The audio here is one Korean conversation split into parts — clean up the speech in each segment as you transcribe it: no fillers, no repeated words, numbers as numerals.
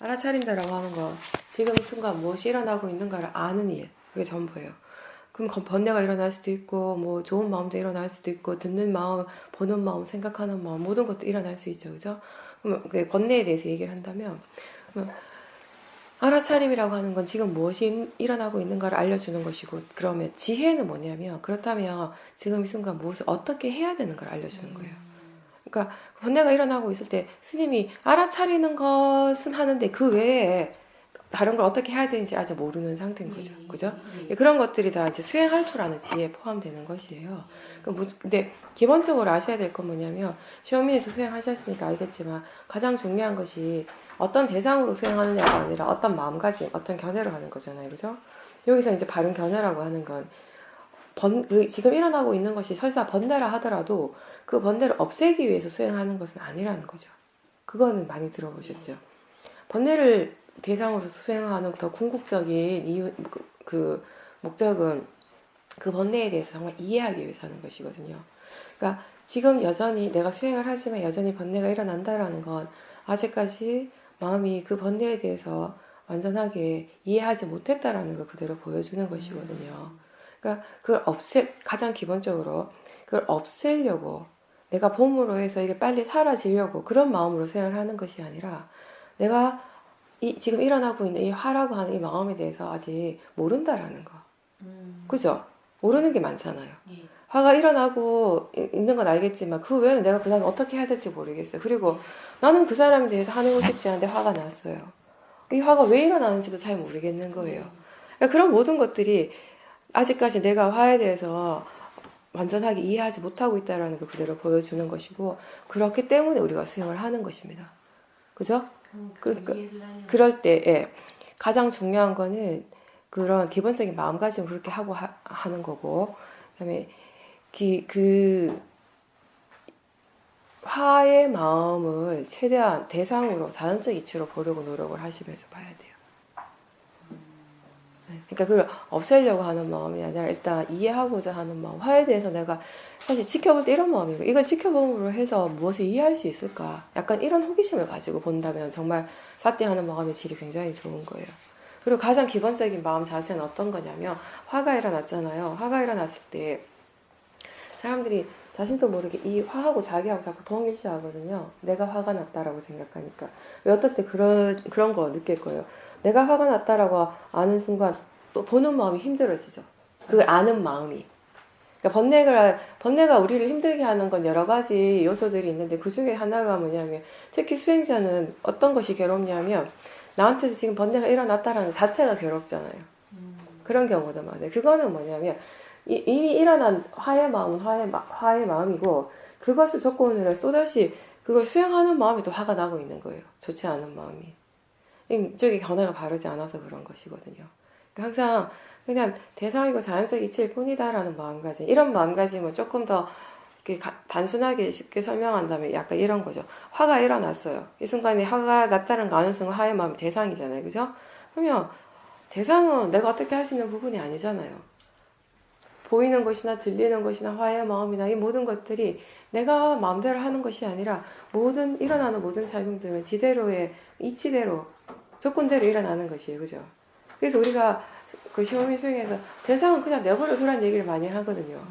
알아차린다라고 하는 건 지금 이 순간 무엇이 일어나고 있는가를 아는 일. 그게 전부예요. 그럼 번뇌가 일어날 수도 있고, 뭐 좋은 마음도 일어날 수도 있고, 듣는 마음, 보는 마음, 생각하는 마음, 모든 것도 일어날 수 있죠, 그죠? 그럼 그 번뇌에 대해서 얘기를 한다면, 알아차림이라고 하는 건 지금 무엇이 일어나고 있는가를 알려주는 것이고, 그러면 지혜는 뭐냐면, 그렇다면 지금 이 순간 무엇을 어떻게 해야 되는가를 알려주는 거예요. 그러니까 번뇌가 일어나고 있을 때 스님이 알아차리는 것은 하는데 그 외에 다른 걸 어떻게 해야 되는지 아직 모르는 상태인 거죠. 그죠? 그런 것들이 다 이제 수행할 줄 아는 지혜에 포함되는 것이에요. 근데 기본적으로 아셔야 될 건 뭐냐면, 시험에서 수행하셨으니까 알겠지만, 가장 중요한 것이 어떤 대상으로 수행하느냐가 아니라 어떤 마음가짐, 어떤 견해로 하는 거잖아요. 그죠? 여기서 이제 바른 견해라고 하는 건, 지금 일어나고 있는 것이 설사 번뇌라 하더라도 그 번뇌를 없애기 위해서 수행하는 것은 아니라는 거죠. 그거는 많이 들어보셨죠? 번뇌를 대상으로 수행하는 더 궁극적인 이유, 그 목적은 그 번뇌에 대해서 정말 이해하기 위해서 하는 것이거든요. 그러니까 지금 여전히 내가 수행을 하지만 여전히 번뇌가 일어난다라는 건 아직까지 마음이 그 번뇌에 대해서 완전하게 이해하지 못했다라는 걸 그대로 보여주는 것이거든요. 그러니까 그걸 가장 기본적으로 그걸 없애려고 내가 봄으로 해서 이게 빨리 사라지려고 그런 마음으로 수행을 하는 것이 아니라 내가 지금 일어나고 있는 이 화라고 하는 이 마음에 대해서 아직 모른다라는 거. 그죠? 모르는 게 많잖아요. 예. 화가 일어나고 있는 건 알겠지만 그 외에는 내가 그 다음에 어떻게 해야 될지 모르겠어요. 그리고 나는 그 사람에 대해서 화내고 싶지 않은데 화가 났어요. 이 화가 왜 일어나는지도 잘 모르겠는 거예요. 그러니까 그런 모든 것들이 아직까지 내가 화에 대해서 완전하게 이해하지 못하고 있다는 걸 그대로 보여주는 것이고, 그렇기 때문에 우리가 수행을 하는 것입니다. 그죠? 그럴 때 가장 중요한 거는 그런 기본적인 마음가짐을 그렇게 하고 하는 거고, 그다음에 그 화의 마음을 최대한 대상으로 자연적 이치로 보려고 노력을 하시면서 봐야 돼요. 그러니까 그걸 없애려고 하는 마음이 아니라 일단 이해하고자 하는 마음. 화에 대해서 내가 사실 지켜볼 때 이런 마음이고, 이걸 지켜봄으로 해서 무엇을 이해할 수 있을까? 약간 이런 호기심을 가지고 본다면 정말 사띠하는 마음의 질이 굉장히 좋은 거예요. 그리고 가장 기본적인 마음 자세는 어떤 거냐면, 화가 일어났잖아요. 화가 일어났을 때 사람들이 자신도 모르게 이 화하고 자기하고 자꾸 동일시하거든요. 내가 화가 났다라고 생각하니까. 왜 어떨 때 그런 거 느낄 거예요. 내가 화가 났다라고 아는 순간 또 보는 마음이 힘들어지죠. 그걸 아는 마음이. 그러니까 번뇌가 우리를 힘들게 하는 건 여러 가지 요소들이 있는데 그 중에 하나가 뭐냐면, 특히 수행자는 어떤 것이 괴롭냐면 나한테서 지금 번뇌가 일어났다라는 것 자체가 괴롭잖아요. 그런 경우도 많아요. 그거는 뭐냐면 이미 일어난 화의 마음은 화의 마음이고, 그것을 조건으로 해서 또다시 그걸 수행하는 마음이 또 화가 나고 있는 거예요. 좋지 않은 마음이. 이쪽에 견해가 바르지 않아서 그런 것이거든요. 그러니까 항상 그냥 대상이고 자연적 이치일 뿐이다라는 마음가짐. 이런 마음가짐을 조금 더 단순하게 쉽게 설명한다면 약간 이런 거죠. 화가 일어났어요. 이 순간에 화가 났다는 거 아는 순간 화의 마음이 대상이잖아요. 그죠? 그러면 대상은 내가 어떻게 할 수 있는 부분이 아니잖아요. 보이는 것이나 들리는 것이나 화의 마음이나 이 모든 것들이 내가 마음대로 하는 것이 아니라 일어나는 모든 작용들은 지대로의 이치대로 조건대로 일어나는 것이에요. 그죠? 그래서 우리가 그 시험이 수행에서 대상은 그냥 내버려 두라는 얘기를 많이 하거든요.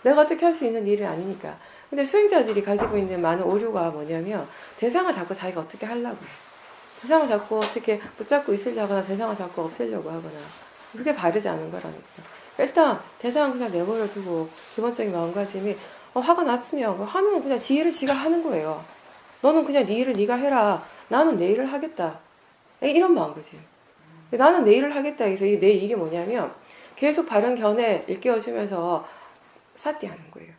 내가 어떻게 할 수 있는 일이 아니니까. 근데 수행자들이 가지고 있는 많은 오류가 뭐냐면 대상을 자꾸 자기가 어떻게 하려고 해요. 대상을 자꾸 어떻게 붙잡고 있으려고 하거나 대상을 자꾸 없애려고 하거나, 그게 바르지 않은 거라는 거죠. 일단 대상은 그냥 내버려 두고 기본적인 마음가짐이 화가 났으면 하면 그냥 지 일을 지가 하는 거예요. 너는 그냥 네 일을 네가 해라. 나는 내 일을 하겠다. 이런 마음가짐. 나는 내 일을 하겠다 해서 내 일이 뭐냐면 계속 바른 견해 일깨워주면서 사띠하는 거예요.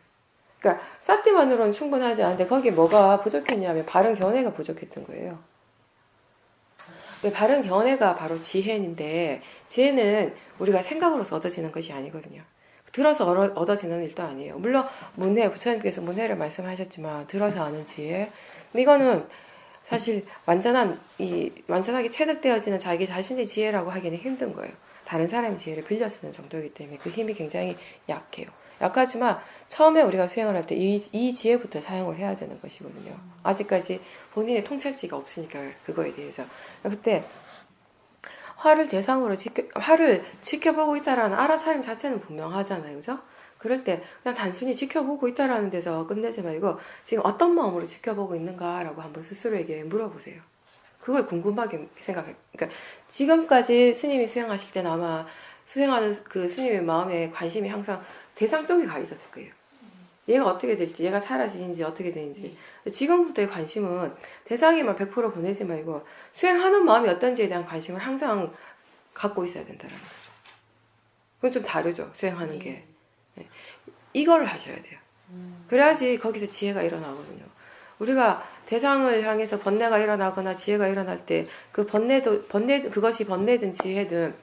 그러니까 사띠만으로는 충분하지 않은데 거기에 뭐가 부족했냐면 바른 견해가 부족했던 거예요. 바른 견해가 바로 지혜인데, 지혜는 우리가 생각으로서 얻어지는 것이 아니거든요. 들어서 얻어지는 일도 아니에요. 물론 부처님께서 문해를 말씀하셨지만 들어서 아는 지혜, 이거는 사실 완전하게 체득되어지는 자기 자신의 지혜라고 하기는 힘든 거예요. 다른 사람의 지혜를 빌려 쓰는 정도이기 때문에 그 힘이 굉장히 약해요. 약하지만 처음에 우리가 수행을 할 때 이 지혜부터 사용을 해야 되는 것이거든요. 아직까지 본인의 통찰지가 없으니까 그거에 대해서. 그때 화를 대상으로 화를 지켜보고 있다라는 알아차림 자체는 분명하잖아요. 그죠? 그럴 때 그냥 단순히 지켜보고 있다라는 데서 끝내지 말고 지금 어떤 마음으로 지켜보고 있는가라고 한번 스스로에게 물어보세요. 그걸 궁금하게 생각해요. 그러니까 지금까지 스님이 수행하실 때는 아마 수행하는 그 스님의 마음에 관심이 항상 대상 쪽에 가 있었을 거예요. 얘가 어떻게 될지, 얘가 사라지는지 어떻게 되는지. 지금부터의 관심은 대상에만 100% 보내지 말고 수행하는 마음이 어떤지에 대한 관심을 항상 갖고 있어야 된다는 거죠. 그건 좀 다르죠, 수행하는 게. 이걸 하셔야 돼요. 그래야지 거기서 지혜가 일어나거든요. 우리가 대상을 향해서 번뇌가 일어나거나 지혜가 일어날 때 그 그것이 번뇌든 지혜든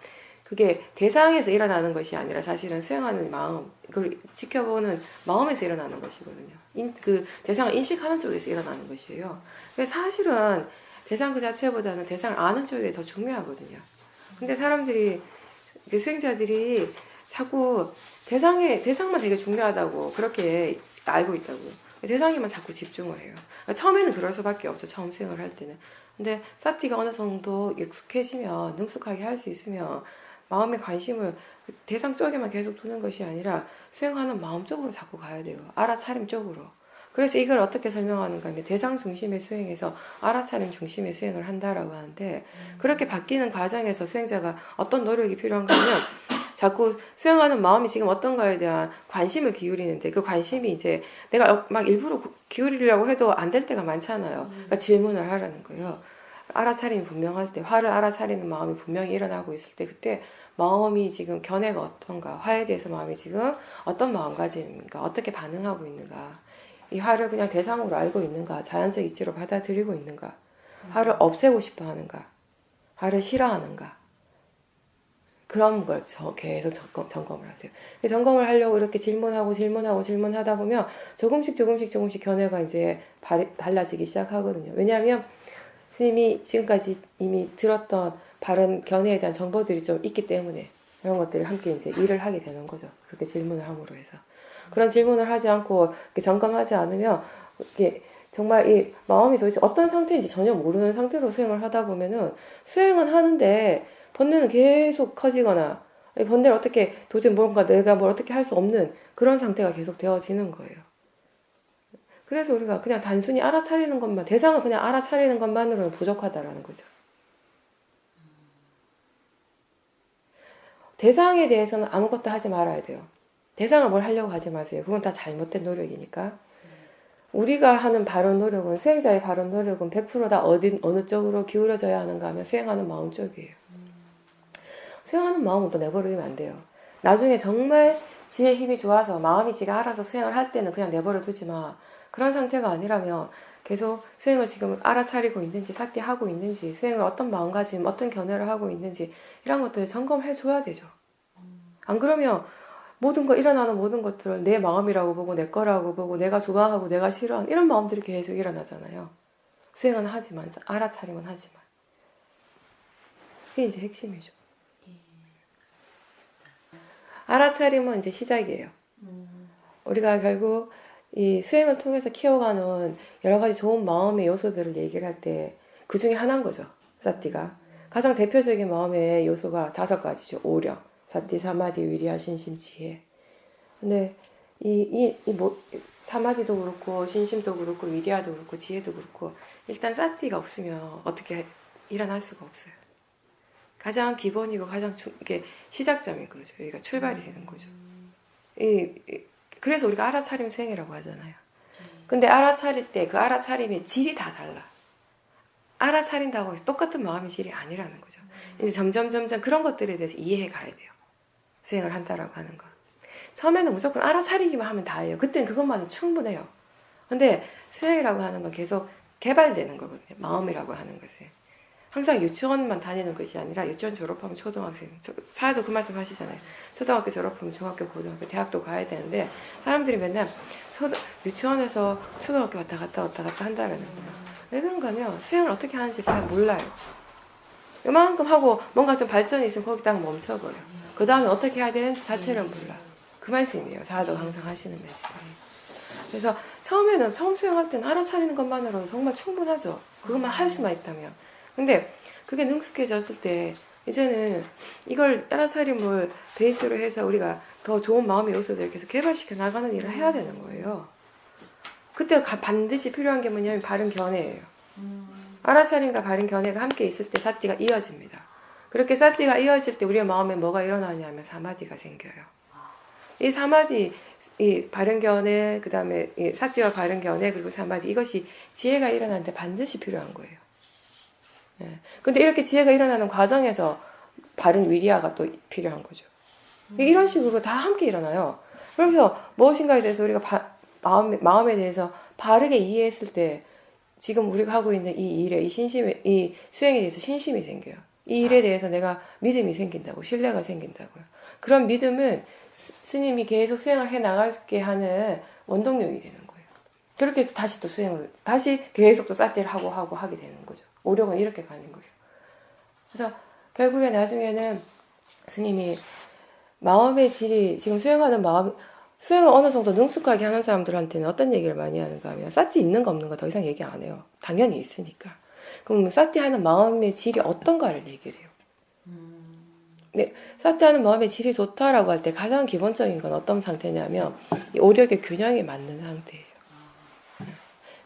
그게 대상에서 일어나는 것이 아니라 사실은 수행하는 마음, 그걸 지켜보는 마음에서 일어나는 것이거든요. 그 대상을 인식하는 쪽에서 일어나는 것이에요. 그래서 사실은 대상 그 자체보다는 대상을 아는 쪽이 더 중요하거든요. 근데 사람들이, 수행자들이 자꾸 대상만 되게 중요하다고 그렇게 알고 있다고. 대상에만 자꾸 집중을 해요. 처음에는 그럴 수밖에 없죠. 처음 수행을 할 때는. 근데 사티가 어느 정도 익숙해지면, 능숙하게 할 수 있으면 마음의 관심을 대상 쪽에만 계속 두는 것이 아니라 수행하는 마음 쪽으로 자꾸 가야 돼요. 알아차림 쪽으로. 그래서 이걸 어떻게 설명하는가 하면 대상 중심의 수행에서 알아차림 중심의 수행을 한다라고 하는데, 그렇게 바뀌는 과정에서 수행자가 어떤 노력이 필요한가 하면 자꾸 수행하는 마음이 지금 어떤가에 대한 관심을 기울이는데, 그 관심이 이제 내가 막 일부러 기울이려고 해도 안 될 때가 많잖아요. 그러니까 질문을 하라는 거예요. 알아차림이 분명할 때, 화를 알아차리는 마음이 분명히 일어나고 있을 때, 그때 마음이 지금 견해가 어떤가, 화에 대해서 마음이 지금 어떤 마음가짐인가, 어떻게 반응하고 있는가, 이 화를 그냥 대상으로 알고 있는가, 자연적 이치로 받아들이고 있는가, 화를 없애고 싶어 하는가, 화를 싫어하는가, 그런 걸 계속 점검을 하세요. 점검을 하려고 이렇게 질문하다 보면 조금씩 견해가 이제 달라지기 시작하거든요. 왜냐하면 스님이 지금까지 이미 들었던 바른 견해에 대한 정보들이 좀 있기 때문에 이런 것들을 함께 이제 일을 하게 되는 거죠. 그렇게 질문을 함으로 해서. 그런 질문을 하지 않고 점검하지 않으면 이게 정말 이 마음이 도대체 어떤 상태인지 전혀 모르는 상태로 수행을 하다 보면은 수행은 하는데 번뇌는 계속 커지거나 번뇌를 어떻게 도저히 뭔가 내가 뭘 어떻게 할 수 없는 그런 상태가 계속 되어지는 거예요. 그래서 우리가 그냥 단순히 알아차리는 것만, 대상을 그냥 알아차리는 것만으로는 부족하다라는 거죠. 대상에 대해서는 아무것도 하지 말아야 돼요. 대상을 뭘 하려고 하지 마세요. 그건 다 잘못된 노력이니까. 우리가 하는 바른 노력은, 수행자의 바른 노력은 100%다 어느 쪽으로 기울여져야 하는가 하면 수행하는 마음 쪽이에요. 수행하는 마음은 또 내버려두면 안 돼요. 나중에 정말 지의 힘이 좋아서 마음이 지가 알아서 수행을 할 때는 그냥 내버려 두지 마. 그런 상태가 아니라면 계속 수행을 지금 알아차리고 있는지, 삭제하고 있는지, 수행을 어떤 마음가짐, 어떤 견해를 하고 있는지 이런 것들을 점검해 줘야 되죠. 안 그러면 일어나는 모든 것들을 내 마음이라고 보고, 내 거라고 보고, 내가 좋아하고 내가 싫어하는 이런 마음들이 계속 일어나잖아요. 수행은 하지만, 알아차림은 하지만. 그게 이제 핵심이죠. 알아차림은 이제 시작이에요. 우리가 결국 이 수행을 통해서 키워가는 여러 가지 좋은 마음의 요소들을 얘기를 할 때 그 중에 하나인 거죠. 사티가. 가장 대표적인 마음의 요소가 5가지죠. 오력, 사티, 사마디, 위리아, 신심, 지혜. 근데 사마디도 그렇고, 신심도 그렇고, 위리아도 그렇고, 지혜도 그렇고, 일단 사티가 없으면 어떻게 일어날 수가 없어요. 가장 기본이고 가장 이게 시작점인 거죠. 여기가 출발이 되는 거죠. 그래서 우리가 알아차림 수행이라고 하잖아요. 근데 알아차릴 때 그 알아차림의 질이 다 달라. 알아차린다고 해서 똑같은 마음의 질이 아니라는 거죠. 이제 점점 그런 것들에 대해서 이해해 가야 돼요. 수행을 한다라고 하는 건. 처음에는 무조건 알아차리기만 하면 다예요. 그때는 그것만은 충분해요. 근데 수행이라고 하는 건 계속 개발되는 거거든요. 마음이라고 하는 것은. 항상 유치원만 다니는 것이 아니라 유치원 졸업하면 초등학생, 사회도 그 말씀 하시잖아요. 초등학교 졸업하면 중학교, 고등학교, 대학도 가야 되는데 사람들이 맨날 유치원에서 초등학교 왔다 갔다 한다라는 거예요. 왜 그런가 하면 수행을 어떻게 하는지 잘 몰라요. 요만큼 하고 뭔가 좀 발전이 있으면 거기 딱 멈춰버려요. 그 다음에 어떻게 해야 되는지 자체를 몰라. 그 말씀이에요. 사도가 항상 하시는 말씀이에요. 그래서 처음 수행할 때는 알아차리는 것만으로도 정말 충분하죠. 그것만 할 수만 있다면. 근데 그게 능숙해졌을 때 이제는 이걸 알아차림을 베이스로 해서 우리가 더 좋은 마음의 요소들을 계속 개발시켜 나가는 일을 해야 되는 거예요. 그때 반드시 필요한 게 뭐냐면 바른 견해예요. 알아차림과 바른 견해가 함께 있을 때 사띠가 이어집니다. 그렇게 사띠가 이어질 때 우리의 마음에 뭐가 일어나냐면 사마디가 생겨요. 이 사마디, 이 바른 견해, 그 다음에 이 사띠와 바른 견해, 그리고 사마디, 이것이 지혜가 일어나는데 반드시 필요한 거예요. 예. 근데 이렇게 지혜가 일어나는 과정에서 바른 위리아가 또 필요한 거죠. 이런 식으로 다 함께 일어나요. 그래서 무엇인가에 대해서 우리가 마음에 대해서 바르게 이해했을 때 지금 우리가 하고 있는 이 일에, 이 수행에 대해서 신심이 생겨요. 이 일에 대해서 내가 믿음이 생긴다고, 신뢰가 생긴다고요. 그런 믿음은 스님이 계속 수행을 해 나가게 하는 원동력이 되는 거예요. 그렇게 해서 다시 또 다시 계속 또 쌀띠를 하고 하게 되는 거죠. 오력은 이렇게 가는 거예요. 그래서 결국에 나중에는 스님이 마음의 질이, 지금 수행을 어느 정도 능숙하게 하는 사람들한테는 어떤 얘기를 많이 하는가 하면, 사티 있는 거 없는 거 더 이상 얘기 안 해요. 당연히 있으니까. 그럼 사티 하는 마음의 질이 어떤가를 얘기를 해요. 네, 사티 하는 마음의 질이 좋다라고 할 때 가장 기본적인 건 어떤 상태냐면, 이 오력의 균형이 맞는 상태예요.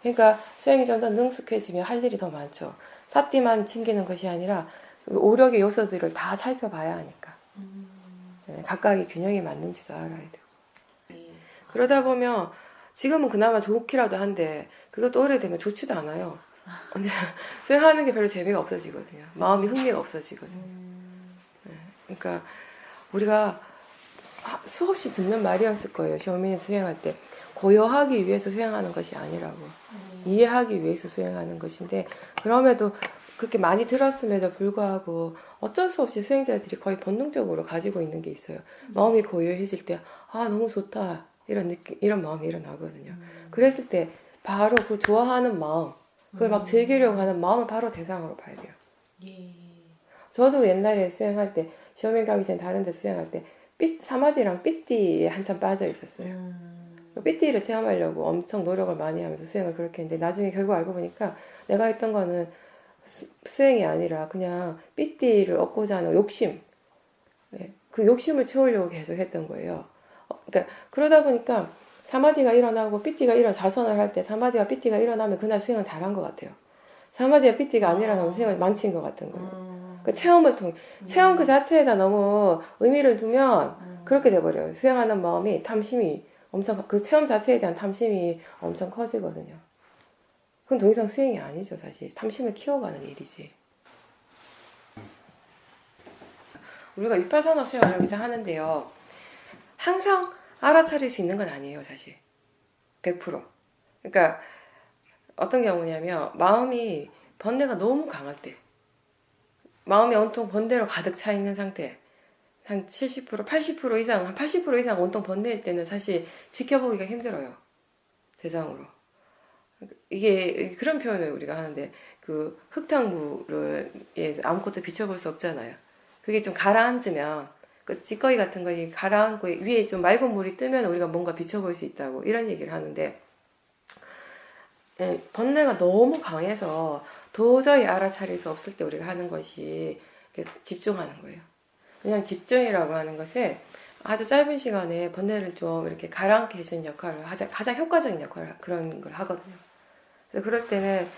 그러니까 수행이 좀 더 능숙해지면 할 일이 더 많죠. 사티만 챙기는 것이 아니라 오력의 요소들을 다 살펴봐야 하니까. 네, 각각의 균형이 맞는지도 알아야 되고. 그러다 보면 지금은 그나마 좋기라도 한데 그것도 오래되면 좋지도 않아요. 언제 수행하는 게 별로 재미가 없어지거든요. 마음이 흥미가 없어지거든요. 네, 그러니까 우리가 수없이 듣는 말이었을 거예요. 시험이 수행할 때 고요하기 위해서 수행하는 것이 아니라고, 이해하기 위해서 수행하는 것인데, 그럼에도 그렇게 많이 들었음에도 불구하고 어쩔 수 없이 수행자들이 거의 본능적으로 가지고 있는 게 있어요. 마음이 고요해질 때 너무 좋다, 이런 마음이 일어나거든요. 그랬을 때 바로 그 좋아하는 마음, 그걸 막 즐기려고 하는 마음을 바로 대상으로 봐야 돼요. 저도 옛날에 수행할 때, 시험에 가기 전에 다른 데 수행할 때 사마디랑 삐띠에 한참 빠져 있었어요. 삐띠를 체험하려고 엄청 노력을 많이 하면서 수행을 그렇게 했는데, 나중에 결국 알고 보니까 내가 했던 거는 수행이 아니라 그냥 삐띠를 얻고자 하는 욕심, 그 욕심을 채우려고 계속 했던 거예요. 그러니까 그러다 보니까 사마디가 일어나고 삐띠가 자선을 할 때 사마디와 삐띠가 일어나면 그날 수행은 잘한 것 같아요. 사마디와 삐띠가 안 일어나면 수행을 망친 것 같은 거예요. 그 체험을 통해, 체험 그 자체에다 너무 의미를 두면 그렇게 돼버려요. 수행하는 마음이 탐심이 엄청, 그 체험 자체에 대한 탐심이 엄청 커지거든요. 그건 더 이상 수행이 아니죠, 사실. 탐심을 키워가는 일이지. 우리가 위파사나 수행을 여기서 하는데요, 항상 알아차릴 수 있는 건 아니에요, 사실. 100%. 그러니까 어떤 경우냐면, 마음이 번뇌가 너무 강할 때, 마음이 온통 번뇌로 가득 차 있는 상태, 한 70%, 80% 이상, 한 80% 이상 온통 번뇌일 때는 사실 지켜보기가 힘들어요. 대상으로. 이게 그런 표현을 우리가 하는데, 그 흙탕물을 아무것도 비춰볼 수 없잖아요. 그게 좀 가라앉으면, 그 찌꺼기 같은 거 가라앉고 위에 좀 맑은 물이 뜨면 우리가 뭔가 비춰볼 수 있다고, 이런 얘기를 하는데, 번뇌가 너무 강해서 도저히 알아차릴 수 없을 때 우리가 하는 것이 집중하는 거예요. 그냥 집중이라고 하는 것은 아주 짧은 시간에 번뇌를 좀 이렇게 가라앉게 해주는 역할을 가장 효과적인 역할을 그런 걸 하거든요. 그래서 그럴 때는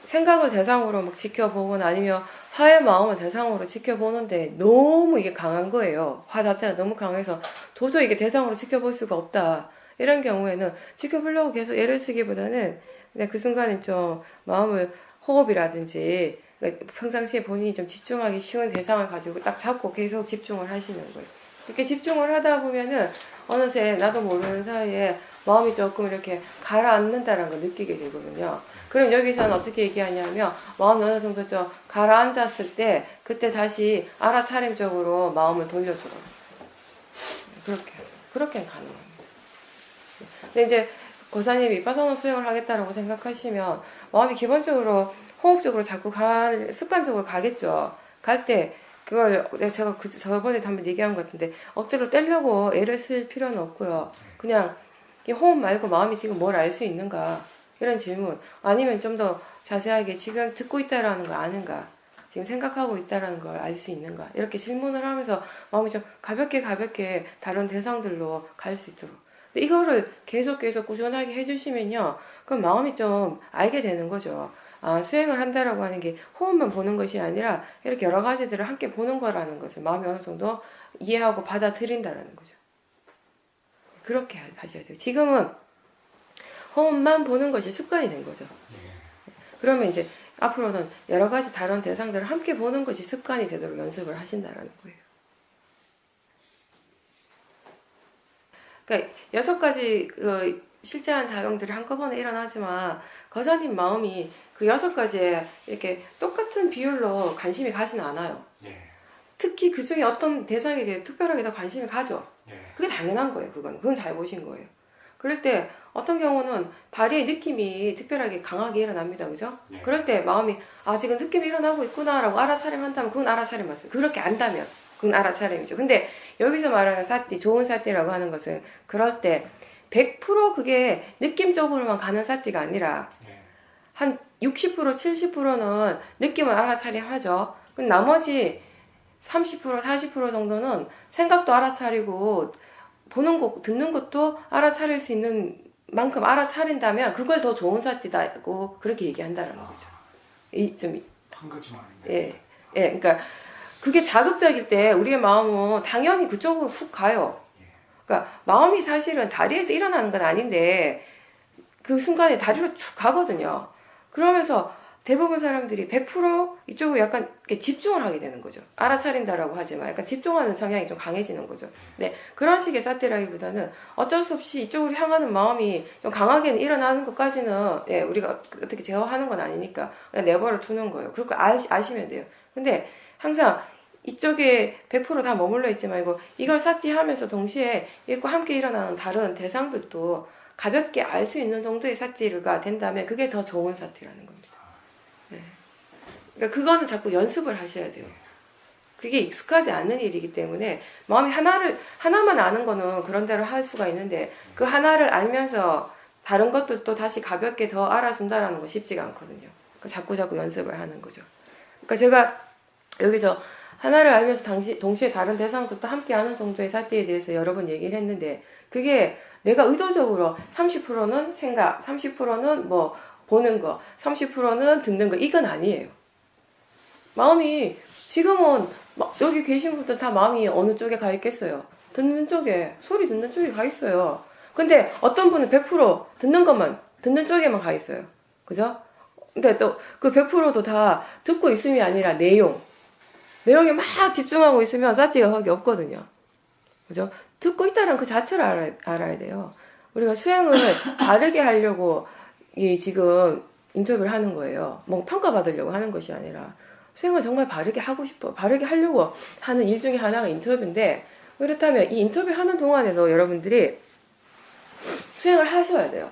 생각을 대상으로 막 지켜보거나 아니면 화의 마음을 대상으로 지켜보는데 너무 이게 강한 거예요. 화 자체가 너무 강해서 도저히 이게 대상으로 지켜볼 수가 없다. 이런 경우에는 지켜보려고 계속 애를 쓰기보다는 그냥 그 순간에 좀 마음을 호흡이라든지, 그러니까 평상시에 본인이 좀 집중하기 쉬운 대상을 가지고 딱 잡고 계속 집중을 하시는 거예요. 이렇게 집중을 하다 보면은 어느새 나도 모르는 사이에 마음이 조금 이렇게 가라앉는다는 걸 느끼게 되거든요. 그럼 여기서는 어떻게 얘기하냐면, 마음이 어느 정도 좀 가라앉았을 때 그때 다시 알아차림적으로 마음을 돌려주거든요. 그렇게 가능합니다. 근데 이제 고사님이 위파사나 수행을 하겠다라고 생각하시면 마음이 기본적으로 호흡적으로 자꾸 습관적으로 가겠죠. 갈 때 그걸 제가 저번에 한번 얘기한 것 같은데 억지로 떼려고 애를 쓸 필요는 없고요. 그냥 이 호흡 말고 마음이 지금 뭘 알 수 있는가 이런 질문, 아니면 좀 더 자세하게 지금 듣고 있다라는 걸 아는가, 지금 생각하고 있다라는 걸 알 수 있는가, 이렇게 질문을 하면서 마음이 좀 가볍게 다른 대상들로 갈 수 있도록. 근데 이거를 계속 꾸준하게 해주시면요, 그럼 마음이 좀 알게 되는 거죠. 아, 수행을 한다라고 하는 게 호흡만 보는 것이 아니라 이렇게 여러 가지들을 함께 보는 거라는 것을 마음이 어느 정도 이해하고 받아들인다라는 거죠. 그렇게 하셔야 돼요. 지금은 호흡만 보는 것이 습관이 된 거죠. 그러면 이제 앞으로는 여러 가지 다른 대상들을 함께 보는 것이 습관이 되도록 연습을 하신다라는 거예요. 그러니까 6가지 그 실제한 작용들이 한꺼번에 일어나지만 거사님 마음이 그 6가지에 이렇게 똑같은 비율로 관심이 가지는 않아요. 특히 그 중에 어떤 대상에 대해 특별하게 더 관심이 가죠. 그게 당연한 거예요. 그건 잘 보신 거예요. 그럴 때 어떤 경우는 다리의 느낌이 특별하게 강하게 일어납니다. 그죠? 그럴 때 마음이 지금 느낌이 일어나고 있구나라고 알아차림한다면 그건 알아차림 맞어요. 그렇게 안다면 그건 알아차림이죠. 근데 여기서 말하는 사띠, 좋은 사띠라고 하는 것은 그럴 때 100% 그게 느낌적으로만 가는 사띠가 아니라 한 60%, 70%는 느낌을 알아차림하죠. 그럼 나머지 30%, 40% 정도는 생각도 알아차리고 보는 것, 듣는 것도 알아차릴 수 있는 만큼 알아차린다면 그걸 더 좋은 사띠다고 그렇게 얘기한다는 거죠. 한 가지만. 예, 그러니까 그게 자극적일 때 우리의 마음은 당연히 그쪽으로 훅 가요. 그러니까 마음이 사실은 다리에서 일어나는 건 아닌데 그 순간에 다리로 쭉 가거든요. 그러면서 대부분 사람들이 100% 이쪽으로 약간 집중을 하게 되는 거죠. 알아차린다라고 하지만 약간 집중하는 성향이 좀 강해지는 거죠. 네, 그런 식의 사태라기보다는 어쩔 수 없이 이쪽으로 향하는 마음이 좀 강하게 일어나는 것까지는 우리가 어떻게 제어하는 건 아니니까 그냥 내버려 두는 거예요. 그렇게 아시면 돼요. 근데 항상 이쪽에 100%다 머물러 있지 말고 이걸 사티하면서 동시에 이과 함께 일어나는 다른 대상들도 가볍게 알 수 있는 정도의 사티가 된다면 그게 더 좋은 사티라는 겁니다. 네. 그러니까 그거는 자꾸 연습을 하셔야 돼요. 그게 익숙하지 않는 일이기 때문에 마음이 하나만 아는 거는 그런 대로 할 수가 있는데 그 하나를 알면서 다른 것들도 다시 가볍게 더 알아준다라는 거 쉽지가 않거든요. 그러니까 자꾸 연습을 하는 거죠. 그러니까 제가 여기서 하나를 알면서 동시에 다른 대상들도 함께 아는 정도의 사태에 대해서 여러 번 얘기를 했는데 그게 내가 의도적으로 30%는 생각, 30%는 뭐 보는 거, 30%는 듣는 거 이건 아니에요. 마음이 지금은 여기 계신 분들 다 마음이 어느 쪽에 가 있겠어요? 듣는 쪽에, 소리 듣는 쪽에 가 있어요. 근데 어떤 분은 100% 듣는 쪽에만 가 있어요. 그죠? 근데 또 그 100%도 다 듣고 있음이 아니라 내용에 막 집중하고 있으면 사티가 거기 없거든요. 그죠? 듣고 있다는 그 자체를 알아야 돼요. 우리가 수행을 바르게 하려고 지금 인터뷰를 하는 거예요. 뭐 평가받으려고 하는 것이 아니라 수행을 정말 바르게 하고 싶어. 바르게 하려고 하는 일 중에 하나가 인터뷰인데 그렇다면 이 인터뷰 하는 동안에도 여러분들이 수행을 하셔야 돼요.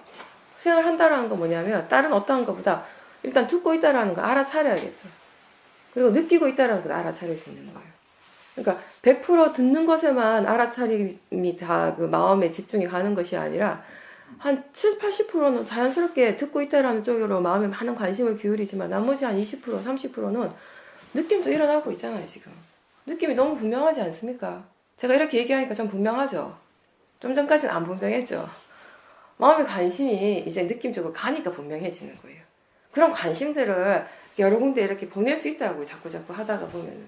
수행을 한다라는 건 뭐냐면 다른 어떠한 것보다 일단 듣고 있다라는 거 알아차려야겠죠. 그리고 느끼고 있다는 걸 알아차릴 수 있는 거예요. 그러니까 100% 듣는 것에만 알아차림이 다 그 마음에 집중이 가는 것이 아니라 한 7, 80%는 자연스럽게 듣고 있다라는 쪽으로 마음에 많은 관심을 기울이지만 나머지 한 20%, 30%는 느낌도 일어나고 있잖아요, 지금. 느낌이 너무 분명하지 않습니까? 제가 이렇게 얘기하니까 좀 분명하죠? 좀 전까지는 안 분명했죠? 마음의 관심이 이제 느낌적으로 가니까 분명해지는 거예요. 그런 관심들을 여러 군데 이렇게 보낼 수 있다고 자꾸 하다가 보면은.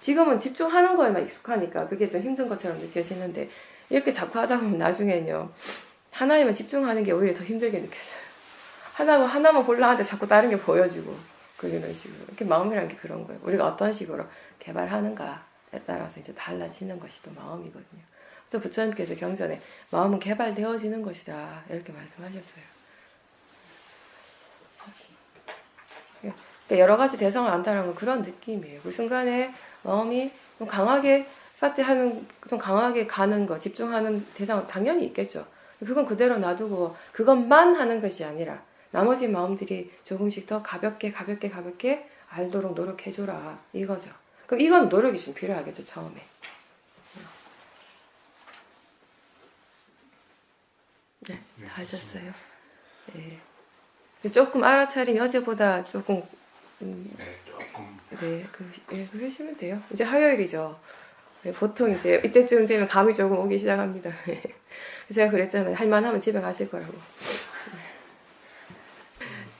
지금은 집중하는 거에만 익숙하니까 그게 좀 힘든 것처럼 느껴지는데 이렇게 자꾸 하다 보면 나중에는요 하나에만 집중하는 게 오히려 더 힘들게 느껴져요. 하나만 골라 하는데 자꾸 다른 게 보여지고 그런 식으로 이렇게 마음이라는 게 그런 거예요. 우리가 어떤 식으로 개발하는가에 따라서 이제 달라지는 것이 또 마음이거든요. 그래서 부처님께서 경전에 마음은 개발되어지는 것이다 이렇게 말씀하셨어요. 그러니까 여러 가지 대상을 안다는 건 그런 느낌이에요. 그 순간에 마음이 좀 강하게 좀 강하게 가는 거, 집중하는 대상은 당연히 있겠죠. 그건 그대로 놔두고 그것만 하는 것이 아니라 나머지 마음들이 조금씩 더 가볍게 알도록 노력해줘라 이거죠. 그럼 이건 노력이 좀 필요하겠죠, 처음에. 네, 다 하셨어요. 네. 조금 알아차림이 어제보다 조금 네, 조금. 네, 그러시면 돼요. 이제 화요일이죠. 네, 보통 이제 이때쯤 되면 감이 조금 오기 시작합니다. 제가 그랬잖아요. 할만하면 집에 가실 거라고.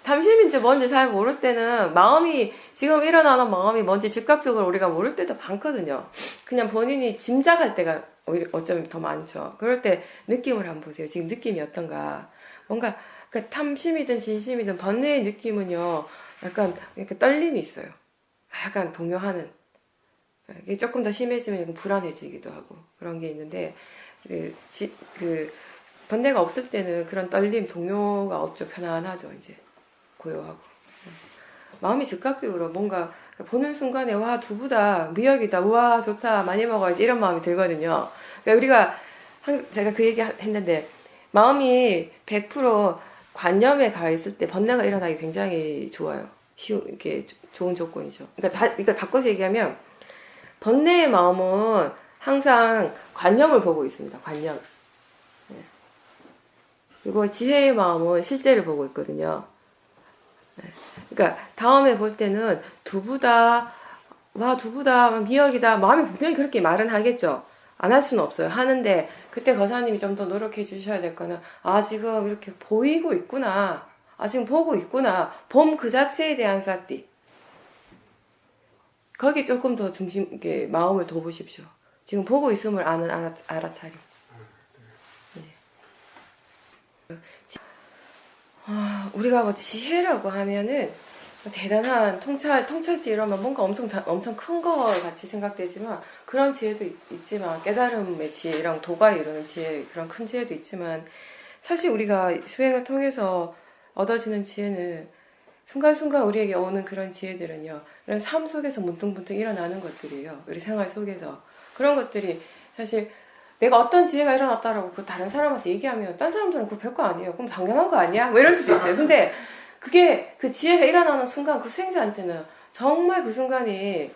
탐심이 이제 뭔지 잘 모를 때는 마음이 지금 일어나는 마음이 뭔지 즉각적으로 우리가 모를 때도 많거든요. 그냥 본인이 짐작할 때가 오히려 어쩌면 더 많죠. 그럴 때 느낌을 한번 보세요. 지금 느낌이 어떤가. 뭔가 그 탐심이든 진심이든 번뇌의 느낌은요. 약간 이렇게 떨림이 있어요. 약간 동요하는. 이게 조금 더 심해지면 약간 불안해지기도 하고 그런 게 있는데 그 번뇌가 없을 때는 그런 떨림, 동요가 없죠. 편안하죠. 이제 고요하고 마음이 즉각적으로 뭔가 보는 순간에 와 두부다, 미역이다, 우와 좋다, 많이 먹어야지 이런 마음이 들거든요. 그러니까 우리가 제가 그 얘기 했는데 마음이 100% 관념에 가 있을 때 번뇌가 일어나기 굉장히 좋아요. 이게 좋은 조건이죠. 그러니까 이걸 바꿔서 얘기하면 번뇌의 마음은 항상 관념을 보고 있습니다. 관념. 네. 그리고 지혜의 마음은 실제를 보고 있거든요. 네. 그러니까 다음에 볼 때는 두부다, 와 두부다, 미역이다, 마음이 분명히 그렇게 말은 하겠죠. 안 할 수는 없어요. 하는데 그때 거사님이 좀 더 노력해 주셔야 될 거는 지금 이렇게 보이고 있구나. 지금 보고 있구나. 봄 그 자체에 대한 사띠. 거기 조금 더 중심 있게 마음을 둬보십시오. 지금 보고 있음을 아는 알아차림. 네. 우리가 뭐 지혜라고 하면은 대단한 통찰지 이러면 뭔가 엄청 큰 거 같이 생각되지만 그런 지혜도 있지만 깨달음의 지혜랑 도가 이루는 지혜 그런 큰 지혜도 있지만 사실 우리가 수행을 통해서 얻어지는 지혜는 순간순간 우리에게 오는 그런 지혜들은요 이런 삶 속에서 문득문득 일어나는 것들이에요. 우리 생활 속에서 그런 것들이 사실 내가 어떤 지혜가 일어났다라고 그 다른 사람한테 얘기하면 딴 사람들은 그거 별거 아니에요. 그럼 당연한 거 아니야? 뭐 이럴 수도 있어요. 근데 그게 그 지혜가 일어나는 순간 그 수행자한테는 정말 그 순간이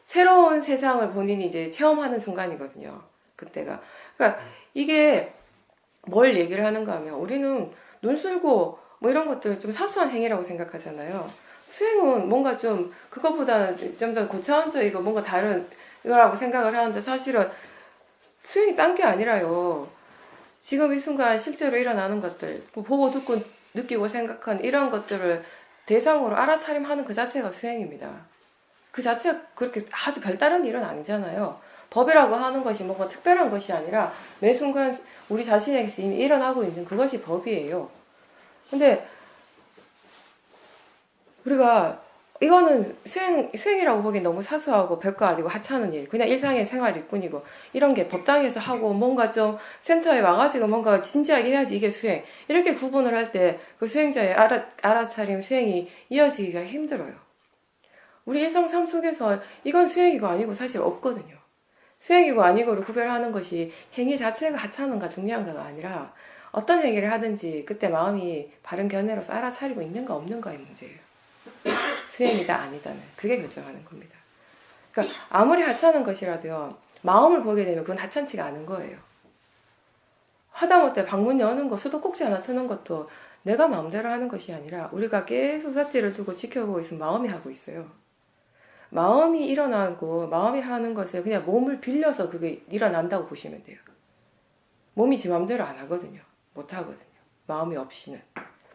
새로운 세상을 본인이 이제 체험하는 순간이거든요. 그때가. 그러니까 이게 뭘 얘기를 하는가 하면 우리는 눈 쓸고 뭐 이런 것들 좀 사소한 행위라고 생각하잖아요. 수행은 뭔가 좀 그것보다는 좀 더 고차원적이고 뭔가 다른 이거라고 생각을 하는데 사실은 수행이 딴 게 아니라요. 지금 이 순간 실제로 일어나는 것들, 뭐 보고 듣고 느끼고 생각한 이런 것들을 대상으로 알아차림하는 그 자체가 수행입니다. 그 자체가 그렇게 아주 별다른 일은 아니잖아요. 법이라고 하는 것이 뭔가 특별한 것이 아니라 매 순간 우리 자신에게서 이미 일어나고 있는 그것이 법이에요. 근데 우리가 이거는 수행이라고 보기엔 너무 사소하고 별거 아니고 하찮은 일, 그냥 일상의 생활일 뿐이고 이런 게 법당에서 하고 뭔가 좀 센터에 와가지고 뭔가 진지하게 해야지 이게 수행. 이렇게 구분을 할 때 그 수행자의 알아차림 수행이 이어지기가 힘들어요. 우리 일상 삶 속에서 이건 수행이고 아니고 사실 없거든요. 수행이고 아니고를 구별하는 것이 행위 자체가 하찮은가 중요한가가 아니라 어떤 행위를 하든지 그때 마음이 바른 견해로서 알아차리고 있는가 없는가의 문제예요. 수행이다 아니다는 그게 결정하는 겁니다. 그러니까 아무리 하찮은 것이라도요 마음을 보게 되면 그건 하찮지가 않은 거예요. 하다못해 방문 여는 거 수도꼭지 하나 트는 것도 내가 마음대로 하는 것이 아니라 우리가 계속 사티를 두고 지켜보고 있으면 마음이 하고 있어요. 마음이 일어나고 마음이 하는 것을 그냥 몸을 빌려서 그게 일어난다고 보시면 돼요. 몸이 지 마음대로 안 하거든요. 못 하거든요. 마음이 없이는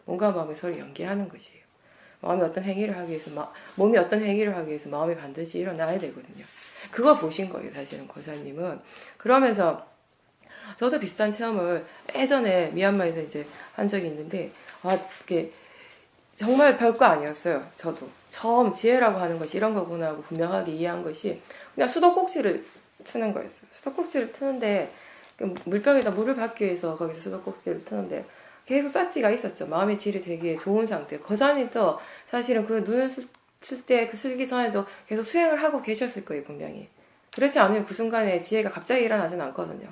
몸과 마음이 서로 연계하는 것이에요. 마음이 어떤 행위를 하기 위해서 몸이 어떤 행위를 하기 위해서 마음이 반드시 일어나야 되거든요. 그거 보신 거예요, 사실은 거사님은. 그러면서 저도 비슷한 체험을 예전에 미얀마에서 이제 한 적이 있는데 이게 정말 별거 아니었어요. 저도 처음 지혜라고 하는 것이 이런 거구나 하고 분명하게 이해한 것이 그냥 수도꼭지를 트는 거였어요. 수도꼭지를 트는데 물병에다 물을 받기 위해서 거기서 수도꼭지를 트는데 계속 사티가 있었죠. 마음의 질이 되게 좋은 상태. 거사님도 사실은 그 눈을 쓸 때 그 쓸기 전에도 계속 수행을 하고 계셨을 거예요, 분명히. 그렇지 않으면 그 순간에 지혜가 갑자기 일어나진 않거든요.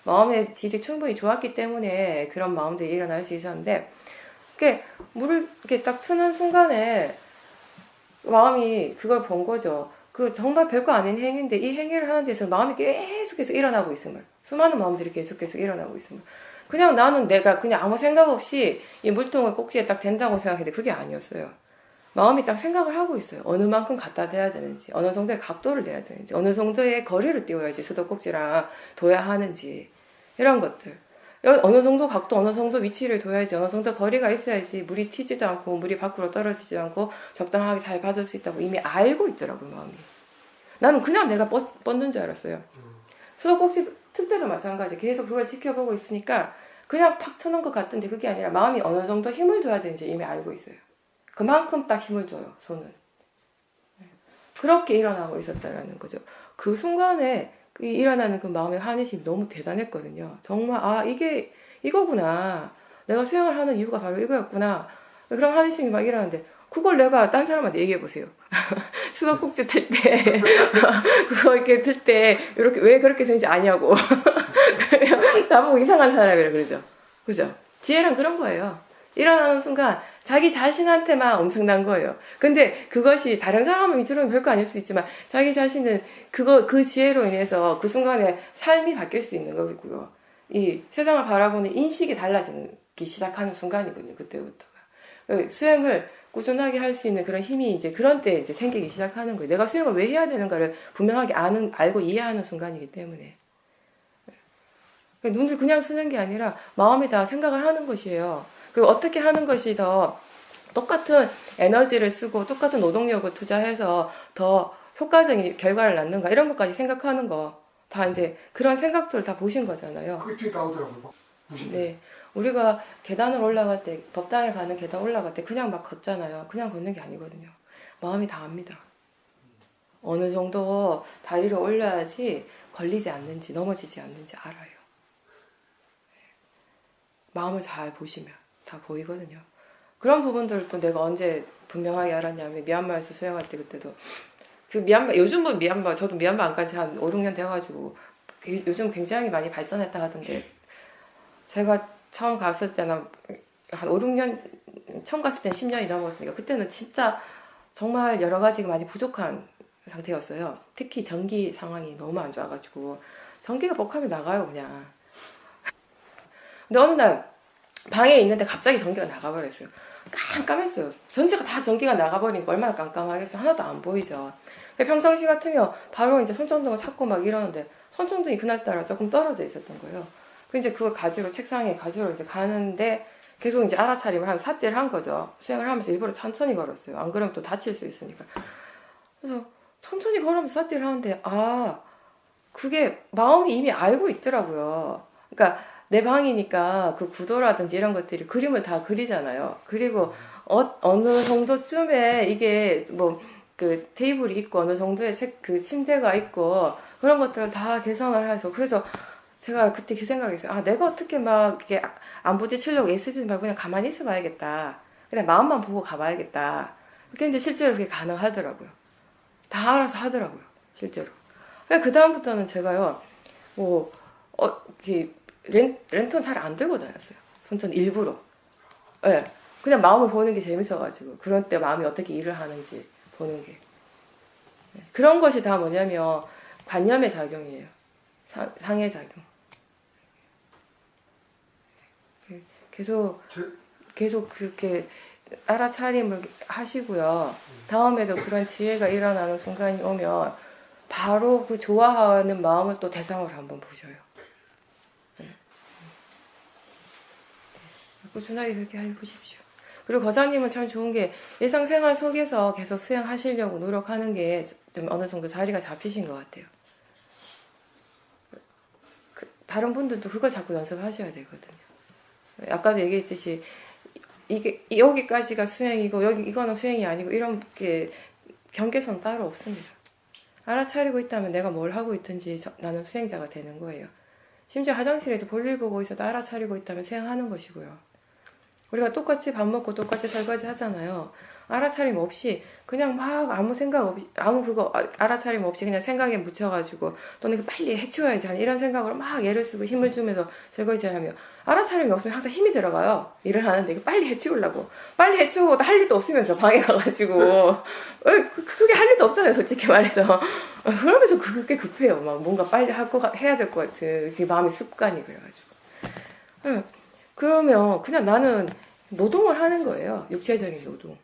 마음의 질이 충분히 좋았기 때문에 그런 마음들이 일어날 수 있었는데, 물을 이렇게 딱 트는 순간에 마음이 그걸 본 거죠. 그 정말 별거 아닌 행위인데 이 행위를 하는 데서 마음이 계속해서 일어나고 있음을, 수많은 마음들이 계속해서 일어나고 있음을, 그냥 나는 내가 그냥 아무 생각 없이 이 물통을 꼭지에 딱 댄다고 생각했는데 그게 아니었어요. 마음이 딱 생각을 하고 있어요. 어느 만큼 갖다 대야 되는지, 어느 정도의 각도를 내야 되는지, 어느 정도의 거리를 띄워야지 수도꼭지랑 둬야 하는지, 이런 것들. 어느 정도 각도, 어느 정도 위치를 둬야지, 어느 정도 거리가 있어야지 물이 튀지도 않고 물이 밖으로 떨어지지 않고 적당하게 잘 받을 수 있다고 이미 알고 있더라고요, 마음이. 나는 그냥 내가 뻗는 줄 알았어요. 수도꼭지 틀 때도 마찬가지. 계속 그걸 지켜보고 있으니까 그냥 팍 트는 것 같은데 그게 아니라 마음이 어느 정도 힘을 줘야 되는지 이미 알고 있어요. 그만큼 딱 힘을 줘요, 손은. 그렇게 일어나고 있었다라는 거죠. 그 순간에 일어나는 그 마음의 환희심이 너무 대단했거든요. 정말 이게 이거구나. 내가 수영을 하는 이유가 바로 이거였구나. 그런 환희심이 막 일어나는데 그걸 내가 딴 사람한테 얘기해 보세요. 수도꼭지 틀 때 그거 이렇게 틀 때 이렇게 왜 그렇게 되는지 아냐고. 나보고 이상한 사람이라 그러죠. 그죠? 지혜란 그런 거예요. 일어나는 순간 자기 자신한테만 엄청난 거예요. 근데 그것이 다른 사람이 들으면 별거 아닐 수 있지만 자기 자신은 그 지혜로 인해서 그 순간에 삶이 바뀔 수 있는 거고요. 이 세상을 바라보는 인식이 달라지기 시작하는 순간이거든요. 그때부터가. 수행을 꾸준하게 할 수 있는 그런 힘이 이제 그런 때 이제 생기기 시작하는 거예요. 내가 수행을 왜 해야 되는가를 분명하게 알고 이해하는 순간이기 때문에. 눈을 그냥 쓰는 게 아니라 마음에 다 생각을 하는 것이에요. 그리고 어떻게 하는 것이 더 똑같은 에너지를 쓰고 똑같은 노동력을 투자해서 더 효과적인 결과를 낳는가 이런 것까지 생각하는 거 다 이제 그런 생각들을 다 보신 거잖아요. 그게 뒤에 나오더라고요. 네, 우리가 계단을 올라갈 때 법당에 가는 계단 올라갈 때 그냥 막 걷잖아요. 그냥 걷는 게 아니거든요. 마음이 다 압니다. 어느 정도 다리를 올려야지 걸리지 않는지 넘어지지 않는지 알아요. 마음을 잘 보시면 다 보이거든요. 그런 부분들을 또 내가 언제 분명하게 알았냐면 미얀마에서 수영할 때 그때도 그 미얀마 요즘은 미얀마 저도 미얀마 안 간 지 한 5, 6년 돼가지고 요즘 굉장히 많이 발전했다 하던데 제가 처음 갔을 때는 한 5, 6년 처음 갔을 때는 10년이 넘었으니까 그때는 진짜 정말 여러 가지가 많이 부족한 상태였어요. 특히 전기 상황이 너무 안 좋아가지고 전기가 뻑하면 나가요 그냥. 근데 어느 날 방에 있는데 갑자기 전기가 나가버렸어요. 깜깜했어요. 전체가 다 전기가 나가버리니까 얼마나 깜깜하겠어요. 하나도 안 보이죠. 평상시 같으면 바로 이제 손전등을 찾고 막 이러는데 손전등이 그날따라 조금 떨어져 있었던 거예요. 그 이제 그걸 가지고 책상에 가지고 이제 가는데 계속 이제 알아차림을 하고 삿대를 한 거죠. 수행을 하면서 일부러 천천히 걸었어요. 안 그러면 또 다칠 수 있으니까. 그래서 천천히 걸으면서 삿대를 하는데 그게 마음이 이미 알고 있더라고요. 그러니까 내 방이니까 그 구도라든지 이런 것들이 그림을 다 그리잖아요. 그리고 어느 정도쯤에 이게 뭐 그 테이블이 있고 어느 정도의 그 침대가 있고 그런 것들을 다 계산을 해서 그래서 제가 그때 그 생각했어요. 내가 어떻게 막 이렇게 안 부딪히려고 애쓰지 말고 그냥 가만히 있어 봐야겠다. 그냥 마음만 보고 가봐야겠다. 그게 이제 실제로 그게 가능하더라고요. 다 알아서 하더라고요. 실제로. 그 다음부터는 제가요. 랜턴 잘 안 들고 다녔어요. 손전 일부러. 네. 그냥 마음을 보는 게 재밌어가지고 그런 때 마음이 어떻게 일을 하는지 보는 게. 네. 그런 것이 다 뭐냐면 관념의 작용이에요. 상해 작용. 계속 그렇게 알아차림을 하시고요. 다음에도 그런 지혜가 일어나는 순간이 오면 바로 그 좋아하는 마음을 또 대상으로 한번 보셔요. 꾸준하게 그렇게 해보십시오. 그리고 거장님은 참 좋은 게 일상생활 속에서 계속 수행하시려고 노력하는 게 좀 어느 정도 자리가 잡히신 것 같아요. 다른 분들도 그걸 자꾸 연습하셔야 되거든요. 아까도 얘기했듯이 이게 여기까지가 수행이고 이거는 수행이 아니고 이런 게 경계선 따로 없습니다. 알아차리고 있다면 내가 뭘 하고 있든지 나는 수행자가 되는 거예요. 심지어 화장실에서 볼일 보고 있어도 알아차리고 있다면 수행하는 것이고요. 우리가 똑같이 밥 먹고 똑같이 설거지 하잖아요. 알아차림 없이 그냥 막 아무 생각 없이 알아차림 없이 그냥 생각에 묻혀가지고 또는 빨리 해치워야지 하는 이런 생각으로 막 애를 쓰고 힘을 주면서 설거지를 하면 알아차림이 없으면 항상 힘이 들어가요. 일을 하는데 이거 빨리 해치우려고 빨리 해치우고 할 일도 없으면서 방에 가가지고 그게 할 일도 없잖아요, 솔직히 말해서. 그러면서 그게 급해요. 막 뭔가 빨리 해야 될 것 같은 그게 마음의 습관이 그래가지고. 그러면 그냥 나는 노동을 하는 거예요. 육체적인 노동.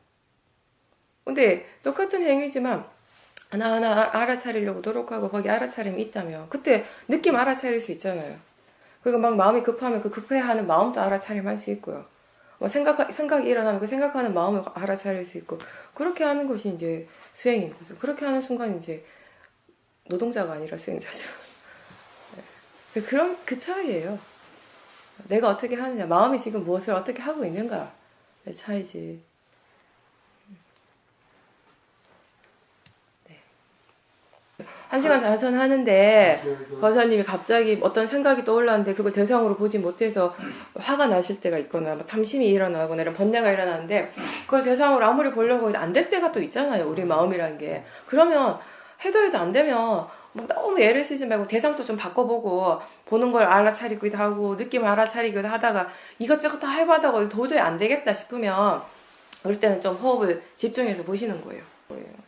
근데 똑같은 행위지만 하나하나 알아차리려고 노력하고 거기 알아차림이 있다면 그때 느낌 알아차릴 수 있잖아요. 그리고 막 마음이 급하면 그 급해하는 마음도 알아차림할 수 있고요. 뭐 생각이 일어나면 그 생각하는 마음을 알아차릴 수 있고 그렇게 하는 것이 이제 수행인 거죠. 그렇게 하는 순간 이제 노동자가 아니라 수행자죠. 그런 그 차이예요. 내가 어떻게 하느냐, 마음이 지금 무엇을 어떻게 하고 있는가의 차이지. 한 시간 자선하는데 거사님이 갑자기 어떤 생각이 떠올랐는데 그걸 대상으로 보지 못해서 화가 나실 때가 있거나 뭐 탐심이 일어나거나 이런 번뇌가 일어나는데 그걸 대상으로 아무리 보려고 해도 안 될 때가 또 있잖아요. 우리 마음이라는 게. 그러면 해도 안 되면 막 너무 애를 쓰지 말고 대상도 좀 바꿔보고 보는 걸 알아차리기도 하고 느낌을 알아차리기도 하다가 이것저것 다 해봐다가 도저히 안 되겠다 싶으면 그럴 때는 좀 호흡을 집중해서 보시는 거예요.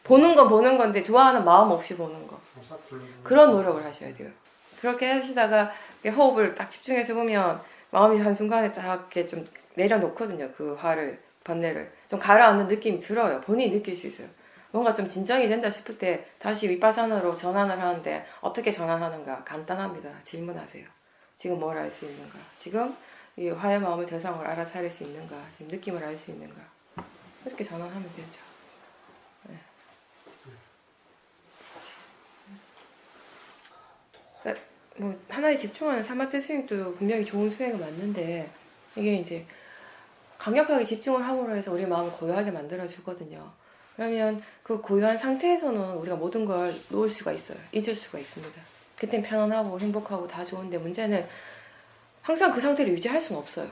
보는 건 보는 건데 좋아하는 마음 없이 보는 거. 그런 노력을 하셔야 돼요. 그렇게 하시다가 호흡을 딱 집중해서 보면 마음이 한순간에 딱 이렇게 좀 내려놓거든요. 그 화를, 번뇌를. 좀 가라앉는 느낌이 들어요. 본인이 느낄 수 있어요. 뭔가 좀 진정이 된다 싶을 때 다시 윗바산으로 전환을 하는데 어떻게 전환하는가? 간단합니다. 질문하세요. 지금 뭘 알 수 있는가? 지금 이 화의 마음을 대상으로 알아차릴 수 있는가? 지금 느낌을 알 수 있는가? 이렇게 전환하면 되죠. 뭐 하나에 집중하는 사마트 스윙도 분명히 좋은 수행은 맞는데 이게 이제 강력하게 집중을 함으로 해서 우리 마음을 고요하게 만들어 주거든요. 그러면 그 고요한 상태에서는 우리가 모든 걸 놓을 수가 있어요. 잊을 수가 있습니다. 그땐 편안하고 행복하고 다 좋은데 문제는 항상 그 상태를 유지할 수는 없어요.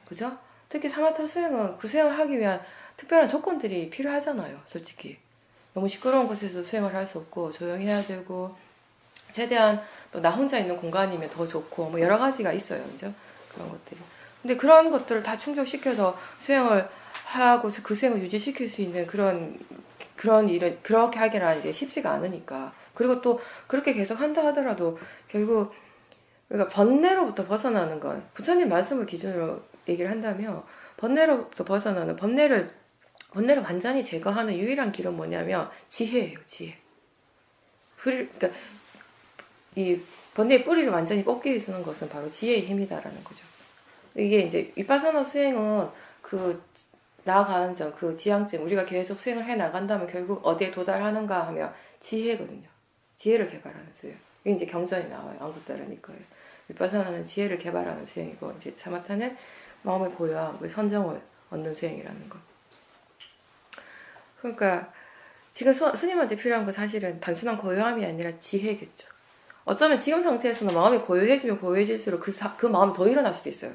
그죠? 특히 사마타 수행은 그 수행을 하기 위한 특별한 조건들이 필요하잖아요. 솔직히 너무 시끄러운 곳에서 수행을 할 수 없고 조용히 해야 되고 최대한 또 나 혼자 있는 공간이면 더 좋고 뭐 여러 가지가 있어요. 그죠? 그런 것들이. 근데 그런 것들을 다 충족시켜서 수행을 하고 그 수행을 유지시킬 수 있는 그런 일을 그렇게 하기는 이제 쉽지가 않으니까. 그리고 또 그렇게 계속 한다 하더라도 결국 우리가 번뇌로부터 벗어나는 건 부처님 말씀을 기준으로 얘기를 한다면 번뇌로부터 벗어나는 번뇌를 완전히 제거하는 유일한 길은 뭐냐면 지혜예요. 지혜. 그러니까 이 번뇌의 뿌리를 완전히 뽑게 해주는 것은 바로 지혜의 힘이다라는 거죠. 이게 이제 위파사나 수행은 그 나아가는 점, 그 지향점, 우리가 계속 수행을 해 나간다면 결국 어디에 도달하는가 하면 지혜거든요. 지혜를 개발하는 수행. 이게 이제 경전이 나와요. 아무것도라니까요. 위파사나는 지혜를 개발하는 수행이고 이제 사마타는 마음의 고요함, 선정을 얻는 수행이라는 거. 그러니까 지금 스님한테 필요한 건 사실은 단순한 고요함이 아니라 지혜겠죠. 어쩌면 지금 상태에서는 마음이 고요해지면 고요해질수록 그 마음이 더 일어날 수도 있어요.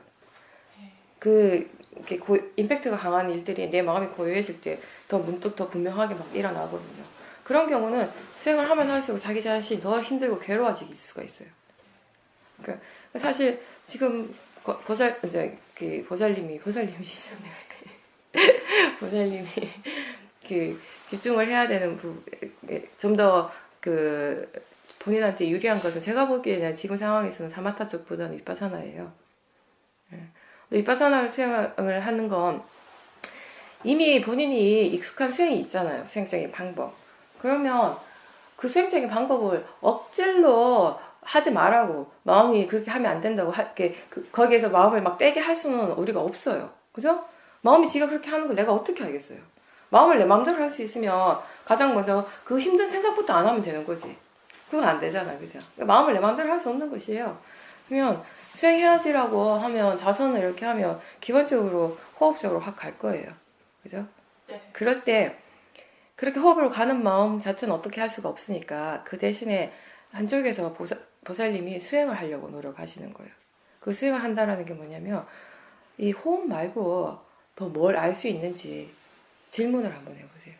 임팩트가 강한 일들이 내 마음이 고요해질 때 더 문득 더 분명하게 막 일어나거든요. 그런 경우는 수행을 하면 할수록 자기 자신이 더 힘들고 괴로워질 수가 있어요. 그러니까 사실 지금 보살님이 집중을 해야 되는 좀 더 본인한테 유리한 것은 제가 보기에는 지금 상황에서는 사마타 쪽보다는 위파사나예요. 위파사나 수행을 하는 건 이미 본인이 익숙한 수행이 있잖아요. 수행적인 방법. 그러면 그 수행적인 방법을 억질로 하지 말라고 마음이 그렇게 하면 안 된다고 거기에서 마음을 막 떼게 할 수는 우리가 없어요. 그죠? 마음이 지가 그렇게 하는 걸 내가 어떻게 알겠어요? 마음을 내 마음대로 할 수 있으면 가장 먼저 그 힘든 생각부터 안 하면 되는 거지. 그건 안 되잖아. 그죠? 마음을 내 마음대로 할 수 없는 것이에요. 그러면 수행해야지라고 하면 자선을 이렇게 하면 기본적으로 호흡적으로 확 갈 거예요. 그죠? 네. 그럴 때 그렇게 호흡으로 가는 마음 자체는 어떻게 할 수가 없으니까 그 대신에 한쪽에서 보살님이 수행을 하려고 노력하시는 거예요. 그 수행을 한다는 게 뭐냐면 이 호흡 말고 더 뭘 알 수 있는지 질문을 한번 해보세요.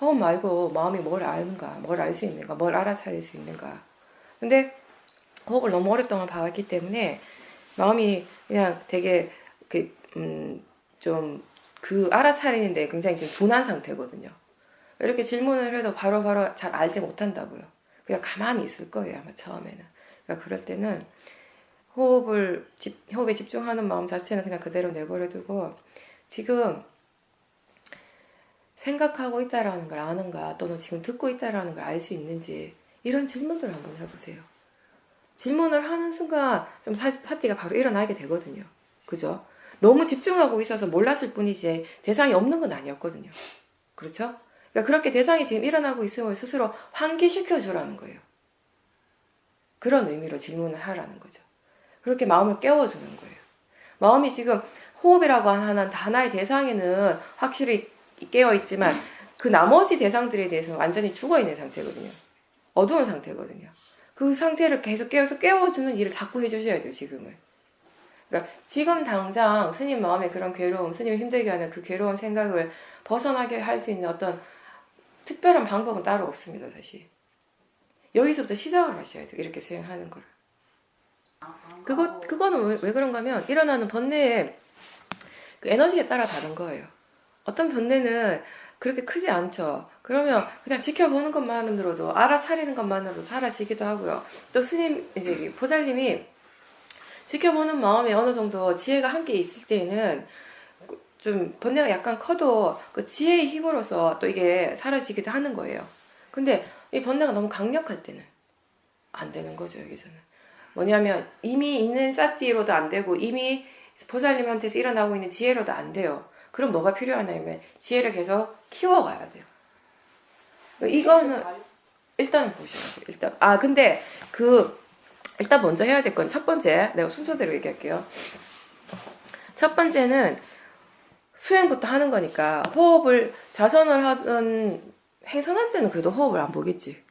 호흡 말고 마음이 뭘 아는가, 뭘 알 수 있는가, 뭘 알아차릴 수 있는가. 근데 호흡을 너무 오랫동안 봐왔기 때문에 마음이 그냥 되게 좀 그 알아차리는데 굉장히 지금 둔한 상태거든요. 이렇게 질문을 해도 바로바로 잘 알지 못한다고요. 그냥 가만히 있을 거예요, 아마 처음에는. 그러니까 그럴 때는 호흡에 집중하는 마음 자체는 그냥 그대로 내버려두고 지금 생각하고 있다라는 걸 아는가, 또는 지금 듣고 있다라는 걸 알 수 있는지 이런 질문들을 한번 해보세요. 질문을 하는 순간 좀 사티가 바로 일어나게 되거든요. 그죠? 너무 집중하고 있어서 몰랐을 뿐이지 대상이 없는 건 아니었거든요. 그렇죠? 그러니까 그렇게 대상이 지금 일어나고 있음을 스스로 환기시켜 주라는 거예요. 그런 의미로 질문을 하라는 거죠. 그렇게 마음을 깨워주는 거예요. 마음이 지금 호흡이라고 하는 하나의 대상에는 확실히 깨어있지만 그 나머지 대상들에 대해서는 완전히 죽어있는 상태거든요. 어두운 상태거든요. 그 상태를 계속 깨워주는 일을 자꾸 해주셔야 돼요, 지금을. 그러니까 지금 당장 스님 마음의 그런 괴로움, 스님이 힘들게 하는 그 괴로운 생각을 벗어나게 할 수 있는 어떤 특별한 방법은 따로 없습니다, 사실. 여기서부터 시작을 하셔야 돼요, 이렇게 수행하는 거를. 그거는 왜 그런가 하면 일어나는 번뇌의 그 에너지에 따라 다른 거예요. 어떤 번뇌는 그렇게 크지 않죠. 그러면 그냥 지켜보는 것만으로도, 알아차리는 것만으로도 사라지기도 하고요. 또 스님, 이제 보살님이 지켜보는 마음에 어느 정도 지혜가 함께 있을 때에는 좀 번뇌가 약간 커도 그 지혜의 힘으로써 또 이게 사라지기도 하는 거예요. 근데 이 번뇌가 너무 강력할 때는 안 되는 거죠, 여기서는. 뭐냐면 이미 있는 사티로도 안 되고 이미 보살님한테서 일어나고 있는 지혜로도 안 돼요. 그럼 뭐가 필요하냐면 지혜를 계속 키워가야 돼요. 이거는 일단 보셔야 돼요. 근데 일단 먼저 해야 될 건 첫 번째, 내가 순서대로 얘기할게요. 첫 번째는 수행부터 하는 거니까 호흡을 좌선을 하든 횡선할 때는 그래도 호흡을 안 보겠지.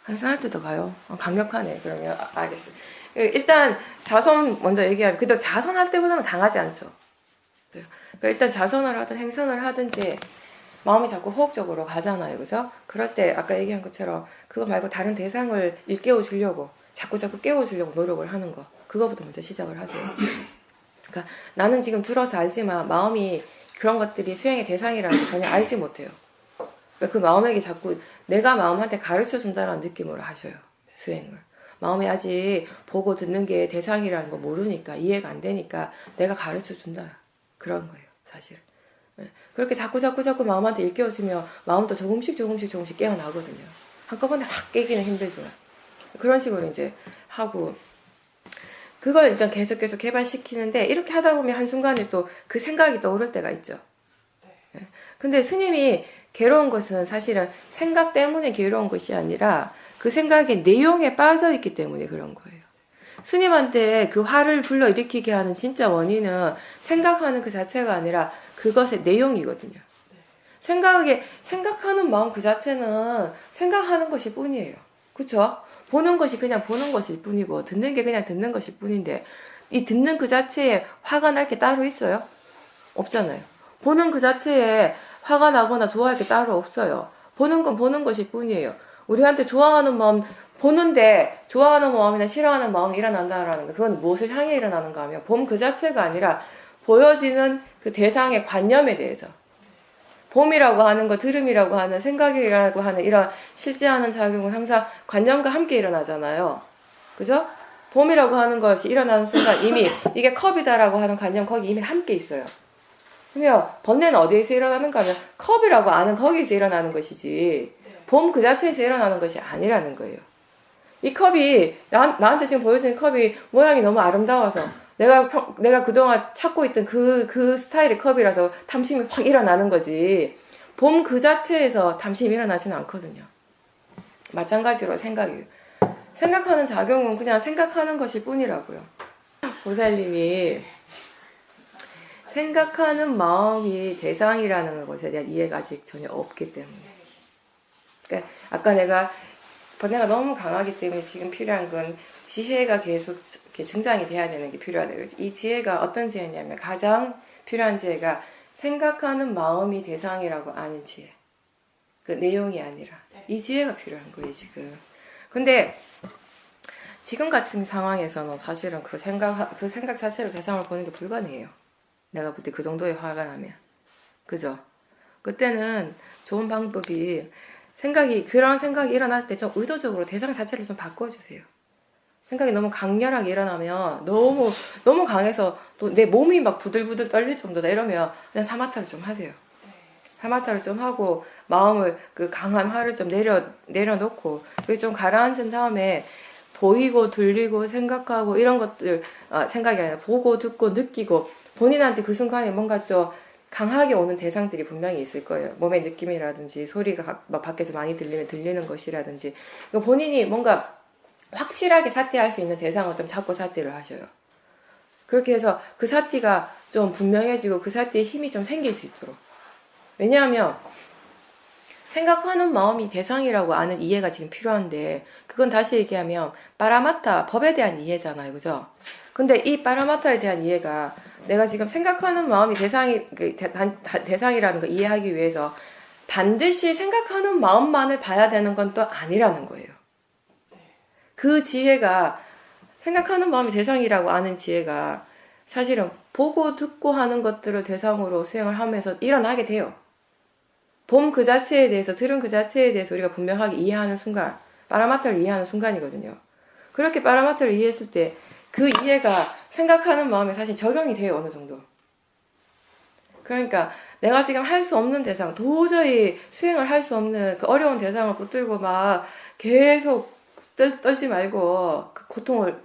횡선할 때도 가요. 강력하네. 그러면 알겠어. 일단 좌선 먼저 얘기하면 그래도 좌선할 때보다는 강하지 않죠. 그러니까 일단 좌선을 하든 횡선을 하든지 마음이 자꾸 호흡적으로 가잖아요. 그죠? 그럴 때 아까 얘기한 것처럼 그거 말고 다른 대상을 일깨워 주려고 자꾸 깨워주려고 노력을 하는 거. 그거부터 먼저 시작을 하세요. 그러니까 나는 지금 들어서 알지만 마음이 그런 것들이 수행의 대상이라는 걸 전혀 알지 못해요. 그러니까 그 마음에게 자꾸 내가 마음한테 가르쳐 준다는 느낌으로 하셔요. 수행을. 마음이 아직 보고 듣는 게 대상이라는 거 모르니까, 이해가 안 되니까 내가 가르쳐 준다. 그런 거예요, 사실. 그렇게 자꾸 마음한테 일깨워주면 마음도 조금씩 깨어나거든요. 한꺼번에 확 깨기는 힘들지만. 그런 식으로 이제 하고, 그걸 일단 계속 개발시키는데, 이렇게 하다 보면 한순간에 또 그 생각이 떠오를 때가 있죠. 근데 스님이 괴로운 것은 사실은 생각 때문에 괴로운 것이 아니라 그 생각의 내용에 빠져있기 때문에 그런 거예요. 스님한테 그 화를 불러일으키게 하는 진짜 원인은 생각하는 그 자체가 아니라 그것의 내용이거든요. 생각하는 마음 그 자체는 생각하는 것일 뿐이에요. 그쵸? 보는 것이 그냥 보는 것일 뿐이고 듣는 게 그냥 듣는 것일 뿐인데 이 듣는 그 자체에 화가 날 게 따로 있어요? 없잖아요. 보는 그 자체에 화가 나거나 좋아할 게 따로 없어요. 보는 건 보는 것일 뿐이에요. 우리한테 좋아하는 마음 보는데 좋아하는 마음이나 싫어하는 마음이 일어난다라는 거, 그건 무엇을 향해 일어나는가 하면 봄 그 자체가 아니라 보여지는 그 대상의 관념에 대해서, 봄이라고 하는 거, 들음이라고 하는, 생각이라고 하는 이런 실제하는 작용은 항상 관념과 함께 일어나잖아요. 그죠? 봄이라고 하는 것이 일어나는 순간 이미 이게 컵이다라고 하는 관념 거기 이미 함께 있어요. 그러면 번뇌는 어디에서 일어나는가 하면 컵이라고 아는 거기에서 일어나는 것이지 봄 그 자체에서 일어나는 것이 아니라는 거예요. 이 컵이 나한테 지금 보여지는 컵이 모양이 너무 아름다워서 내가 그동안 찾고 있던 그 스타일의 컵이라서 탐심이 확 일어나는 거지 봄 그 자체에서 탐심이 일어나지는 않거든요. 마찬가지로 생각하는 작용은 그냥 생각하는 것일 뿐이라고요. 보살님이 생각하는 마음이 대상이라는 것에 대한 이해가 아직 전혀 없기 때문에, 그러니까 아까 내가 번뇌가 너무 강하기 때문에 지금 필요한 건 지혜가 계속 이렇게 증장이 돼야 되는 게 필요하다. 이 지혜가 어떤 지혜냐면 가장 필요한 지혜가 생각하는 마음이 대상이라고 아는 지혜. 그 내용이 아니라 이 지혜가 필요한 거예요 지금. 근데 지금 같은 상황에서는 사실은 그 생각 자체로 대상을 보는 게 불가능해요. 내가 볼 때 그 정도의 화가 나면. 그죠? 그때는 좋은 방법이 그런 생각이 일어날 때 좀 의도적으로 대상 자체를 좀 바꿔주세요. 생각이 너무 강렬하게 일어나면 너무 강해서 또 내 몸이 막 부들부들 떨릴 정도다 이러면 그냥 사마타를 좀 하세요. 사마타를 좀 하고 마음을 그 강한 화를 좀 내려놓고 그게 좀 가라앉은 다음에 보이고 들리고 생각하고 이런 것들 생각이 아니라 보고 듣고 느끼고 본인한테 그 순간에 뭔가 좀 강하게 오는 대상들이 분명히 있을 거예요. 몸의 느낌이라든지 소리가 막 밖에서 많이 들리면 들리는 것이라든지 본인이 뭔가 확실하게 사티할 수 있는 대상을 좀 잡고 사티를 하셔요. 그렇게 해서 그 사티가 좀 분명해지고 그 사티에 힘이 좀 생길 수 있도록. 왜냐하면 생각하는 마음이 대상이라고 아는 이해가 지금 필요한데 그건 다시 얘기하면 파라마타 법에 대한 이해잖아요. 그죠? 근데 이 파라마타에 대한 이해가 내가 지금 생각하는 마음이 대상이라는 걸 이해하기 위해서 반드시 생각하는 마음만을 봐야 되는 건 또 아니라는 거예요. 그 지혜가 생각하는 마음이 대상이라고 아는 지혜가 사실은 보고 듣고 하는 것들을 대상으로 수행을 하면서 일어나게 돼요. 봄 그 자체에 대해서 들은 그 자체에 대해서 우리가 분명하게 이해하는 순간 파라마타를 이해하는 순간이거든요. 그렇게 파라마타를 이해했을 때 그 이해가 생각하는 마음에 사실 적용이 돼요. 어느 정도. 그러니까 내가 지금 할 수 없는 대상 도저히 수행을 할 수 없는 그 어려운 대상을 붙들고 막 계속 떨지 말고 그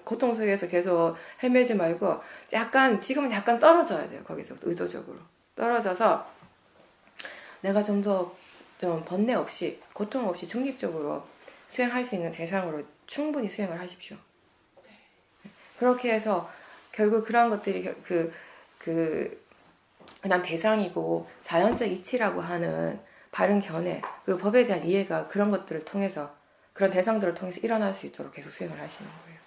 고통 속에서 계속 헤매지 말고 지금은 약간 떨어져야 돼요. 거기서 의도적으로 떨어져서 내가 좀 더 번뇌 없이 고통 없이 중립적으로 수행할 수 있는 대상으로 충분히 수행을 하십시오. 그렇게 해서 결국 그런 것들이 그냥 대상이고 자연적 이치라고 하는 바른 견해, 그 법에 대한 이해가 그런 것들을 통해서 그런 대상들을 통해서 일어날 수 있도록 계속 수행을 하시는 거예요.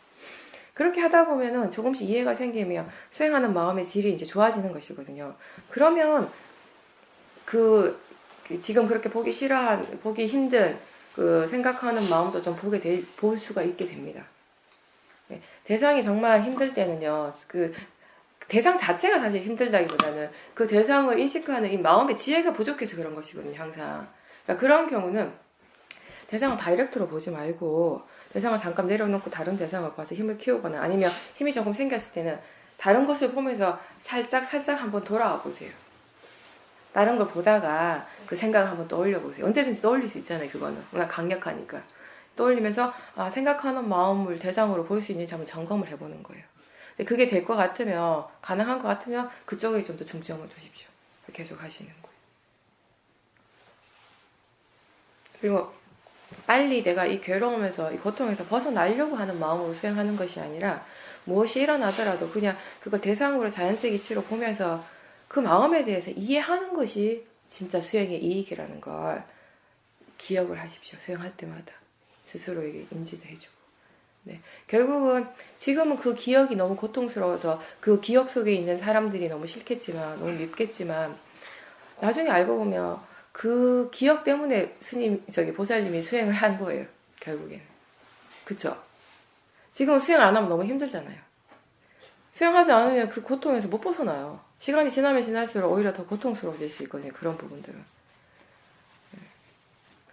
그렇게 하다 보면은 조금씩 이해가 생기면 수행하는 마음의 질이 이제 좋아지는 것이거든요. 그러면 지금 그렇게 보기 힘든 그 생각하는 마음도 좀 볼 수가 있게 됩니다. 대상이 정말 힘들 때는요, 그 대상 자체가 사실 힘들다기보다는 그 대상을 인식하는 이 마음의 지혜가 부족해서 그런 것이거든요, 항상. 그러니까 그런 경우는 대상을 다이렉트로 보지 말고 대상을 잠깐 내려놓고 다른 대상을 봐서 힘을 키우거나 아니면 힘이 조금 생겼을 때는 다른 것을 보면서 살짝 한번 돌아와 보세요. 다른 걸 보다가 그 생각을 한번 떠올려 보세요. 언제든지 떠올릴 수 있잖아요, 그거는. 워낙 강력하니까. 떠올리면서 생각하는 마음을 대상으로 볼 수 있는지 한번 점검을 해보는 거예요. 근데 그게 될 것 같으면, 가능한 것 같으면 그쪽에 좀 더 중점을 두십시오. 계속 하시는 거예요. 그리고 빨리 내가 이 괴로움에서, 이 고통에서 벗어나려고 하는 마음으로 수행하는 것이 아니라 무엇이 일어나더라도 그냥 그걸 대상으로 자연적 이치로 보면서 그 마음에 대해서 이해하는 것이 진짜 수행의 이익이라는 걸 기억을 하십시오. 수행할 때마다. 스스로에게 인지도 해주고. 네. 결국은 지금은 그 기억이 너무 고통스러워서 그 기억 속에 있는 사람들이 너무 싫겠지만, 너무 밉겠지만, 나중에 알고 보면 그 기억 때문에 보살님이 수행을 한 거예요. 결국에는. 그쵸? 지금 수행 안 하면 너무 힘들잖아요. 수행하지 않으면 그 고통에서 못 벗어나요. 시간이 지나면 지날수록 오히려 더 고통스러워질 수 있거든요. 그런 부분들은.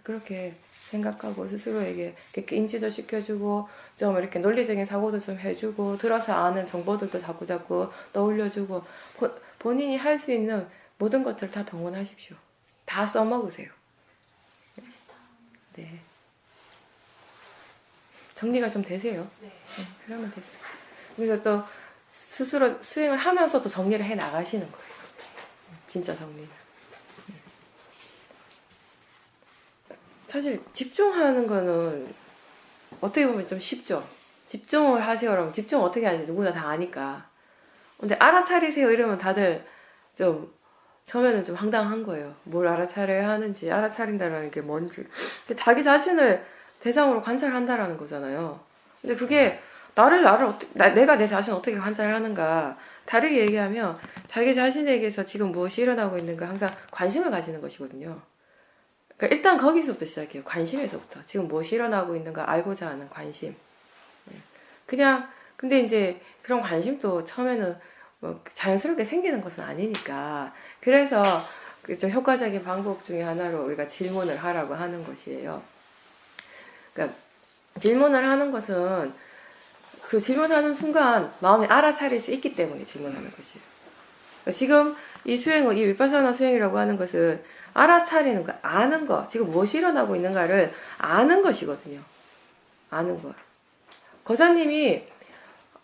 그렇게 생각하고 스스로에게 이렇게 인지도 시켜주고 좀 이렇게 논리적인 사고도 좀 해주고 들어서 아는 정보들도 자꾸 떠올려주고 본인이 할 수 있는 모든 것들을 다 동원하십시오. 다 써먹으세요. 네. 정리가 좀 되세요? 네. 그러면 됐어요. 그래서 또 스스로 수행을 하면서도 정리를 해 나가시는 거예요. 진짜 정리를. 사실 집중하는 거는 어떻게 보면 좀 쉽죠. 집중을 하세요. 그러면 집중 어떻게 하는지 누구나 다 아니까. 근데 알아차리세요 이러면 다들 좀 처음에는 좀 황당한 거예요. 뭘 알아차려야 하는지, 알아차린다는 게 뭔지. 자기 자신을 대상으로 관찰한다라는 거잖아요. 근데 그게 내가 내 자신을 어떻게 관찰을 하는가. 다르게 얘기하면 자기 자신에게서 지금 무엇이 일어나고 있는가 항상 관심을 가지는 것이거든요. 그러니까 일단 거기서부터 시작해요. 관심에서부터. 지금 무엇이 일어나고 있는가 알고자 하는 관심. 그냥 근데 이제 그런 관심도 처음에는 뭐 자연스럽게 생기는 것은 아니니까 그래서 좀 효과적인 방법 중에 하나로 우리가 질문을 하라고 하는 것이에요. 그러니까 질문을 하는 것은 그 질문하는 순간 마음이 알아차릴 수 있기 때문에 질문하는 것이에요. 그러니까 지금 이 수행은 이 위파사나 수행이라고 하는 것은 알아차리는 거, 아는 거, 지금 무엇이 일어나고 있는가를 아는 것이거든요. 아는 거. 거사님이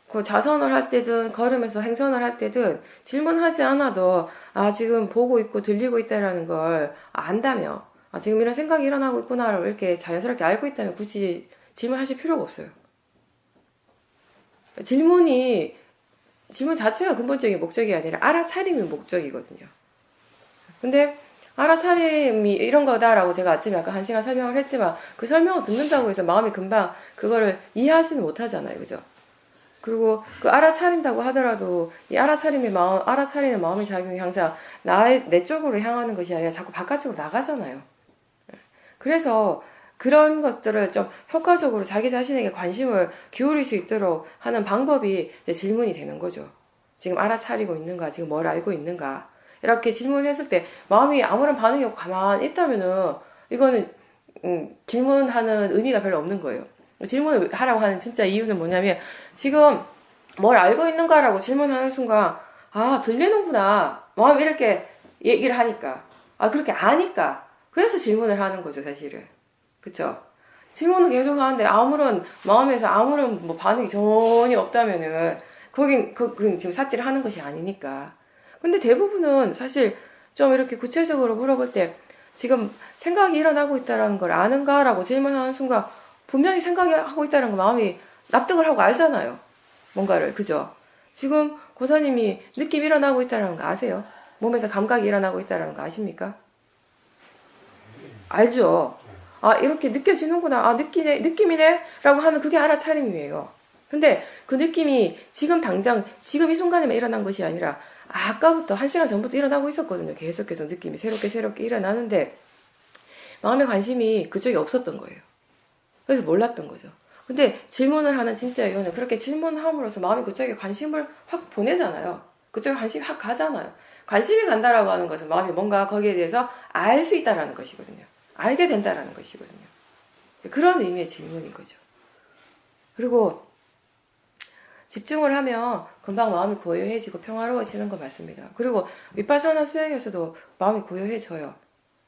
그 자선을 할 때든 걸으면서 행선을 할 때든 질문하지 않아도 지금 보고 있고 들리고 있다라는 걸 안다며 지금 이런 생각이 일어나고 있구나를 이렇게 자연스럽게 알고 있다면 굳이 질문하실 필요가 없어요. 질문 자체가 근본적인 목적이 아니라 알아차림이 목적이거든요. 근데 알아차림이 이런 거다라고 제가 아침에 아까 1시간 설명을 했지만 그 설명을 듣는다고 해서 마음이 금방 그거를 이해하지는 못하잖아요. 그죠? 그리고 그 알아차린다고 하더라도 이 알아차리는 마음의 작용이 항상 내 쪽으로 향하는 것이 아니라 자꾸 바깥쪽으로 나가잖아요. 그래서 그런 것들을 좀 효과적으로 자기 자신에게 관심을 기울일 수 있도록 하는 방법이 이제 질문이 되는 거죠. 지금 알아차리고 있는가? 지금 뭘 알고 있는가? 이렇게 질문했을 때 마음이 아무런 반응이 없고 가만히 있다면은 이거는 질문하는 의미가 별로 없는 거예요. 질문을 하라고 하는 진짜 이유는 뭐냐면 지금 뭘 알고 있는가라고 질문하는 순간 들리는구나. 마음이 이렇게 얘기를 하니까 그렇게 아니까 그래서 질문을 하는 거죠 사실은. 그쵸? 질문을 계속 하는데 마음에서 아무런 뭐 반응이 전혀 없다면은 거긴 지금 삿대를 하는 것이 아니니까. 근데 대부분은 사실 좀 이렇게 구체적으로 물어볼 때 지금 생각이 일어나고 있다는 걸 아는가라고 질문하는 순간 분명히 생각하고 있다는 거 마음이 납득을 하고 알잖아요. 뭔가를. 그죠? 지금 고사님이 느낌이 일어나고 있다는 거 아세요? 몸에서 감각이 일어나고 있다는 거 아십니까? 알죠? 이렇게 느껴지는구나. 느낌이네? 라고 하는 그게 알아차림이에요. 근데 그 느낌이 지금 이 순간에만 일어난 것이 아니라 아까부터 1시간 전부터 일어나고 있었거든요. 계속해서 느낌이 새롭게 일어나는데 마음의 관심이 그쪽에 없었던 거예요. 그래서 몰랐던 거죠. 근데 질문을 하는 진짜 이유는 그렇게 질문함으로써 마음이 그쪽에 관심을 확 보내잖아요. 그쪽에 관심이 확 가잖아요. 관심이 간다라고 하는 것은 마음이 뭔가 거기에 대해서 알 수 있다라는 것이거든요. 알게 된다라는 것이거든요. 그런 의미의 질문인 거죠. 그리고 집중을 하면 금방 마음이 고요해지고 평화로워지는 거 맞습니다. 그리고 위파사나 수행에서도 마음이 고요해져요.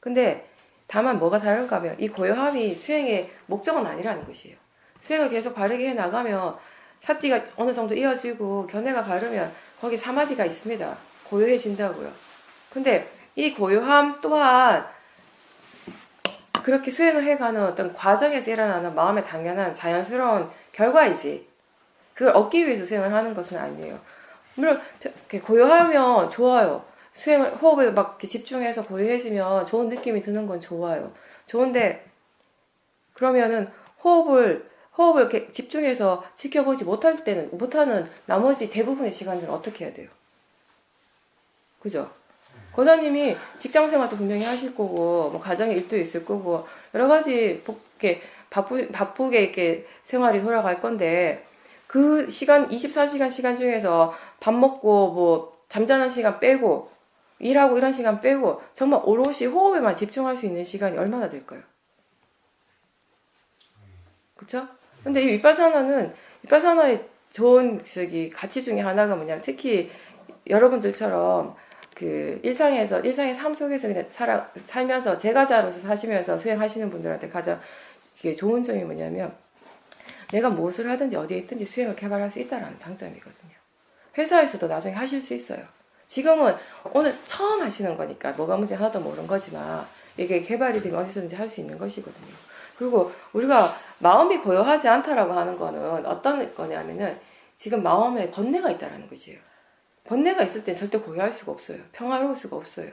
근데 다만 뭐가 다른가 하면 이 고요함이 수행의 목적은 아니라는 것이에요. 수행을 계속 바르게 해나가면 사띠가 어느 정도 이어지고 견해가 바르면 거기 사마디가 있습니다. 고요해진다고요. 근데 이 고요함 또한 그렇게 수행을 해가는 어떤 과정에서 일어나는 마음의 당연한 자연스러운 결과이지 그걸 얻기 위해서 수행을 하는 것은 아니에요. 물론 이렇게 고요하면 좋아요. 호흡을 막 이렇게 집중해서 고요해지면 좋은 느낌이 드는 건 좋아요. 좋은데 그러면은 호흡을 이렇게 집중해서 지켜보지 못하는 나머지 대부분의 시간들은 어떻게 해야 돼요? 그죠? 고사님이 직장 생활도 분명히 하실 거고, 뭐 가정의 일도 있을 거고, 여러 가지 이렇게 바쁘게 이렇게 생활이 돌아갈 건데, 그 시간, 24시간 시간 중에서 밥 먹고, 뭐, 잠자는 시간 빼고, 일하고 이런 시간 빼고, 정말 오롯이 호흡에만 집중할 수 있는 시간이 얼마나 될까요? 그쵸? 근데 이 위파사나의 좋은 가치 중에 하나가 뭐냐면, 특히 여러분들처럼 그 일상의 삶 속에서 그냥 살면서 제가자로서 사시면서 수행하시는 분들한테 가장 이게 좋은 점이 뭐냐면 내가 무엇을 하든지 어디에 있든지 수행을 개발할 수 있다는 장점이거든요. 회사에서도 나중에 하실 수 있어요. 지금은 오늘 처음 하시는 거니까 뭐가 문제 하나도 모르는 거지만 이게 개발이 되면 어디서든지 할 수 있는 것이거든요. 그리고 우리가 마음이 고요하지 않다라고 하는 거는 어떤 거냐면은 지금 마음에 번뇌가 있다라는 것이에요. 번뇌가 있을 땐 절대 고요할 수가 없어요. 평화로울 수가 없어요.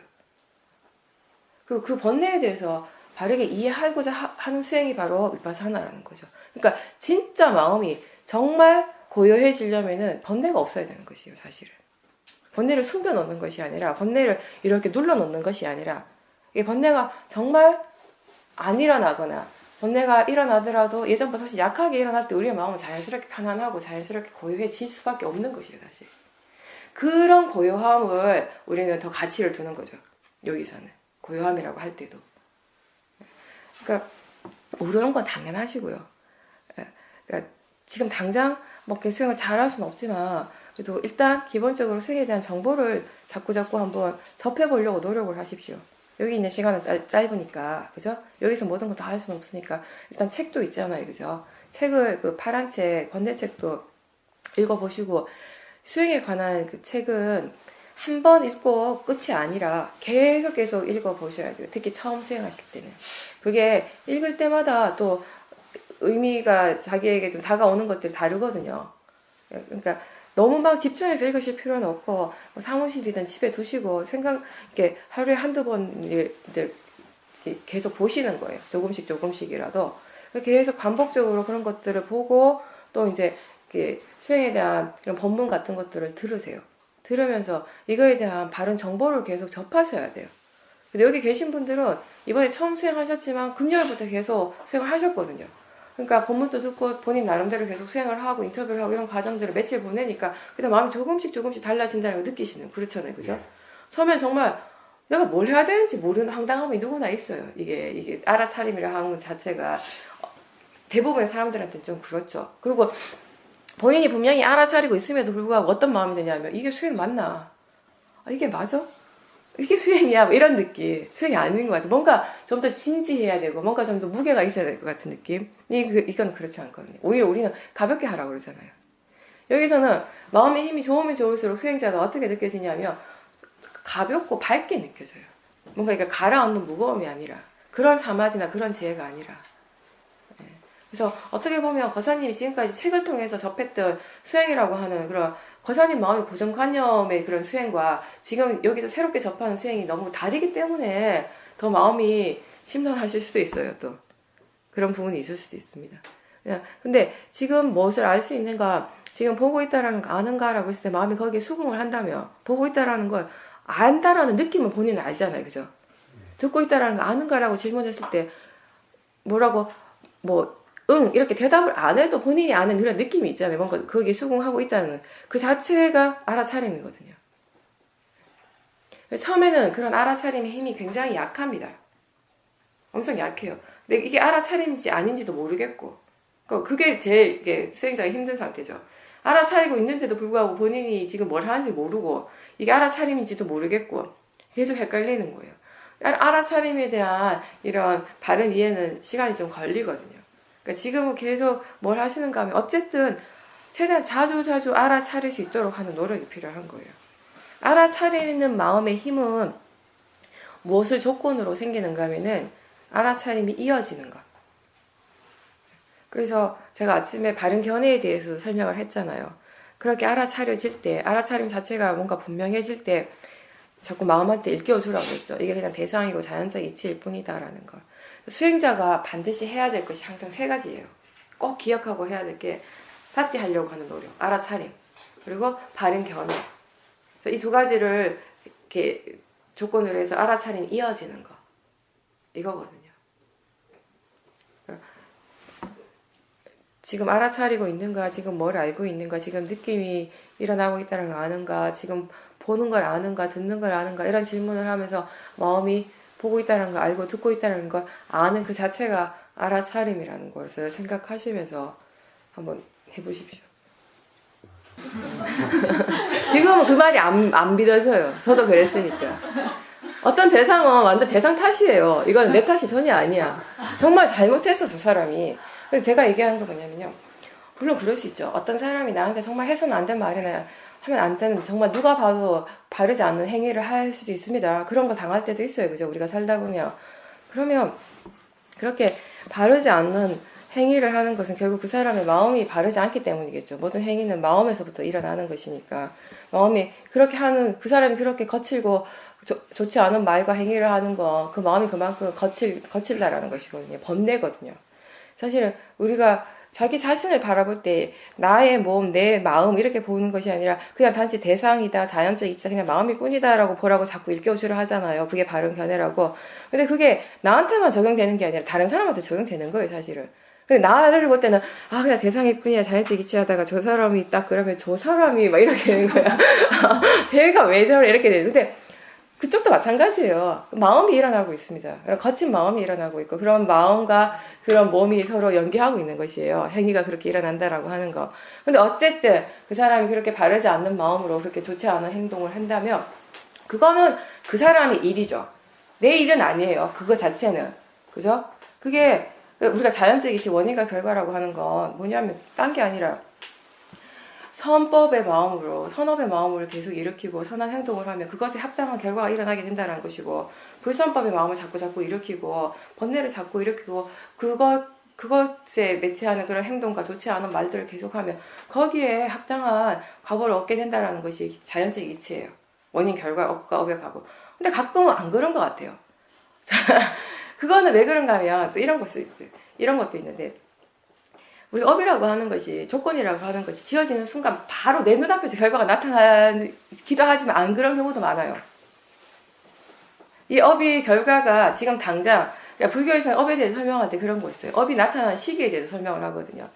그리고 그 번뇌에 대해서 바르게 이해하고자 하는 수행이 바로 위파사나라는 거죠. 그러니까 진짜 마음이 정말 고요해지려면은 번뇌가 없어야 되는 것이에요, 사실은. 번뇌를 숨겨 놓는 것이 아니라, 번뇌를 이렇게 눌러 놓는 것이 아니라, 이 번뇌가 정말 안 일어나거나, 번뇌가 일어나더라도 예전보다 훨씬 약하게 일어날 때 우리의 마음은 자연스럽게 편안하고 자연스럽게 고요해질 수밖에 없는 것이에요, 사실. 그런 고요함을 우리는 더 가치를 두는 거죠, 여기서는. 고요함이라고 할 때도. 그러니까 모르는 건 당연하시고요. 그러니까 지금 당장 뭐 이렇게 수행을 잘할 수는 없지만 그래도 일단 기본적으로 수행에 대한 정보를 자꾸 한번 접해보려고 노력을 하십시오. 여기 있는 시간은 짧으니까, 그죠? 여기서 모든 걸 다 할 수는 없으니까 일단 책도 있잖아요, 그죠? 책을 그 파란 책, 번뇌책도 읽어보시고, 수행에 관한 그 책은 한 번 읽고 끝이 아니라 계속 읽어보셔야 돼요. 특히 처음 수행하실 때는. 그게 읽을 때마다 또 의미가 자기에게 좀 다가오는 것들이 다르거든요. 그러니까 너무 막 집중해서 읽으실 필요는 없고, 뭐 사무실이든 집에 두시고 이렇게 하루에 한두 번 계속 보시는 거예요. 조금씩이라도. 계속 반복적으로 그런 것들을 보고, 또 이제 수행에 대한 그런 법문 같은 것들을 들으세요. 들으면서 이거에 대한 바른 정보를 계속 접하셔야 돼요. 근데 여기 계신 분들은 이번에 처음 수행하셨지만 금요일부터 계속 수행을 하셨거든요. 그러니까 법문도 듣고 본인 나름대로 계속 수행을 하고 인터뷰를 하고 이런 과정들을 며칠 보내니까 그냥 마음이 조금씩 달라진다는 걸 느끼시는, 그렇잖아요, 그죠? 처음엔 정말 내가 뭘 해야 되는지 모르는 황당함이 누구나 있어요. 이게 알아차림이라 하는 것 자체가 대부분의 사람들한테는 좀 그렇죠. 그리고 본인이 분명히 알아차리고 있음에도 불구하고 어떤 마음이 드냐면, 이게 수행 맞나? 이게 맞아? 이게 수행이야? 뭐 이런 느낌. 수행이 아닌 것 같아. 뭔가 좀 더 진지해야 되고, 뭔가 좀 더 무게가 있어야 될 것 같은 느낌. 이건 그렇지 않거든요. 오히려 우리는 가볍게 하라고 그러잖아요. 여기서는 마음의 힘이 좋으면 좋을수록 수행자가 어떻게 느껴지냐면, 가볍고 밝게 느껴져요. 뭔가 이렇게 가라앉는 무거움이 아니라, 그런 사마디나 그런 지혜가 아니라. 그래서 어떻게 보면 거사님이 지금까지 책을 통해서 접했던 수행이라고 하는 그런 거사님 마음의 고정관념의 그런 수행과 지금 여기서 새롭게 접하는 수행이 너무 다르기 때문에 더 마음이 심란하실 수도 있어요. 또 그런 부분이 있을 수도 있습니다. 근데 지금 무엇을 알 수 있는가, 지금 보고 있다라는 거 아는가라고 했을 때 마음이 거기에 수긍을 한다면, 보고 있다라는 걸 안다라는 느낌은 본인은 알잖아요, 그죠? 듣고 있다라는 거 아는가라고 질문했을 때 뭐라고 이렇게 대답을 안 해도 본인이 아는 그런 느낌이 있잖아요. 뭔가 거기에 수긍하고 있다는 그 자체가 알아차림이거든요. 처음에는 그런 알아차림의 힘이 굉장히 약합니다. 엄청 약해요. 근데 이게 알아차림인지 아닌지도 모르겠고, 그게 제일 이게 수행자가 힘든 상태죠. 알아차리고 있는데도 불구하고 본인이 지금 뭘 하는지 모르고, 이게 알아차림인지도 모르겠고 계속 헷갈리는 거예요. 알아차림에 대한 이런 바른 이해는 시간이 좀 걸리거든요. 그러니까 지금은 계속 뭘 하시는가 하면 어쨌든 최대한 자주 알아차릴 수 있도록 하는 노력이 필요한 거예요. 알아차리는 마음의 힘은 무엇을 조건으로 생기는가 하면은 알아차림이 이어지는 것. 그래서 제가 아침에 바른 견해에 대해서 설명을 했잖아요. 그렇게 알아차려질 때, 알아차림 자체가 뭔가 분명해질 때 자꾸 마음한테 일깨워주라고 했죠. 이게 그냥 대상이고 자연적 이치일 뿐이다라는 걸. 수행자가 반드시 해야 될 것이 항상 세 가지예요. 꼭 기억하고 해야 될 게 사띠하려고 하는 노력, 알아차림, 그리고 바른 견해. 이 두 가지를 이렇게 조건으로 해서 알아차림이 이어지는 거, 이거거든요. 지금 알아차리고 있는가, 지금 뭘 알고 있는가, 지금 느낌이 일어나고 있다는 걸 아는가, 지금 보는 걸 아는가, 듣는 걸 아는가, 이런 질문을 하면서 마음이 보고 있다는 걸 알고 듣고 있다는 걸 아는 그 자체가 알아차림이라는 것을 생각하시면서 한번 해보십시오. 지금은 그 말이 안 믿어져요. 저도 그랬으니까. 어떤 대상은 완전 대상 탓이에요. 이건 내 탓이 전혀 아니야. 정말 잘못했어, 저 사람이. 그래서 제가 얘기하는 거 뭐냐면요. 물론 그럴 수 있죠. 어떤 사람이 나한테 정말 해서는 안 된 말이나 하면 안 되는, 정말 누가 봐도 바르지 않는 행위를 할 수도 있습니다. 그런 거 당할 때도 있어요. 그죠? 우리가 살다 보면. 그러면 그렇게 바르지 않는 행위를 하는 것은 결국 그 사람의 마음이 바르지 않기 때문이겠죠. 모든 행위는 마음에서부터 일어나는 것이니까. 마음이 그렇게 하는, 그 사람이 그렇게 거칠고 좋지 않은 말과 행위를 하는 거, 그 마음이 그만큼 거칠다라는 것이거든요. 번뇌거든요. 사실은 우리가 자기 자신을 바라볼 때 나의 몸, 내 마음 이렇게 보는 것이 아니라 그냥 단지 대상이다, 자연적 이치다, 그냥 마음일 뿐이다라고 보라고 자꾸 일깨워주려 하잖아요. 그게 바른 견해라고. 근데 그게 나한테만 적용되는 게 아니라 다른 사람한테 적용되는 거예요, 사실은. 근데 나를 볼 때는 그냥 대상일 뿐이야, 자연적 이치하다가 저 사람이 딱 그러면 저 사람이 막 이렇게 되는 거야. 쟤가 왜 저래 이렇게 되는데 그쪽도 마찬가지예요. 마음이 일어나고 있습니다. 거친 마음이 일어나고 있고 그런 마음과 그런 몸이 서로 연계하고 있는 것이에요. 행위가 그렇게 일어난다라고 하는 거. 근데 어쨌든 그 사람이 그렇게 바르지 않는 마음으로 그렇게 좋지 않은 행동을 한다면 그거는 그 사람의 일이죠. 내 일은 아니에요. 그거 자체는. 그죠? 그게 우리가 자연적이지 원인과 결과라고 하는 건 뭐냐면 딴 게 아니라 선법의 마음으로 선업의 마음으로 계속 일으키고 선한 행동을 하면 그것에 합당한 결과가 일어나게 된다는 것이고 불선법의 마음을 자꾸 일으키고 번뇌를 자꾸 일으키고 그것에 매치하는 그런 행동과 좋지 않은 말들을 계속하면 거기에 합당한 과보를 얻게 된다는 것이 자연적 이치예요. 원인 결과 업과 업의 과보. 근데 가끔은 안 그런 것 같아요. 그거는 왜 그런가 하면 또 이런 것도 있는데 우리 업이라고 하는 것이 조건이라고 하는 것이 지어지는 순간 바로 내 눈앞에서 결과가 나타나기도 하지만 안 그런 경우도 많아요. 이 업의 결과가 지금 당장 불교에서는 업에 대해서 설명할 때 그런 거 있어요. 업이 나타나는 시기에 대해서 설명을 하거든요.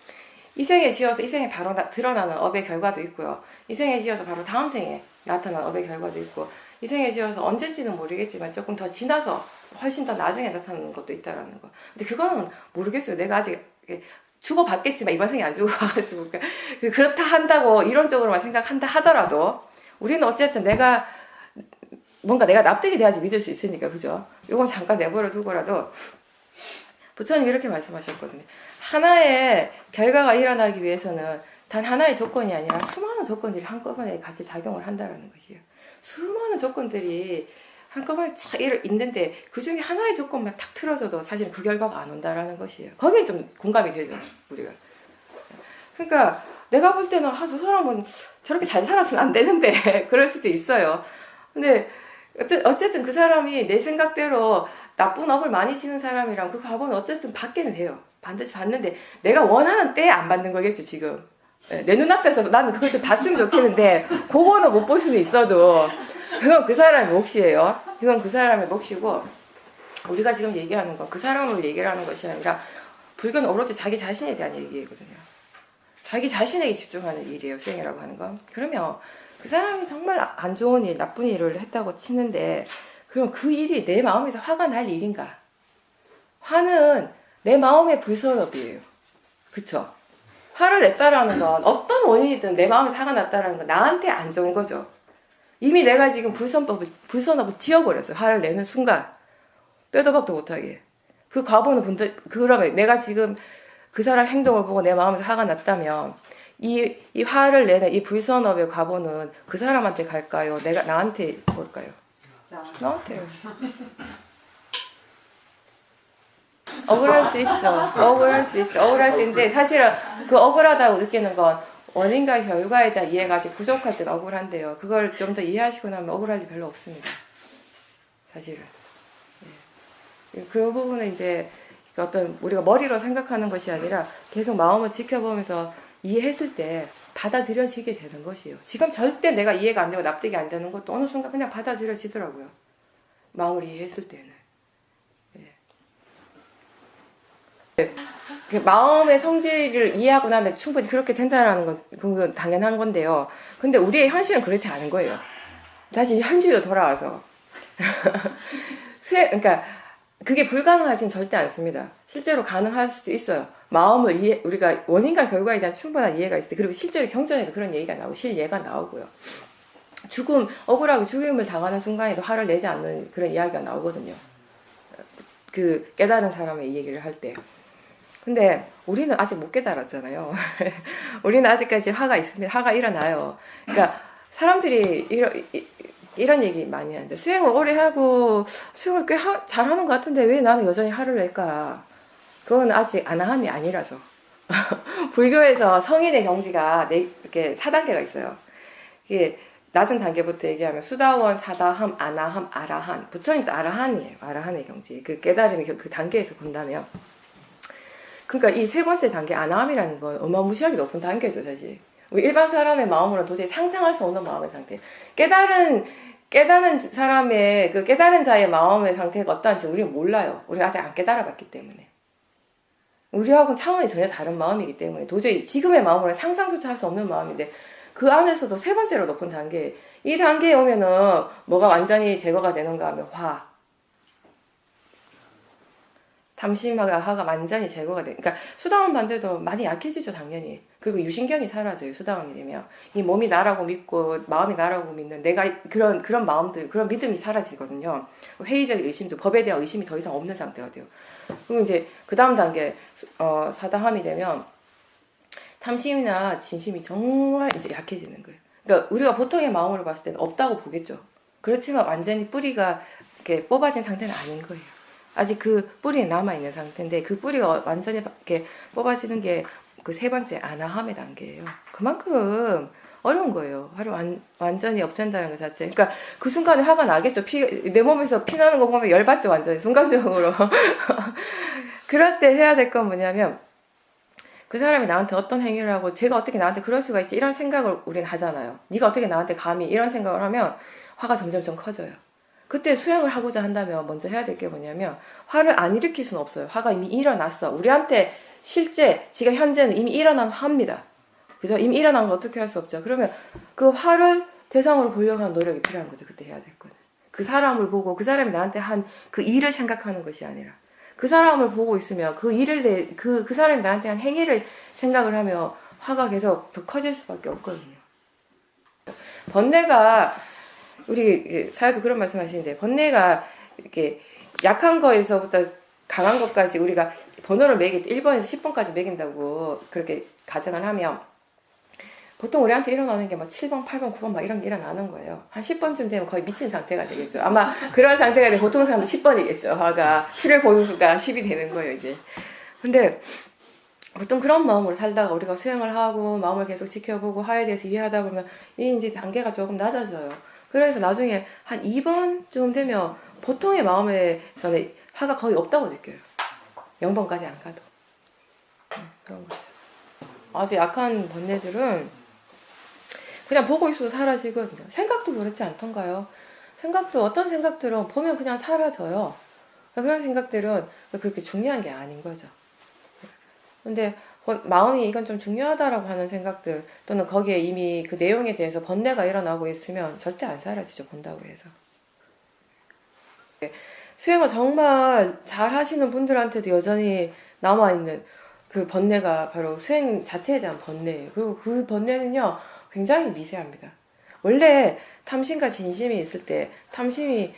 이 생에 지어서 이 생에 바로 드러나는 업의 결과도 있고요. 이 생에 지어서 바로 다음 생에 나타나는 업의 결과도 있고 이 생에 지어서 언제인지는 모르겠지만 조금 더 지나서 훨씬 더 나중에 나타나는 것도 있다라는 거. 근데 그거는 모르겠어요. 내가 아직 주고받겠지만 이번 생에 안 주고받아가지고 그렇다 한다고 이론적으로만 생각한다 하더라도 우리는 어쨌든 내가 납득이 돼야지 믿을 수 있으니까 그죠? 이건 잠깐 내버려 두고라도 부처님 이렇게 말씀하셨거든요. 하나의 결과가 일어나기 위해서는 단 하나의 조건이 아니라 수많은 조건들이 한꺼번에 같이 작용을 한다는 것이에요. 수많은 조건들이 한꺼번에 있는데 그 중에 하나의 조건만 탁 틀어져도 사실은 그 결과가 안 온다라는 것이에요. 거기에 좀 공감이 되죠, 우리가. 그러니까 내가 볼 때는 저 사람은 저렇게 잘 살았으면 안 되는데 그럴 수도 있어요. 근데 어쨌든 그 사람이 내 생각대로 나쁜 업을 많이 지는 사람이랑 그 과보는 어쨌든 받게는 돼요. 반드시 받는데 내가 원하는 때에 안 받는 거겠죠, 지금. 내 눈앞에서 나는 그걸 좀 봤으면 좋겠는데 그거는 못 볼 수는 있어도 그건 그 사람의 몫이에요. 그건 그 사람의 몫이고 우리가 지금 얘기하는 건 그 사람을 얘기를 하는 것이 아니라 불교는 오로지 자기 자신에 대한 얘기거든요. 자기 자신에게 집중하는 일이에요. 수행이라고 하는 건. 그러면 그 사람이 정말 안 좋은 일, 나쁜 일을 했다고 치는데 그럼 그 일이 내 마음에서 화가 날 일인가? 화는 내 마음의 불선업이에요. 그쵸? 화를 냈다라는 건 어떤 원인이든 내 마음에서 화가 났다라는 건 나한테 안 좋은 거죠. 이미 내가 지금 불선업을 지어버렸어요. 화를 내는 순간. 빼도 박도 못하게. 그 과보는 그러면 내가 지금 그 사람 행동을 보고 내 마음에서 화가 났다면 이 화를 내는 이 불선업의 과보는 그 사람한테 갈까요? 나한테 올까요? 나한테요. 억울할 수 있죠. 억울할 수 있는데 사실은 그 억울하다고 느끼는 건 원인과 결과에 대한 이해가 아직 부족할 땐 억울한데요. 그걸 좀 더 이해하시고 나면 억울할 일 별로 없습니다. 사실은. 그 부분은 이제 어떤 우리가 머리로 생각하는 것이 아니라 계속 마음을 지켜보면서 이해했을 때 받아들여지게 되는 것이에요. 지금 절대 내가 이해가 안 되고 납득이 안 되는 것도 어느 순간 그냥 받아들여지더라고요. 마음을 이해했을 때는. 마음의 성질을 이해하고 나면 충분히 그렇게 된다는 건 그건 당연한 건데요. 근데 우리의 현실은 그렇지 않은 거예요. 다시 현실로 돌아와서. 그러니까 그게 불가능하진 절대 않습니다. 실제로 가능할 수도 있어요. 마음을 우리가 원인과 결과에 대한 충분한 이해가 있어요. 그리고 실제로 경전에도 그런 얘기가 나오고 실예가 나오고요. 억울하게 죽음을 당하는 순간에도 화를 내지 않는 그런 이야기가 나오거든요. 그 깨달은 사람의 얘기를 할 때. 근데 우리는 아직 못 깨달았잖아요. 우리는 아직까지 화가 있습니다. 화가 일어나요. 그러니까 사람들이 이런 얘기 많이 하는데 수행을 오래 하고 수행을 꽤 잘하는 것 같은데 왜 나는 여전히 화를 낼까? 그건 아직 아나함이 아니라서. 불교에서 성인의 경지가 이렇게 4단계가 있어요. 이게 낮은 단계부터 얘기하면 수다원, 사다함, 아나함, 아라한. 부처님도 아라한이에요. 아라한의 경지. 그 깨달음이 그 단계에서 본다면. 그러니까 이 세 번째 단계 아나함이라는 건 어마무시하게 높은 단계죠, 사실. 우리 일반 사람의 마음으로는 도저히 상상할 수 없는 마음의 상태. 깨달은 사람의 그 깨달은 자의 마음의 상태가 어떠한지 우리는 몰라요. 우리가 아직 안 깨달아봤기 때문에. 우리하고는 차원이 전혀 다른 마음이기 때문에 도저히 지금의 마음으로는 상상조차 할 수 없는 마음인데 그 안에서도 세 번째로 높은 단계, 이 단계에 오면은 뭐가 완전히 제거가 되는가 하면 화. 탐심화가 완전히 제거가 돼. 그러니까 수다원 반대도 많이 약해지죠, 당연히. 그리고 유신경이 사라져요, 수다원이 되면. 이 몸이 나라고 믿고 마음이 나라고 믿는 내가 그런 마음들, 그런 믿음이 사라지거든요. 회의적 의심도, 법에 대한 의심이 더 이상 없는 상태가 돼요. 그리고 이제 그 다음 단계 사다함이 되면 탐심이나 진심이 정말 이제 약해지는 거예요. 그러니까 우리가 보통의 마음으로 봤을 때는 없다고 보겠죠. 그렇지만 완전히 뿌리가 이렇게 뽑아진 상태는 아닌 거예요. 아직 그 뿌리는 남아있는 상태인데 그 뿌리가 완전히 이렇게 뽑아지는 게 그 세 번째 아나함의 단계예요. 그만큼 어려운 거예요. 화를 완전히 없앤다는 것 자체. 그러니까 그 순간에 화가 나겠죠. 내 몸에서 피 나는 거 보면 열받죠, 완전히. 순간적으로. 그럴 때 해야 될 건 뭐냐면 그 사람이 나한테 어떤 행위를 하고 제가 어떻게 나한테 그럴 수가 있지, 이런 생각을 우린 하잖아요. 네가 어떻게 나한테 감히, 이런 생각을 하면 화가 점점 커져요. 그때 수행을 하고자 한다면 먼저 해야 될 게 뭐냐면 화를 안 일으킬 수는 없어요. 화가 이미 일어났어. 우리한테 실제 지금 현재는 이미 일어난 화입니다. 그죠? 이미 일어난 거 어떻게 할 수 없죠. 그러면 그 화를 대상으로 보려고 하는 노력이 필요한 거죠. 그때 해야 될 거는. 그 사람을 보고 그 사람이 나한테 한 그 일을 생각하는 것이 아니라 그 사람을 보고 있으면 그 일을 그 사람이 나한테 한 행위를 생각을 하면 화가 계속 더 커질 수밖에 없거든요. 번뇌가 우리 사회도 그런 말씀하시는데 번뇌가 이렇게 약한 거에서부터 강한 것까지 우리가 번호를 매길 때 1번에서 10번까지 매긴다고 그렇게 가정을 하면 보통 우리한테 일어나는 게 막 7번, 8번, 9번 막 이런 게 일어나는 거예요. 한 10번쯤 되면 거의 미친 상태가 되겠죠. 아마 그런 상태가 되면 보통 사람은 10번이겠죠. 화가 피를 보는 수가 10이 되는 거예요, 이제. 근데 보통 그런 마음으로 살다가 우리가 수행을 하고 마음을 계속 지켜보고 화에 대해서 이해하다 보면 이 이제 단계가 조금 낮아져요. 그래서 나중에 한 2번쯤 되면 보통의 마음에서는 화가 거의 없다고 느껴요. 0번까지 안 가도. 그런 거죠. 아주 약한 번뇌들은 그냥 보고 있어도 사라지거든요. 생각도 그렇지 않던가요? 생각도 어떤 생각들은 보면 그냥 사라져요. 그런 생각들은 그렇게 중요한 게 아닌 거죠. 근데 마음이 이건 좀 중요하다라고 하는 생각들 또는 거기에 이미 그 내용에 대해서 번뇌가 일어나고 있으면 절대 안 사라지죠. 본다고 해서. 수행을 정말 잘 하시는 분들한테도 여전히 남아있는 그 번뇌가 바로 수행 자체에 대한 번뇌예요. 그리고 그 번뇌는요 굉장히 미세합니다. 원래 탐심과 진심이 있을 때 탐심이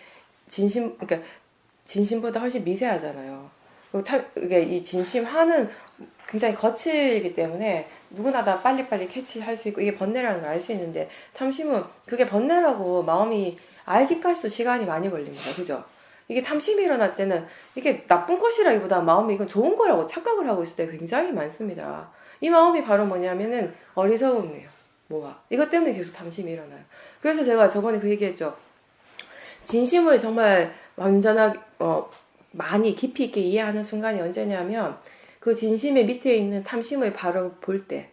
그러니까 진심보다 훨씬 미세하잖아요. 그리고 이 진심화는 굉장히 거칠기 때문에 누구나 다 빨리빨리 캐치할 수 있고 이게 번뇌라는 걸 알 수 있는데 탐심은 그게 번뇌라고 마음이 알기까지도 시간이 많이 걸립니다. 그죠? 이게 탐심이 일어날 때는 이게 나쁜 것이라기보다 마음이 이건 좋은 거라고 착각을 하고 있을 때 굉장히 많습니다. 이 마음이 바로 뭐냐면은 어리석음이에요. 뭐가? 이것 때문에 계속 탐심이 일어나요. 그래서 제가 저번에 그 얘기했죠. 진심을 정말 완전하게 많이 깊이 있게 이해하는 순간이 언제냐면 그 진심의 밑에 있는 탐심을 바로 볼 때,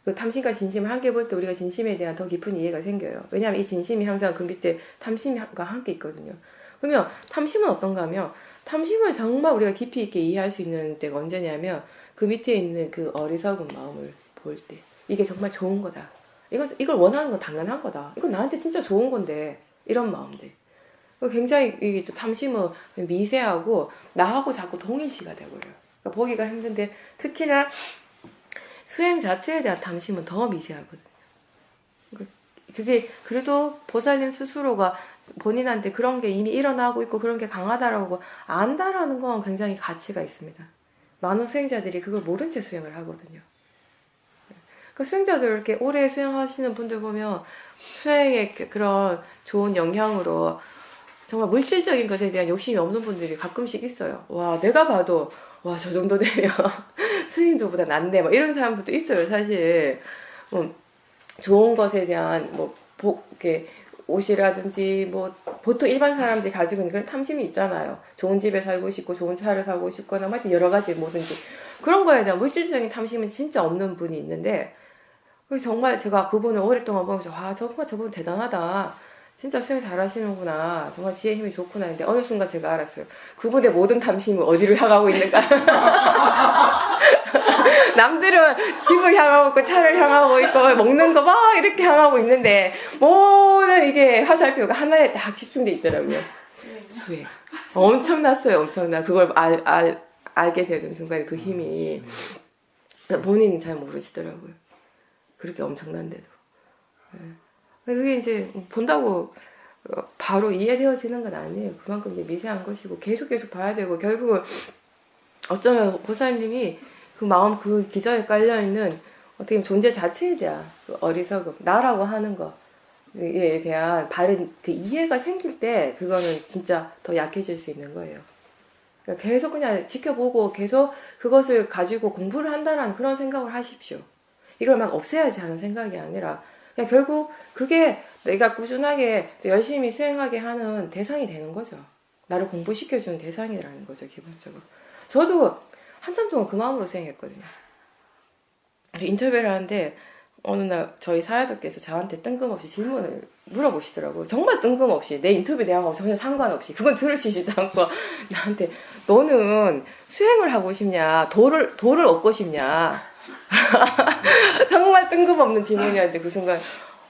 그 탐심과 진심을 함께 볼 때 우리가 진심에 대한 더 깊은 이해가 생겨요. 왜냐하면 이 진심이 항상 그 밑에 탐심과 함께 있거든요. 그러면 탐심은 어떤가 하면 탐심을 정말 우리가 깊이 있게 이해할 수 있는 때가 언제냐면 그 밑에 있는 그 어리석은 마음을 볼 때 이게 정말 좋은 거다. 이걸 원하는 건 당연한 거다. 이건 나한테 진짜 좋은 건데 이런 마음들. 굉장히 이게 좀 탐심은 미세하고 나하고 자꾸 동일시가 되버려요. 그러니까 보기가 힘든데 특히나 수행 자체에 대한 탐심은 더 미세하거든요. 그게 그래도 보살님 스스로가 본인한테 그런 게 이미 일어나고 있고 그런 게 강하다라고 안다라는 건 굉장히 가치가 있습니다. 많은 수행자들이 그걸 모른 채 수행을 하거든요. 그 수행자들 이렇게 오래 수행하시는 분들 보면 수행의 그런 좋은 영향으로 정말 물질적인 것에 대한 욕심이 없는 분들이 가끔씩 있어요. 와, 내가 봐도 와, 저 정도 되면 스님들보다 낫네. 뭐 이런 사람들도 있어요, 사실. 좋은 것에 대한 이렇게 옷이라든지 보통 일반 사람들이 가지고 있는 그런 탐심이 있잖아요. 좋은 집에 살고 싶고 좋은 차를 사고 싶거나 뭐 하여튼 여러 가지 뭐든지 그런 거에 대한 물질적인 탐심은 진짜 없는 분이 있는데 그래서 정말 제가 그분을 오랫동안 보면서 와 정말 저분 대단하다. 진짜 수행 잘하시는구나. 정말 지혜 힘이 좋구나 했는데 어느 순간 제가 알았어요. 그분의 모든 탐심은 어디를 향하고 있는가. 남들은 집을 향하고 있고 차를 향하고 있고 먹는 거 막 이렇게 향하고 있는데 모든 이게 화살표가 하나에 딱 집중돼 있더라고요. 수행. 엄청났어요. 엄청나. 그걸 알게 되는 순간에 그 힘이 본인은 잘 모르시더라고요. 그렇게 엄청난데도. 그게 이제 본다고 바로 이해되어지는 건 아니에요. 그만큼 이제 미세한 것이고 계속 봐야 되고 결국은 어쩌면 보살님이 그 마음 그 기저에 깔려있는 어떻게 보면 존재 자체에 대한 그 어리석음, 나라고 하는 거에 대한 바른 그 이해가 생길 때 그거는 진짜 더 약해질 수 있는 거예요. 그러니까 계속 그냥 지켜보고 계속 그것을 가지고 공부를 한다는 그런 생각을 하십시오. 이걸 막 없애야지 하는 생각이 아니라 그냥 결국 그게 내가 꾸준하게 열심히 수행하게 하는 대상이 되는 거죠. 나를 공부시켜주는 대상이라는 거죠, 기본적으로. 저도 한참 동안 그 마음으로 수행했거든요. 인터뷰를 하는데 어느 날 저희 사야도께서 저한테 뜬금없이 질문을 물어보시더라고요. 정말 뜬금없이 내 인터뷰 내용하고 전혀 상관없이 그건 들으시지도 않고 나한테 너는 수행을 하고 싶냐 도를 얻고 싶냐 정말 뜬금없는 질문이었는데 그 순간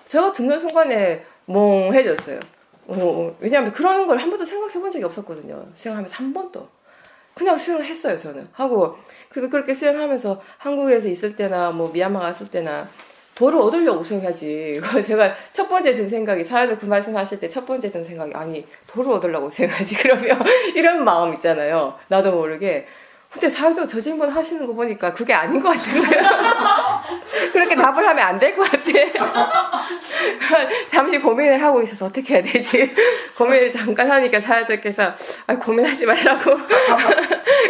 제가 듣는 순간에 멍해졌어요. 왜냐하면 그런 걸 한 번도 생각해 본 적이 없었거든요. 수행하면서 한 번도. 그냥 수행을 했어요, 저는. 하고, 그리고 그렇게 수행하면서 한국에서 있을 때나, 뭐, 미얀마 갔을 때나, 도를 얻으려고 수행하지. 제가 첫 번째 든 생각이, 사야도 그 말씀 하실 때 첫 번째 든 생각이, 아니, 도를 얻으려고 수행하지. 그러면, 이런 마음 있잖아요. 나도 모르게. 근데 사야도 저 질문 하시는 거 보니까 그게 아닌 것 같은 거예요. 그렇게 답을 하면 안 될 것 같아. 잠시 고민을 하고 있어서 어떻게 해야 되지? 고민을 잠깐 하니까 사야도께서 고민하지 말라고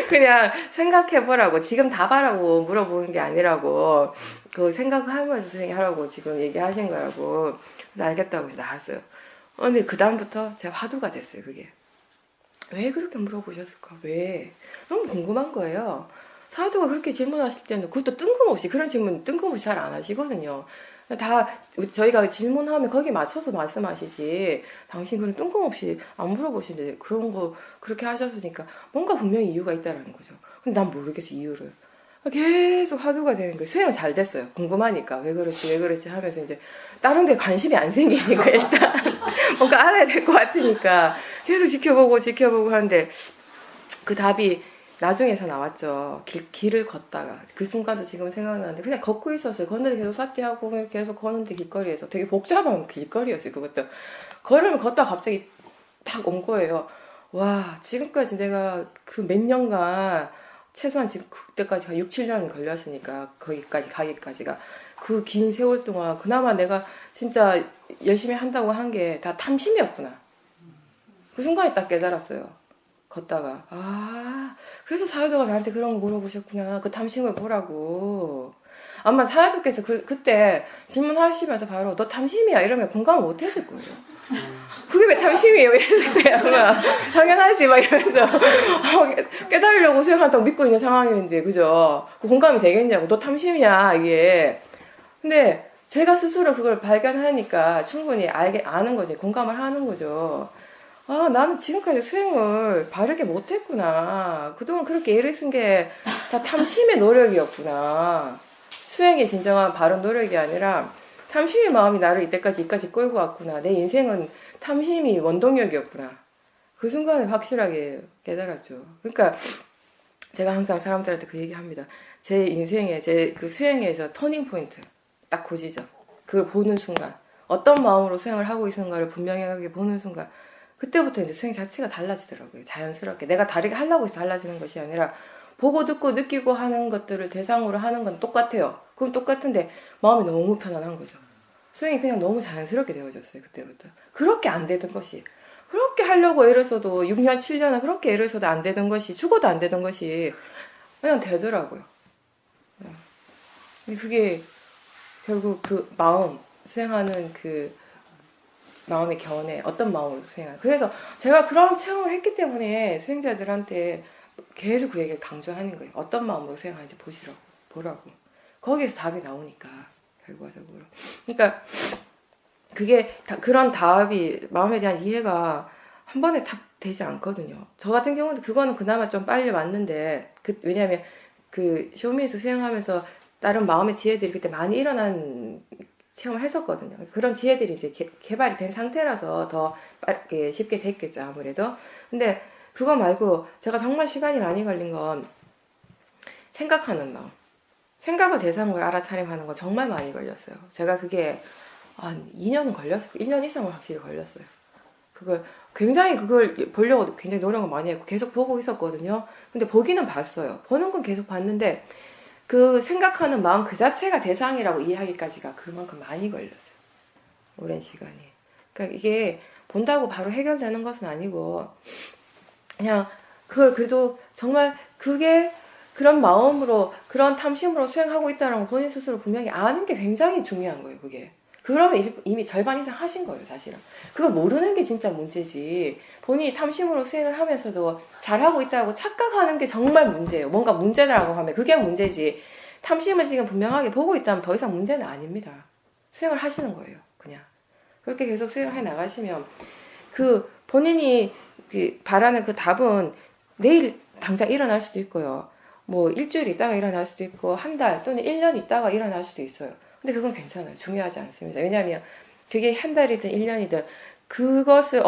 그냥 생각해보라고 지금 답하라고 물어보는 게 아니라고 그 생각하면서 수행하라고 지금 얘기하신 거라고 그래서 알겠다고 해서 나왔어요. 근데 그 다음부터 제가 화두가 됐어요. 그게 왜 그렇게 물어보셨을까? 왜? 너무 궁금한 거예요. 사두가 그렇게 질문하실 때는 그것도 뜬금없이 그런 질문 뜬금없이 잘 안 하시거든요. 다 저희가 질문하면 거기에 맞춰서 말씀하시지 당신 그런 뜬금없이 안 물어보시는데 그런 거 그렇게 하셨으니까 뭔가 분명히 이유가 있다라는 거죠. 근데 난 모르겠어 이유를. 계속 화두가 되는 거예요. 수행은 잘 됐어요. 궁금하니까 왜 그렇지 하면서 이제 다른 데 관심이 안 생기니까 일단 뭔가 알아야 될 것 같으니까 계속 지켜보고 하는데 그 답이 나중에서 나왔죠. 길을 걷다가 그 순간도 지금 생각나는데 그냥 걷고 있었어요. 걷는데 계속 삿대하고 계속 걷는데 길거리에서 되게 복잡한 길거리였어요. 그것도 걸으면 걷다가 갑자기 딱 온 거예요. 와 지금까지 내가 그 몇 년간 최소한 지금 그때까지 6, 7년 걸렸으니까 거기까지 가기까지가 그 긴 세월 동안 그나마 내가 진짜 열심히 한다고 한 게 다 탐심이었구나. 그 순간에 딱 깨달았어요. 걷다가 그래서 사야도가 나한테 그런 거 물어보셨구나. 그 탐심을 보라고. 아마 사야도께서 그때 질문하시면서 바로 너 탐심이야 이러면 공감을 못 했을 거예요. 그게 왜 탐심이에요? 이랬을 거야 아마. 당연하지 막 이러면서 깨달으려고 수행한다고 믿고 있는 상황인데 그죠? 그 공감이 되겠냐고. 너 탐심이야 이게. 근데 제가 스스로 그걸 발견하니까 충분히 아는 거지. 공감을 하는 거죠. 나는 지금까지 수행을 바르게 못했구나. 그동안 그렇게 애를 쓴 게 다 탐심의 노력이었구나. 수행이 진정한 바른 노력이 아니라 탐심의 마음이 나를 이때까지 끌고 왔구나. 내 인생은 탐심이 원동력이었구나. 그 순간에 확실하게 깨달았죠. 그러니까 제가 항상 사람들한테 그 얘기합니다. 제 인생에 제 그 수행에서 터닝 포인트 딱 그 지점. 그걸 보는 순간 어떤 마음으로 수행을 하고 있는가를 분명하게 보는 순간 그때부터 이제 수행 자체가 달라지더라고요. 자연스럽게. 내가 다르게 하려고 해서 달라지는 것이 아니라 보고 듣고 느끼고 하는 것들을 대상으로 하는 건 똑같아요. 그건 똑같은데 마음이 너무 편안한 거죠. 수행이 그냥 너무 자연스럽게 되어졌어요. 그때부터. 그렇게 안 되던 것이. 그렇게 하려고 애를 써도 6년, 7년을 그렇게 애를 써도 안 되던 것이 죽어도 안 되던 것이 그냥 되더라고요. 그게 결국 그 마음, 수행하는 그 마음의 견해, 어떤 마음으로 수행하는. 그래서 제가 그런 체험을 했기 때문에 수행자들한테 계속 그 얘기를 강조하는 거예요. 어떤 마음으로 수행하는지 보라고. 거기에서 답이 나오니까, 결과적으로. 그러니까 그게 그런 답이, 마음에 대한 이해가 한 번에 딱 되지 않거든요. 저 같은 경우는 그거는 그나마 좀 빨리 왔는데, 왜냐하면 그 쇼미에서 수행하면서 다른 마음의 지혜들이 그때 많이 일어난 체험을 했었거든요. 그런 지혜들이 이제 개발이 된 상태라서 더 쉽게 됐겠죠, 아무래도. 근데 그거 말고 제가 정말 시간이 많이 걸린 건 생각하는 마음. 생각을 대상으로 알아차림하는 거 정말 많이 걸렸어요. 제가 그게 한 2년 걸렸어요. 1년 이상은 확실히 걸렸어요. 그걸 보려고 굉장히 노력을 많이 했고 계속 보고 있었거든요. 근데 보기는 봤어요. 보는 건 계속 봤는데 그 생각하는 마음 그 자체가 대상이라고 이해하기까지가 그만큼 많이 걸렸어요. 오랜 시간이. 그러니까 이게 본다고 바로 해결되는 것은 아니고 그냥 그걸 그래도 정말 그게 그런 마음으로 그런 탐심으로 수행하고 있다는 걸 본인 스스로 분명히 아는 게 굉장히 중요한 거예요. 그게. 그러면 이미 절반 이상 하신 거예요, 사실은. 그걸 모르는 게 진짜 문제지. 본인이 탐심으로 수행을 하면서도 잘하고 있다고 착각하는 게 정말 문제예요. 뭔가 문제라고 하면 그게 문제지. 탐심을 지금 분명하게 보고 있다면 더 이상 문제는 아닙니다. 수행을 하시는 거예요, 그냥. 그렇게 계속 수행을 해 나가시면 그 본인이 바라는 그 답은 내일 당장 일어날 수도 있고요. 뭐 일주일 있다가 일어날 수도 있고 한 달 또는 1년 있다가 일어날 수도 있어요. 근데 그건 괜찮아요. 중요하지 않습니다. 왜냐하면 그게 한 달이든 1년이든 그것을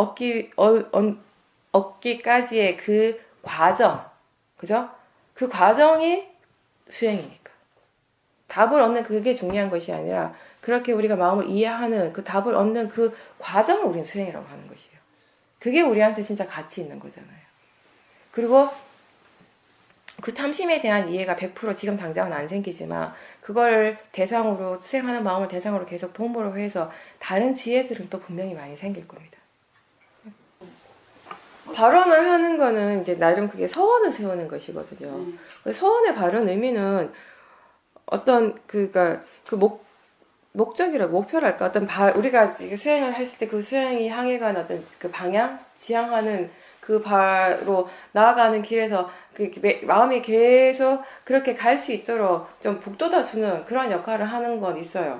얻기까지의 그 과정, 그죠? 그 과정이 수행이니까. 답을 얻는 그게 중요한 것이 아니라 그렇게 우리가 마음을 이해하는 그 답을 얻는 그 과정을 우리는 수행이라고 하는 것이에요. 그게 우리한테 진짜 가치 있는 거잖아요. 그리고 그 탐심에 대한 이해가 100% 지금 당장은 안 생기지만 그걸 대상으로 수행하는 마음을 대상으로 계속 공부를 해서 다른 지혜들은 또 분명히 많이 생길 겁니다. 발언을 하는 거는 이제 나름 그게 서원을 세우는 것이거든요. 서원의 발언 의미는 어떤 목적이라고 목표랄까 어떤 우리가 수행을 했을 때 그 수행이 향해 가는 어떤 그 방향 지향하는 그 바로 나아가는 길에서 마음이 계속 그렇게 갈 수 있도록 좀 북돋아 주는 그런 역할을 하는 건 있어요.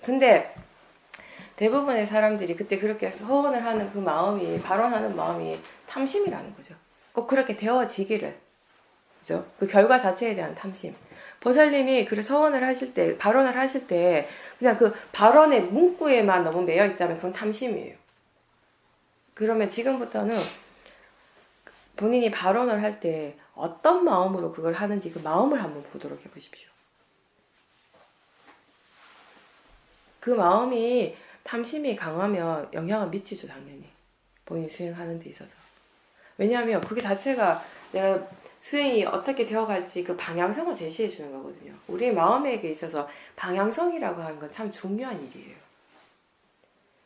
근데 대부분의 사람들이 그때 그렇게 서원을 하는 그 마음이 발언하는 마음이 탐심이라는 거죠. 꼭 그렇게 되어지기를, 그죠? 그 결과 자체에 대한 탐심. 보살님이 그 서원을 하실 때, 발언을 하실 때 그냥 그 발언의 문구에만 너무 매여 있다면 그건 탐심이에요. 그러면 지금부터는 본인이 발언을 할 때 어떤 마음으로 그걸 하는지 그 마음을 한번 보도록 해보십시오. 그 마음이 탐심이 강하면 영향을 미치죠, 당연히. 본인이 수행하는 데 있어서. 왜냐하면 그게 자체가 내가 수행이 어떻게 되어갈지 그 방향성을 제시해 주는 거거든요. 우리 마음에게 있어서 방향성이라고 하는 건 참 중요한 일이에요.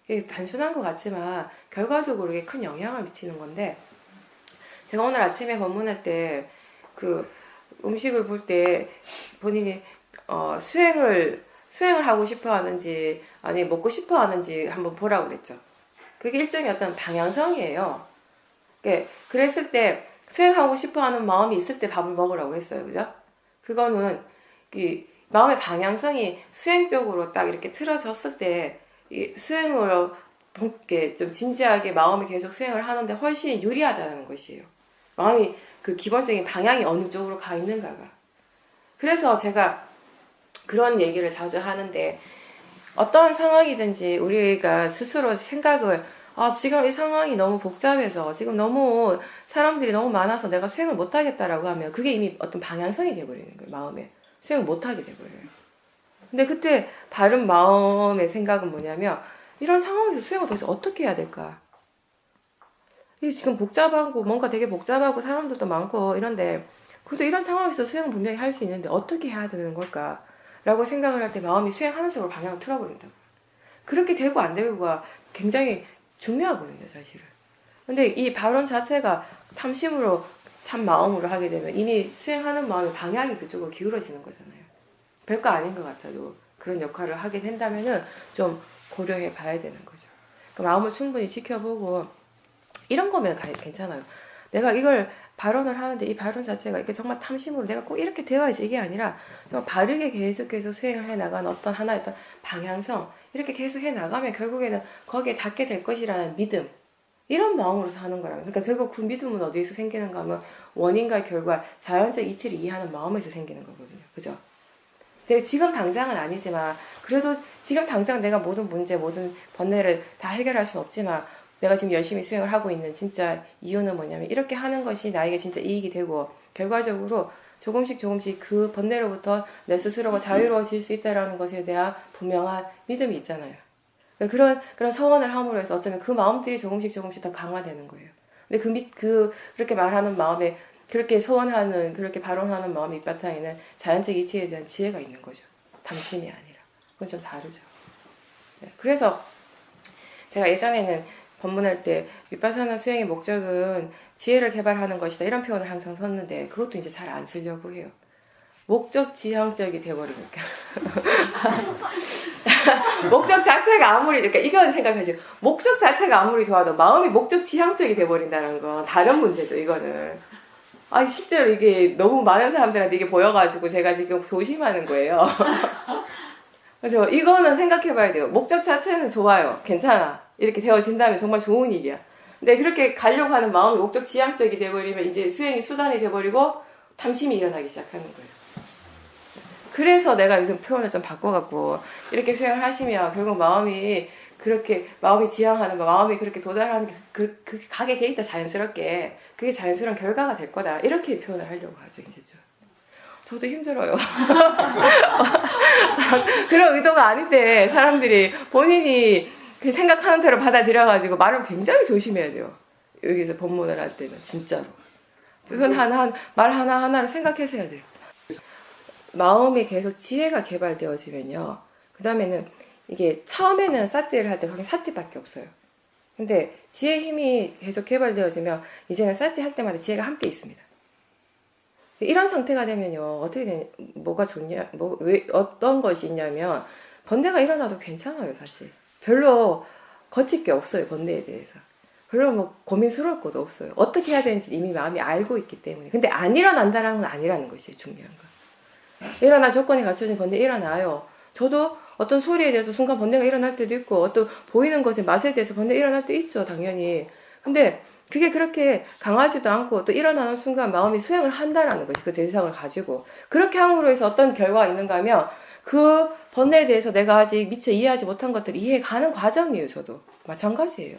이게 단순한 것 같지만 결과적으로 이게 큰 영향을 미치는 건데 제가 오늘 아침에 법문할 때 그 음식을 볼 때 본인이 수행을 하고 싶어 하는지 아니 먹고 싶어 하는지 한번 보라고 그랬죠. 그게 일종의 어떤 방향성이에요. 그랬을 때 수행하고 싶어 하는 마음이 있을 때 밥을 먹으라고 했어요. 그죠? 그거는 이 마음의 방향성이 수행 쪽으로 딱 이렇게 틀어졌을 때 이 수행으로 좀 진지하게 마음이 계속 수행을 하는데 훨씬 유리하다는 것이에요. 마음이 그 기본적인 방향이 어느 쪽으로 가 있는가가. 그래서 제가 그런 얘기를 자주 하는데 어떤 상황이든지 우리가 스스로 생각을 지금 이 상황이 너무 복잡해서 지금 너무 사람들이 너무 많아서 내가 수행을 못하겠다라고 하면 그게 이미 어떤 방향성이 돼버리는 거예요. 마음에. 수행을 못하게 돼버려요. 근데 그때 바른 마음의 생각은 뭐냐면 이런 상황에서 수행을 도대체 어떻게 해야 될까? 이게 지금 복잡하고 뭔가 되게 복잡하고 사람들도 많고 이런데 그래도 이런 상황에서 수행은 분명히 할 수 있는데 어떻게 해야 되는 걸까? 라고 생각을 할 때 마음이 수행하는 쪽으로 방향을 틀어버린다고. 그렇게 되고 안 되고가 굉장히 중요하거든요, 사실은. 근데 이 발언 자체가 탐심으로 참 마음으로 하게 되면 이미 수행하는 마음의 방향이 그쪽으로 기울어지는 거잖아요. 별거 아닌 것 같아도 그런 역할을 하게 된다면은 좀 고려해 봐야 되는 거죠. 그 마음을 충분히 지켜보고 이런 거면 괜찮아요. 내가 이걸 발언을 하는데 이 발언 자체가 이게 정말 탐심으로 내가 꼭 이렇게 되어야지 이게 아니라 정말 바르게 계속 수행을 해 나가는 어떤 하나의 어떤 방향성 이렇게 계속 해 나가면 결국에는 거기에 닿게 될 것이라는 믿음 이런 마음으로서 하는 거라면 그러니까 결국 그 믿음은 어디에서 생기는가 하면 원인과 결과 자연적 이치를 이해하는 마음에서 생기는 거거든요. 그죠? 내가 지금 당장은 아니지만 그래도 지금 당장 내가 모든 문제 모든 번뇌를 다 해결할 수는 없지만 내가 지금 열심히 수행을 하고 있는 진짜 이유는 뭐냐면 이렇게 하는 것이 나에게 진짜 이익이 되고 결과적으로 조금씩 그 번뇌로부터 내 스스로가 자유로워질 수 있다는 것에 대한 분명한 믿음이 있잖아요. 그런 서원을 함으로 해서 어쩌면 그 마음들이 조금씩 더 강화되는 거예요. 근데 그렇게 말하는 마음에 그렇게 소원하는 그렇게 발언하는 마음의 밑바탕에는 자연적 이치에 대한 지혜가 있는 거죠. 당심이 아니라. 그건 좀 다르죠. 네. 그래서 제가 예전에는 법문할 때 위파사나 수행의 목적은 지혜를 개발하는 것이다 이런 표현을 항상 썼는데 그것도 이제 잘 안 쓰려고 해요. 목적 지향적이 돼버리니까 목적 자체가 아무리 그러니까 이건 생각하시고 목적 자체가 아무리 좋아도 마음이 목적 지향적이 돼버린다는 건 다른 문제죠. 이거는 아니 실제로 이게 너무 많은 사람들한테 이게 보여가지고 제가 지금 조심하는 거예요. 그래서 이거는 생각해봐야 돼요. 목적 자체는 좋아요. 괜찮아. 이렇게 되어진다면 정말 좋은 일이야. 근데 그렇게 가려고 하는 마음이 목적 지향적이 돼버리면 이제 수행이 수단이 돼버리고 탐심이 일어나기 시작하는 거예요. 그래서 내가 요즘 표현을 좀 바꿔갖고 이렇게 수행을 하시면 결국 마음이 지향하는 거, 마음이 그렇게 도달하는 게 그 가게 돼 있다 자연스럽게 그게 자연스러운 결과가 될 거다 이렇게 표현을 하려고 하죠. 이제 좀. 저도 힘들어요. 그런 의도가 아닌데 사람들이 본인이 그 생각하는 대로 받아들여가지고 말을 굉장히 조심해야 돼요. 여기서 법문을 할 때는 진짜로. 그건 말 하나하나를 생각해서 해야 돼요. 마음이 계속 지혜가 개발되어지면요. 그 다음에는 이게 처음에는 사티를 할 때 거기 사티밖에 없어요. 근데 지혜 힘이 계속 개발되어지면 이제는 사티 할 때마다 지혜가 함께 있습니다. 이런 상태가 되면요. 뭐가 좋냐, 왜, 어떤 것이 있냐면 번뇌가 일어나도 괜찮아요, 사실. 별로 거칠 게 없어요, 번뇌에 대해서. 별로 뭐 고민스러울 것도 없어요. 어떻게 해야 되는지 이미 마음이 알고 있기 때문에. 근데 안 일어난다는 건 아니라는 것이 중요한 거. 일어날 조건이 갖춰진 번뇌 일어나요. 저도 어떤 소리에 대해서 순간 번뇌가 일어날 때도 있고 어떤 보이는 것의 맛에 대해서 번뇌 일어날 때 있죠, 당연히. 근데 그게 그렇게 강하지도 않고 또 일어나는 순간 마음이 수행을 한다라는 것이 그 대상을 가지고 그렇게 함으로 해서 어떤 결과가 있는가 하면 그 번뇌에 대해서 내가 아직 미처 이해하지 못한 것들을 이해해 가는 과정이에요. 저도 마찬가지예요.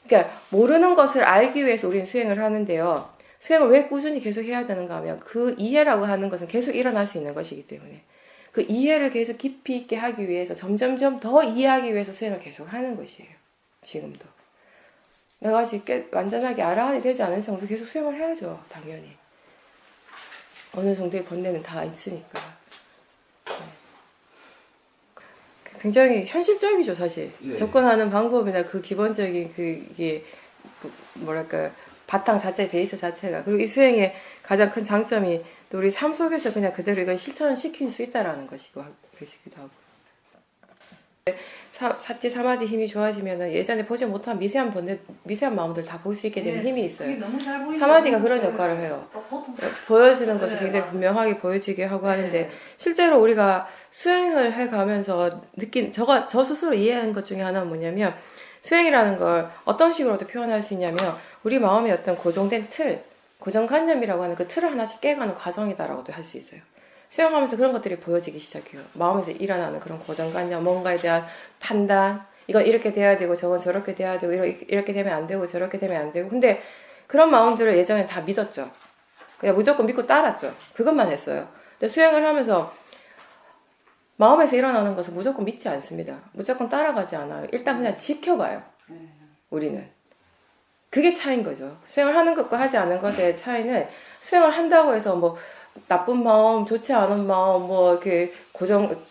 그러니까 모르는 것을 알기 위해서 우리는 수행을 하는데요. 수행을 왜 꾸준히 계속 해야 되는가 하면 그 이해라고 하는 것은 계속 일어날 수 있는 것이기 때문에 그 이해를 계속 깊이 있게 하기 위해서 점점점 더 이해하기 위해서 수행을 계속 하는 것이에요. 지금도. 내가 아직 완전하게 알아하니 되지 않은 이상 우리 계속 수행을 해야죠. 당연히. 어느 정도의 번뇌는 다 있으니까. 네. 굉장히 현실적이죠, 사실. 네. 접근하는 방법이나 그 기본적인 이게 뭐랄까 바탕 자체, 베이스 자체가. 그리고 이 수행의 가장 큰 장점이 또 우리 삶 속에서 그냥 그대로 이걸 실천시킬 수 있다라는 것이기도 하고. 사티 사마디 힘이 좋아지면은 예전에 보지 못한 미세한 마음들 다 볼 수 있게 되는 힘이 있어요. 사마디가 그런 역할을 해요. 보여지는 것을 굉장히 분명하게 보여지게 하고 하는데 실제로 우리가 수행을 해가면서 느낀 저 스스로 이해한 것 중에 하나는 뭐냐면 수행이라는 걸 어떤 식으로도 표현할 수 있냐면 우리 마음의 어떤 고정된 고정관념이라고 하는 그 틀을 하나씩 깨가는 과정이다라고도 할 수 있어요. 수행하면서 그런 것들이 보여지기 시작해요. 마음에서 일어나는 그런 고정관념, 뭔가에 대한 판단, 이건 이렇게 돼야 되고 저건 저렇게 돼야 되고 이렇게 되면 안 되고 저렇게 되면 안 되고 근데 그런 마음들을 예전엔 다 믿었죠. 그냥 무조건 믿고 따랐죠. 그것만 했어요. 근데 수행을 하면서 마음에서 일어나는 것을 무조건 믿지 않습니다. 무조건 따라가지 않아요. 일단 그냥 지켜봐요. 우리는. 그게 차이인 거죠. 수행을 하는 것과 하지 않은 것의 차이는 수행을 한다고 해서 뭐 나쁜 마음, 좋지 않은 마음, 뭐 이렇게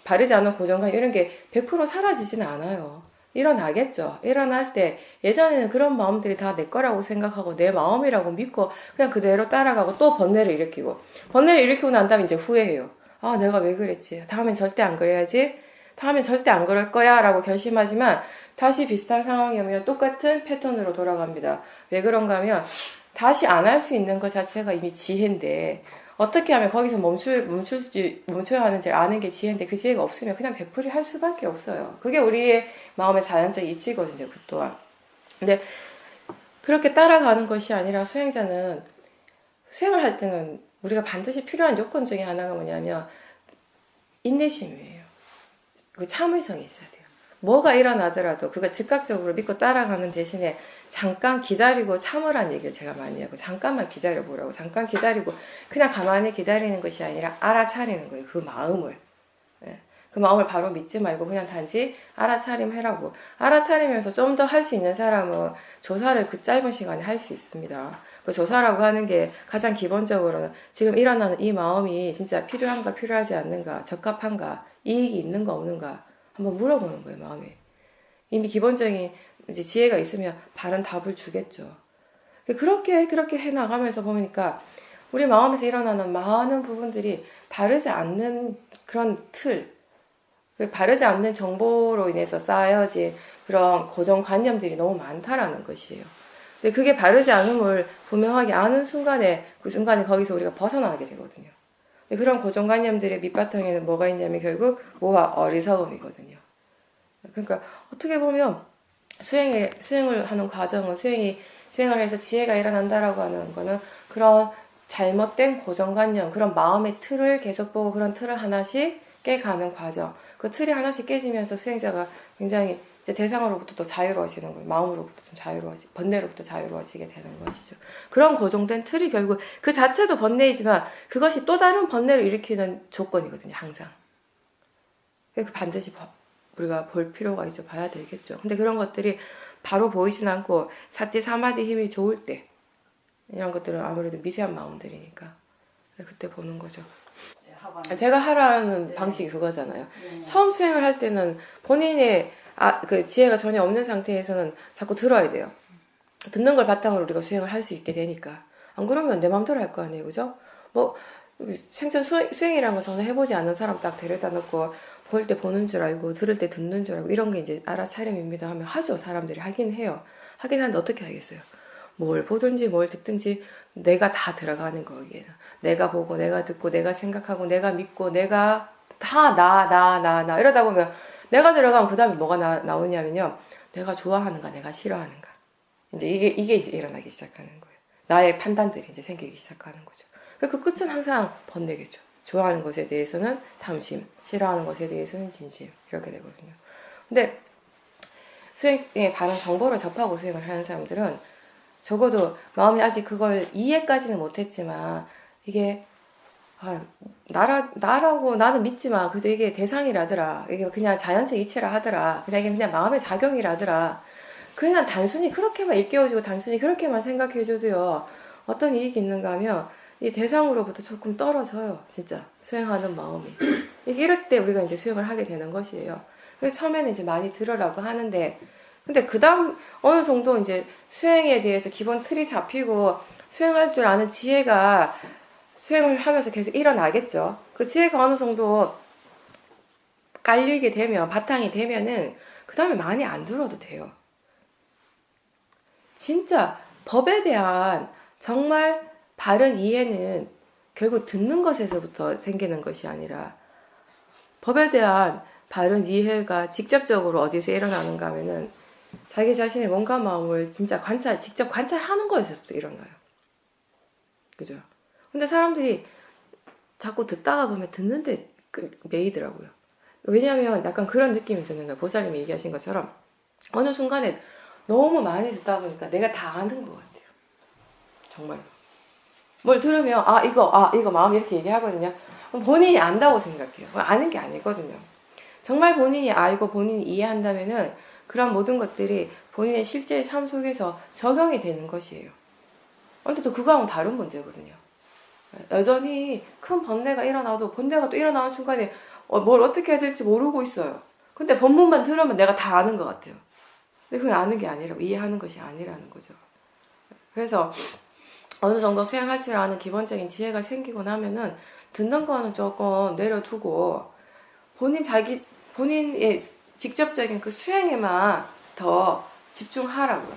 바르지 않은 고정관 이런 게 100% 사라지지는 않아요. 일어나겠죠. 일어날 때 예전에는 그런 마음들이 다 내 거라고 생각하고 내 마음이라고 믿고 그냥 그대로 따라가고 또 번뇌를 일으키고 난 다음에 이제 후회해요. 아, 내가 왜 그랬지? 다음엔 절대 안 그래야지. 다음에 절대 안 그럴 거야 라고 결심하지만 다시 비슷한 상황이 오면 똑같은 패턴으로 돌아갑니다. 왜 그런가 하면 다시 안 할 수 있는 것 자체가 이미 지혜인데 어떻게 하면 거기서 멈춰야 하는지 아는 게 지혜인데 그 지혜가 없으면 그냥 되풀이 할 수밖에 없어요. 그게 우리의 마음의 자연적 이치거든요. 그 또한. 근데 그렇게 따라가는 것이 아니라 수행자는 수행을 할 때는 우리가 반드시 필요한 요건 중에 하나가 뭐냐면 인내심이에요. 그 참을성이 있어야 돼요. 뭐가 일어나더라도 그걸 즉각적으로 믿고 따라가는 대신에 잠깐 기다리고 참으라는 얘기를 제가 많이 하고 잠깐만 기다려보라고 잠깐 기다리고 그냥 가만히 기다리는 것이 아니라 알아차리는 거예요. 그 마음을. 그 마음을 바로 믿지 말고 그냥 단지 알아차림해라고. 알아차리면서 좀 더 할 수 있는 사람은 조사를 그 짧은 시간에 할 수 있습니다. 그 조사라고 하는 게 가장 기본적으로는 지금 일어나는 이 마음이 진짜 필요한가 필요하지 않는가 적합한가 이익이 있는가 없는가 한번 물어보는 거예요. 마음에. 이미 기본적인 이제 지혜가 있으면 바른 답을 주겠죠. 그렇게 해나가면서 보니까 우리 마음에서 일어나는 많은 부분들이 바르지 않는 그런 틀, 바르지 않는 정보로 인해서 쌓여진 그런 고정관념들이 너무 많다라는 것이에요. 근데 그게 바르지 않음을 분명하게 아는 순간에 그 순간에 거기서 우리가 벗어나게 되거든요. 그런 고정관념들의 밑바탕에는 뭐가 있냐면 결국 뭐가 어리석음이거든요. 그러니까 어떻게 보면 수행을 하는 과정은 수행을 해서 지혜가 일어난다라고 하는 거는 그런 잘못된 고정관념, 그런 마음의 틀을 계속 보고 그런 틀을 하나씩 깨가는 과정. 그 틀이 하나씩 깨지면서 수행자가 굉장히 이제 대상으로부터 또 자유로워지는 거예요. 마음으로부터 좀 번뇌로부터 자유로워지게 되는 것이죠. 그런 고정된 틀이 결국 그 자체도 번뇌이지만 그것이 또 다른 번뇌를 일으키는 조건이거든요. 항상. 그래서 반드시 우리가 볼 필요가 있죠. 봐야 되겠죠. 근데 그런 것들이 바로 보이진 않고 사티 사마디 힘이 좋을 때 이런 것들은 아무래도 미세한 마음들이니까 그때 보는 거죠. 제가 하라는 방식이 그거잖아요. 처음 수행을 할 때는 본인의 그 지혜가 전혀 없는 상태에서는 자꾸 들어야 돼요. 듣는 걸 바탕으로 우리가 수행을 할 수 있게 되니까. 안 그러면 내 마음대로 할 거 아니에요. 그죠? 뭐 생전 수행이라는 거 전혀 해보지 않는 사람 딱 데려다 놓고 볼 때 보는 줄 알고 들을 때 듣는 줄 알고 이런 게 이제 알아차림입니다 하면 하죠. 사람들이 하긴 해요. 하긴 하는데 어떻게 하겠어요? 뭘 보든지 뭘 듣든지 내가 다 들어가는 거기에는. 내가 보고 내가 듣고 내가 생각하고 내가 믿고 내가 다 나 이러다 보면 내가 들어가면 그 다음에 뭐가 나오냐면요. 내가 좋아하는가 내가 싫어하는가. 이제 이게 이제 일어나기 시작하는 거예요. 나의 판단들이 이제 생기기 시작하는 거죠. 그 끝은 항상 번뇌겠죠. 좋아하는 것에 대해서는 탐심, 싫어하는 것에 대해서는 진심 이렇게 되거든요. 근데 수행의 바른 정보를 접하고 수행을 하는 사람들은 적어도 마음이 아직 그걸 이해까지는 못했지만 이게 나라고 나는 믿지만 그래도 이게 대상이라더라. 이게 그냥 자연적 이치라 하더라. 그냥 이게 그냥 마음의 작용이라더라. 그냥 단순히 그렇게만 일깨워주고 단순히 그렇게만 생각해줘도요. 어떤 이익이 있는가 하면 이 대상으로부터 조금 떨어져요. 진짜 수행하는 마음이. 이게 이럴 때 우리가 이제 수행을 하게 되는 것이에요. 그래서 처음에는 이제 많이 들으라고 하는데 근데 그 다음 어느 정도 이제 수행에 대해서 기본 틀이 잡히고 수행할 줄 아는 지혜가 수행을 하면서 계속 일어나겠죠. 그 지혜가 어느 정도 깔리게 되면 바탕이 되면은 그 다음에 많이 안 들어도 돼요. 진짜 법에 대한 정말 바른 이해는 결국 듣는 것에서부터 생기는 것이 아니라 법에 대한 바른 이해가 직접적으로 어디서 일어나는가 하면은 자기 자신의 몸과 마음을 진짜 직접 관찰하는 것에서부터 일어나요. 그죠? 근데 사람들이 자꾸 듣다가 보면 듣는데 매이더라고요. 왜냐하면 약간 그런 느낌이 드는 거예요. 보살님이 얘기하신 것처럼 어느 순간에 너무 많이 듣다 보니까 내가 다 아는 것 같아요. 정말로. 뭘 들으면 이거 마음이 이렇게 얘기하거든요. 본인이 안다고 생각해요. 아는 게 아니거든요. 정말 본인이 알고 본인이 이해한다면은 그런 모든 것들이 본인의 실제의 삶 속에서 적용이 되는 것이에요. 근데 또 그거하고는 다른 문제거든요. 여전히 큰 번뇌가 일어나도 번뇌가 또 일어나는 순간에 뭘 어떻게 해야 될지 모르고 있어요. 근데 본문만 들으면 내가 다 아는 것 같아요. 근데 그건 아는 게 아니라고 이해하는 것이 아니라는 거죠. 그래서 어느 정도 수행할 줄 아는 기본적인 지혜가 생기고 나면은 듣는 거는 조금 내려두고 본인 자기 본인의 직접적인 그 수행에만 더 집중하라고요.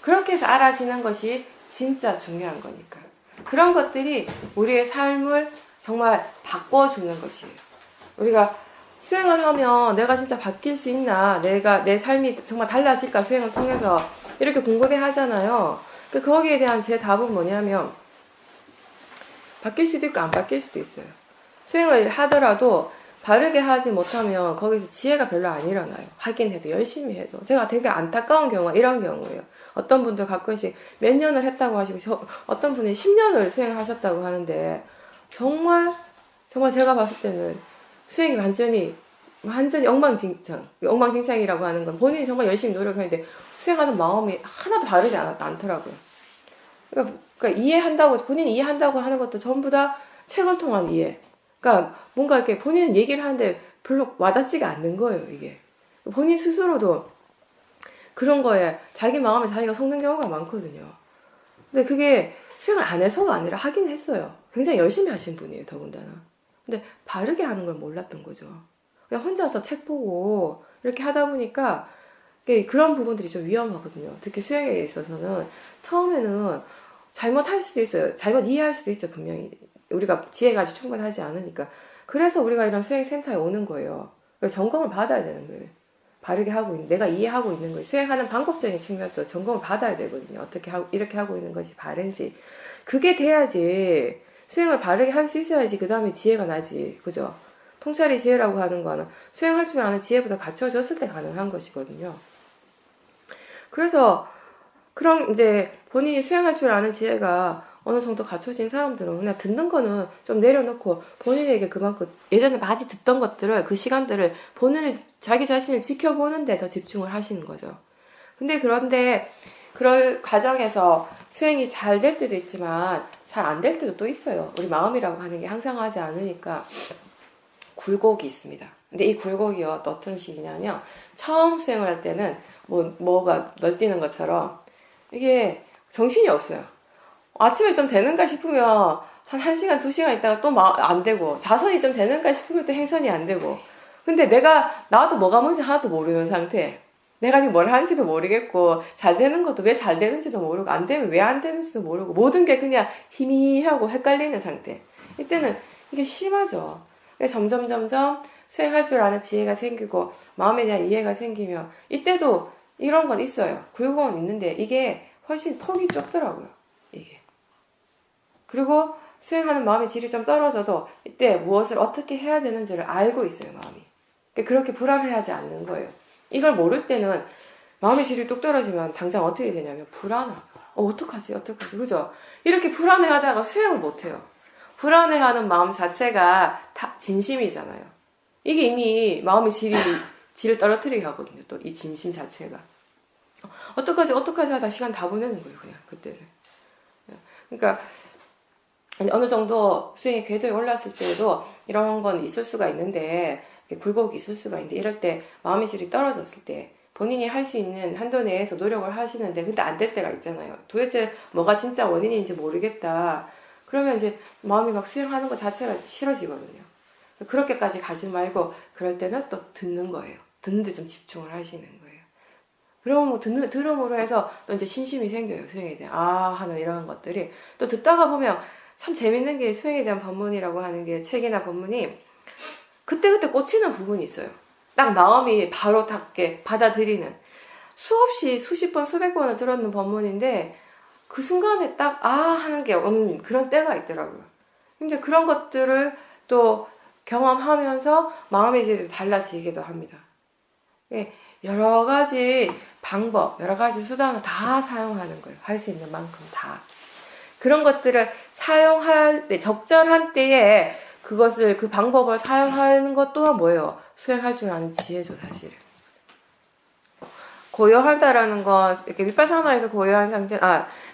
그렇게 해서 알아지는 것이 진짜 중요한 거니까. 그런 것들이 우리의 삶을 정말 바꿔주는 것이에요. 우리가 수행을 하면 내가 진짜 바뀔 수 있나, 내 삶이 정말 달라질까, 수행을 통해서 이렇게 궁금해 하잖아요. 거기에 대한 제 답은 뭐냐면 바뀔 수도 있고 안 바뀔 수도 있어요. 수행을 하더라도 바르게 하지 못하면 거기서 지혜가 별로 안 일어나요. 하긴 해도 열심히 해도. 제가 되게 안타까운 경우가 이런 경우예요. 어떤 분들 가끔씩 몇 년을 했다고 하시고 어떤 분이 10년을 수행하셨다고 하는데 정말 제가 봤을 때는 수행이 완전히 엉망진창이라고 하는 건 본인이 정말 열심히 노력했는데 수행하는 마음이 하나도 바르지 않더라고요. 그러니까 이해한다고, 본인이 이해한다고 하는 것도 전부 다 책을 통한 이해. 그러니까 뭔가 이렇게 본인은 얘기를 하는데 별로 와닿지가 않는 거예요, 이게. 본인 스스로도 그런 거에 자기 마음에 자기가 속는 경우가 많거든요. 근데 그게 수행을 안 해서가 아니라 하긴 했어요. 굉장히 열심히 하신 분이에요, 더군다나. 근데 바르게 하는 걸 몰랐던 거죠. 그냥 혼자서 책 보고 이렇게 하다 보니까 그런 부분들이 좀 위험하거든요. 특히 수행에 있어서는 처음에는 잘못할 수도 있어요. 잘못 이해할 수도 있죠, 분명히. 우리가 지혜가 아직 충분하지 않으니까. 그래서 우리가 이런 수행센터에 오는 거예요. 그래서 점검을 받아야 되는 거예요. 바르게 하고 있는, 내가 이해하고 있는 거예요. 수행하는 방법적인 측면도 점검을 받아야 되거든요. 어떻게 이렇게 하고 있는 것이 바른지. 그게 돼야지, 수행을 바르게 할 수 있어야지 그 다음에 지혜가 나지. 그죠? 통찰이 지혜라고 하는 거는 수행할 줄 아는 지혜보다 갖춰졌을 때 가능한 것이거든요. 그래서 그럼 이제 본인이 수행할 줄 아는 지혜가 어느 정도 갖춰진 사람들은 그냥 듣는 거는 좀 내려놓고 본인에게 그만큼 예전에 많이 듣던 것들을, 그 시간들을 자기 자신을 지켜보는데 더 집중을 하시는 거죠. 그런데 그럴 과정에서 수행이 잘 될 때도 있지만 잘 안 될 때도 또 있어요. 우리 마음이라고 하는 게 항상 하지 않으니까 굴곡이 있습니다. 근데 이 굴곡이요, 어떤 식이냐면 처음 수행을 할 때는 뭐가 널뛰는 것처럼 이게 정신이 없어요. 아침에 좀 되는가 싶으면 한 1시간, 2시간 있다가 또 안 되고, 자선이 좀 되는가 싶으면 또 행선이 안 되고. 근데 나도 뭐가 뭔지 하나도 모르는 상태. 내가 지금 뭘 하는지도 모르겠고, 잘 되는 것도 왜 잘 되는지도 모르고, 안 되면 왜 안 되는지도 모르고, 모든 게 그냥 희미하고 헷갈리는 상태. 이때는 이게 심하죠. 점점 수행할 줄 아는 지혜가 생기고, 마음에 대한 이해가 생기면, 이때도 이런 건 있어요. 굴곡은 있는데, 이게 훨씬 폭이 좁더라고요. 이게. 그리고 수행하는 마음의 질이 좀 떨어져도 이때 무엇을 어떻게 해야 되는지를 알고 있어요, 마음이. 그렇게 불안해하지 않는 거예요. 이걸 모를 때는 마음의 질이 뚝 떨어지면 당장 어떻게 되냐면 불안하. 어떡하지? 그죠? 이렇게 불안해하다가 수행을 못해요. 불안해하는 마음 자체가 다 진심이잖아요. 이게 이미 마음의 질을 떨어뜨리게 하거든요. 또 이 진심 자체가. 어떡하지 하다 시간 다 보내는 거예요, 그냥 그때는. 그러니까 어느 정도 수행의 궤도에 올랐을 때에도 이런 건 있을 수가 있는데, 굴곡이 있을 수가 있는데, 이럴 때 마음의 질이 떨어졌을 때 본인이 할 수 있는 한도 내에서 노력을 하시는데 근데 안 될 때가 있잖아요. 도대체 뭐가 진짜 원인인지 모르겠다. 그러면 이제 마음이 막 수행하는 것 자체가 싫어지거든요. 그렇게까지 가지 말고 그럴 때는 또 듣는 거예요. 듣는데 좀 집중을 하시는 거예요. 그러면 들음으로 해서 또 이제 신심이 생겨요. 수행에 대한 하는 이런 것들이. 또 듣다가 보면 참 재밌는 게, 수행에 대한 법문이라고 하는 게, 책이나 법문이 그때그때 꽂히는 부분이 있어요. 딱 마음이 바로 닿게 받아들이는, 수없이 수십 번 수백 번을 들었는 법문인데 그 순간에 딱 하는 게 그런 때가 있더라고요. 이제 그런 것들을 또 경험하면서 마음의 질이 달라지기도 합니다. 여러 가지 방법, 여러 가지 수단을 다 사용하는 거예요. 할 수 있는 만큼 다. 그런 것들을 사용할 때, 적절한 때에 그 방법을 사용하는 것 또한 뭐예요? 수행할 줄 아는 지혜죠, 사실은. 고요하다라는 건, 이렇게 위파사나에서 고요한 상태,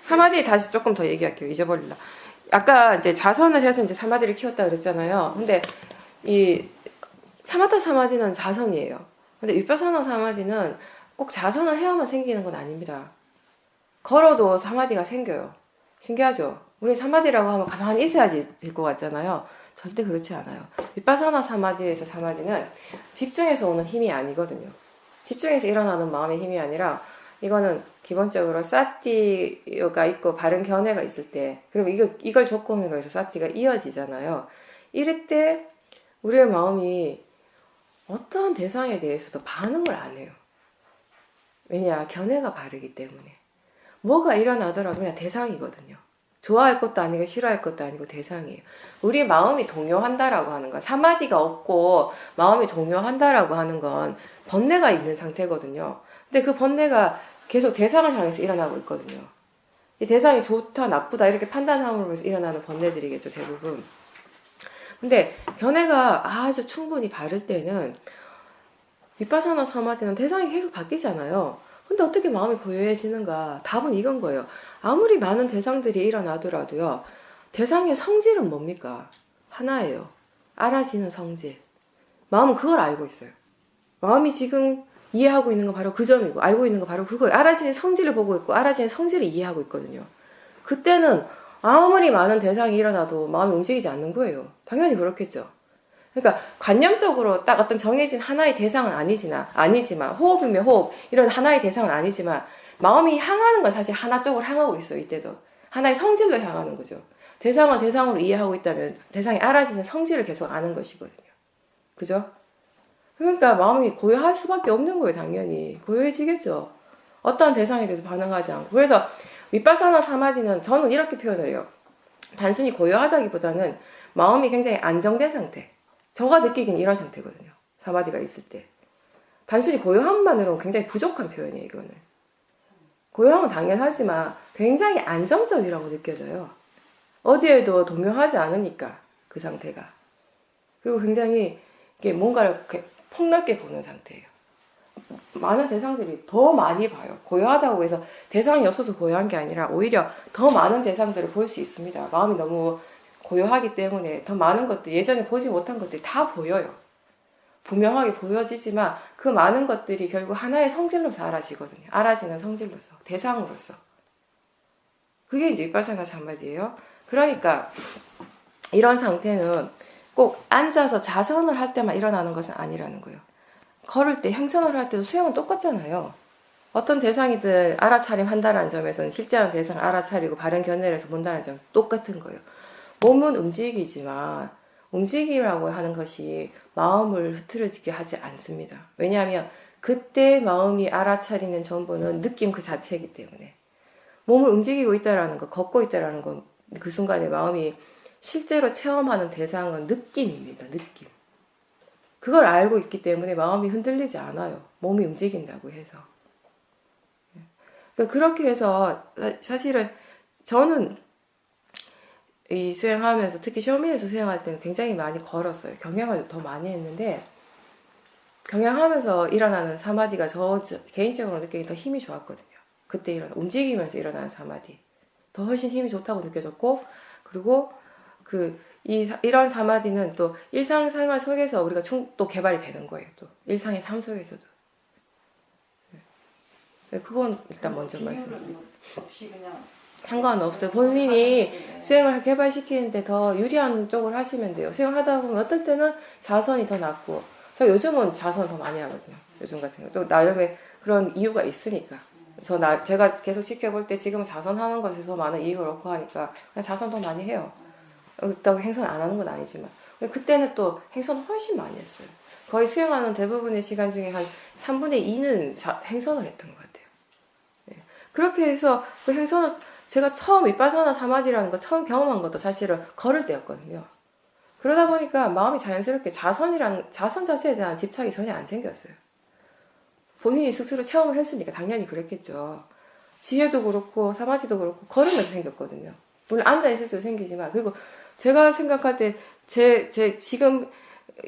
사마디 다시 조금 더 얘기할게요. 잊어버릴라. 아까 이제 자선을 해서 이제 사마디를 키웠다 그랬잖아요. 근데 이 사마타 사마디는 자선이에요. 근데 위파사나 사마디는 꼭 자선을 해야만 생기는 건 아닙니다. 걸어도 사마디가 생겨요. 신기하죠? 우리 사마디라고 하면 가만히 있어야지 될 것 같잖아요. 절대 그렇지 않아요. 비파사나 사마디에서 사마디는 집중해서 오는 힘이 아니거든요. 집중해서 일어나는 마음의 힘이 아니라 이거는 기본적으로 사티가 있고 바른 견해가 있을 때, 그리고 이걸 조건으로 해서 사티가 이어지잖아요. 이럴 때 우리의 마음이 어떠한 대상에 대해서도 반응을 안 해요. 왜냐? 견해가 바르기 때문에. 뭐가 일어나더라도 그냥 대상이거든요. 좋아할 것도 아니고 싫어할 것도 아니고 대상이에요. 우리 마음이 동요한다라고 하는 건, 사마디가 없고 마음이 동요한다라고 하는 건 번뇌가 있는 상태거든요. 근데 그 번뇌가 계속 대상을 향해서 일어나고 있거든요. 이 대상이 좋다 나쁘다 이렇게 판단함으로 해서 일어나는 번뇌들이겠죠, 대부분. 근데 견해가 아주 충분히 바를 때는 비파사나 사마디는 대상이 계속 바뀌잖아요. 근데 어떻게 마음이 고요해지는가? 답은 이건 거예요. 아무리 많은 대상들이 일어나더라도요, 대상의 성질은 뭡니까? 하나예요. 알아지는 성질. 마음은 그걸 알고 있어요. 마음이 지금 이해하고 있는 건 바로 그 점이고, 알고 있는 건 바로 그거예요. 알아지는 성질을 보고 있고, 알아지는 성질을 이해하고 있거든요. 그때는 아무리 많은 대상이 일어나도 마음이 움직이지 않는 거예요. 당연히 그렇겠죠. 그러니까 관념적으로 딱 어떤 정해진 하나의 대상은 아니지만, 호흡이면 호흡, 이런 하나의 대상은 아니지만, 마음이 향하는 건 사실 하나 쪽으로 향하고 있어요. 이때도 하나의 성질로 향하는 거죠. 대상을 대상으로 이해하고 있다면 대상이 알아지는 성질을 계속 아는 것이거든요. 그죠? 그러니까 마음이 고요할 수밖에 없는 거예요. 당연히 고요해지겠죠. 어떠한 대상에 대해서 반응하지 않고. 그래서 위파사나 사마디는 저는 이렇게 표현을 해요. 단순히 고요하다기보다는 마음이 굉장히 안정된 상태, 저가 느끼기는 이런 상태거든요. 사마디가 있을 때 단순히 고요함만으로는 굉장히 부족한 표현이에요. 이거는 고요함은 당연하지만 굉장히 안정적이라고 느껴져요. 어디에도 동요하지 않으니까 그 상태가. 그리고 굉장히 이게 뭔가를 이렇게 폭넓게 보는 상태예요. 많은 대상들이 더 많이 봐요. 고요하다고 해서 대상이 없어서 고요한 게 아니라 오히려 더 많은 대상들을 볼 수 있습니다. 마음이 너무 고요하기 때문에 더 많은 것들, 예전에 보지 못한 것들이 다 보여요. 분명하게 보여지지만 그 많은 것들이 결국 하나의 성질로서 알아지거든요. 알아지는 성질로서, 대상으로서. 그게 이제 위파사나 사마디예요. 그러니까 이런 상태는 꼭 앉아서 자선을 할 때만 일어나는 것은 아니라는 거예요. 걸을 때, 행선을 할 때도 수행은 똑같잖아요. 어떤 대상이든 알아차림 한다는 점에서는 실제하는 대상을 알아차리고 바른 견해를 해서 본다는 점 똑같은 거예요. 몸은 움직이지만 움직임이라고 하는 것이 마음을 흐트러지게 하지 않습니다. 왜냐하면 그때 마음이 알아차리는 전부는 느낌 그 자체이기 때문에. 몸을 움직이고 있다라는 거, 걷고 있다라는 건 그 순간에 마음이 실제로 체험하는 대상은 느낌입니다. 느낌. 그걸 알고 있기 때문에 마음이 흔들리지 않아요. 몸이 움직인다고 해서. 그러니까 그렇게 해서 사실은 저는 이 수행하면서 특히 셔민에서 수행할 때는 굉장히 많이 걸었어요. 경향을 더 많이 했는데 경향하면서 일어나는 사마디가 저 개인적으로 느끼기 더 힘이 좋았거든요. 그때 움직이면서 일어나는 사마디 더 훨씬 힘이 좋다고 느껴졌고, 그리고 이런 사마디는 또 일상생활 속에서 우리가 또 개발이 되는 거예요. 또 일상의 삶 속에서도. 그건 일단 먼저 말씀드릴게요. 없이 그냥 상관없어요. 본인이 수행을 개발시키는데 더 유리한 쪽으로 하시면 돼요. 수행하다 보면 어떨 때는 자선이 더 낫고, 저 요즘은 자선 더 많이 하거든요. 요즘 같은 거. 또 나름의 그런 이유가 있으니까. 제가 계속 지켜볼 때 지금은 자선하는 것에서 많은 이익을 얻고 하니까 그냥 자선 더 많이 해요. 그렇다고 행선 안 하는 건 아니지만. 그때는 또 행선 훨씬 많이 했어요. 거의 수행하는 대부분의 시간 중에 한 3분의 2는 행선을 했던 것 같아요. 네. 그렇게 해서 그 행선을 제가 처음 위파사나 사마디라는 걸 처음 경험한 것도 사실은 걸을 때였거든요. 그러다 보니까 마음이 자연스럽게 자선 자체에 대한 집착이 전혀 안 생겼어요. 본인이 스스로 체험을 했으니까 당연히 그랬겠죠. 지혜도 그렇고 사마디도 그렇고 걸으면서 생겼거든요. 물론 앉아있을 때도 생기지만, 그리고 제가 생각할 때 제 지금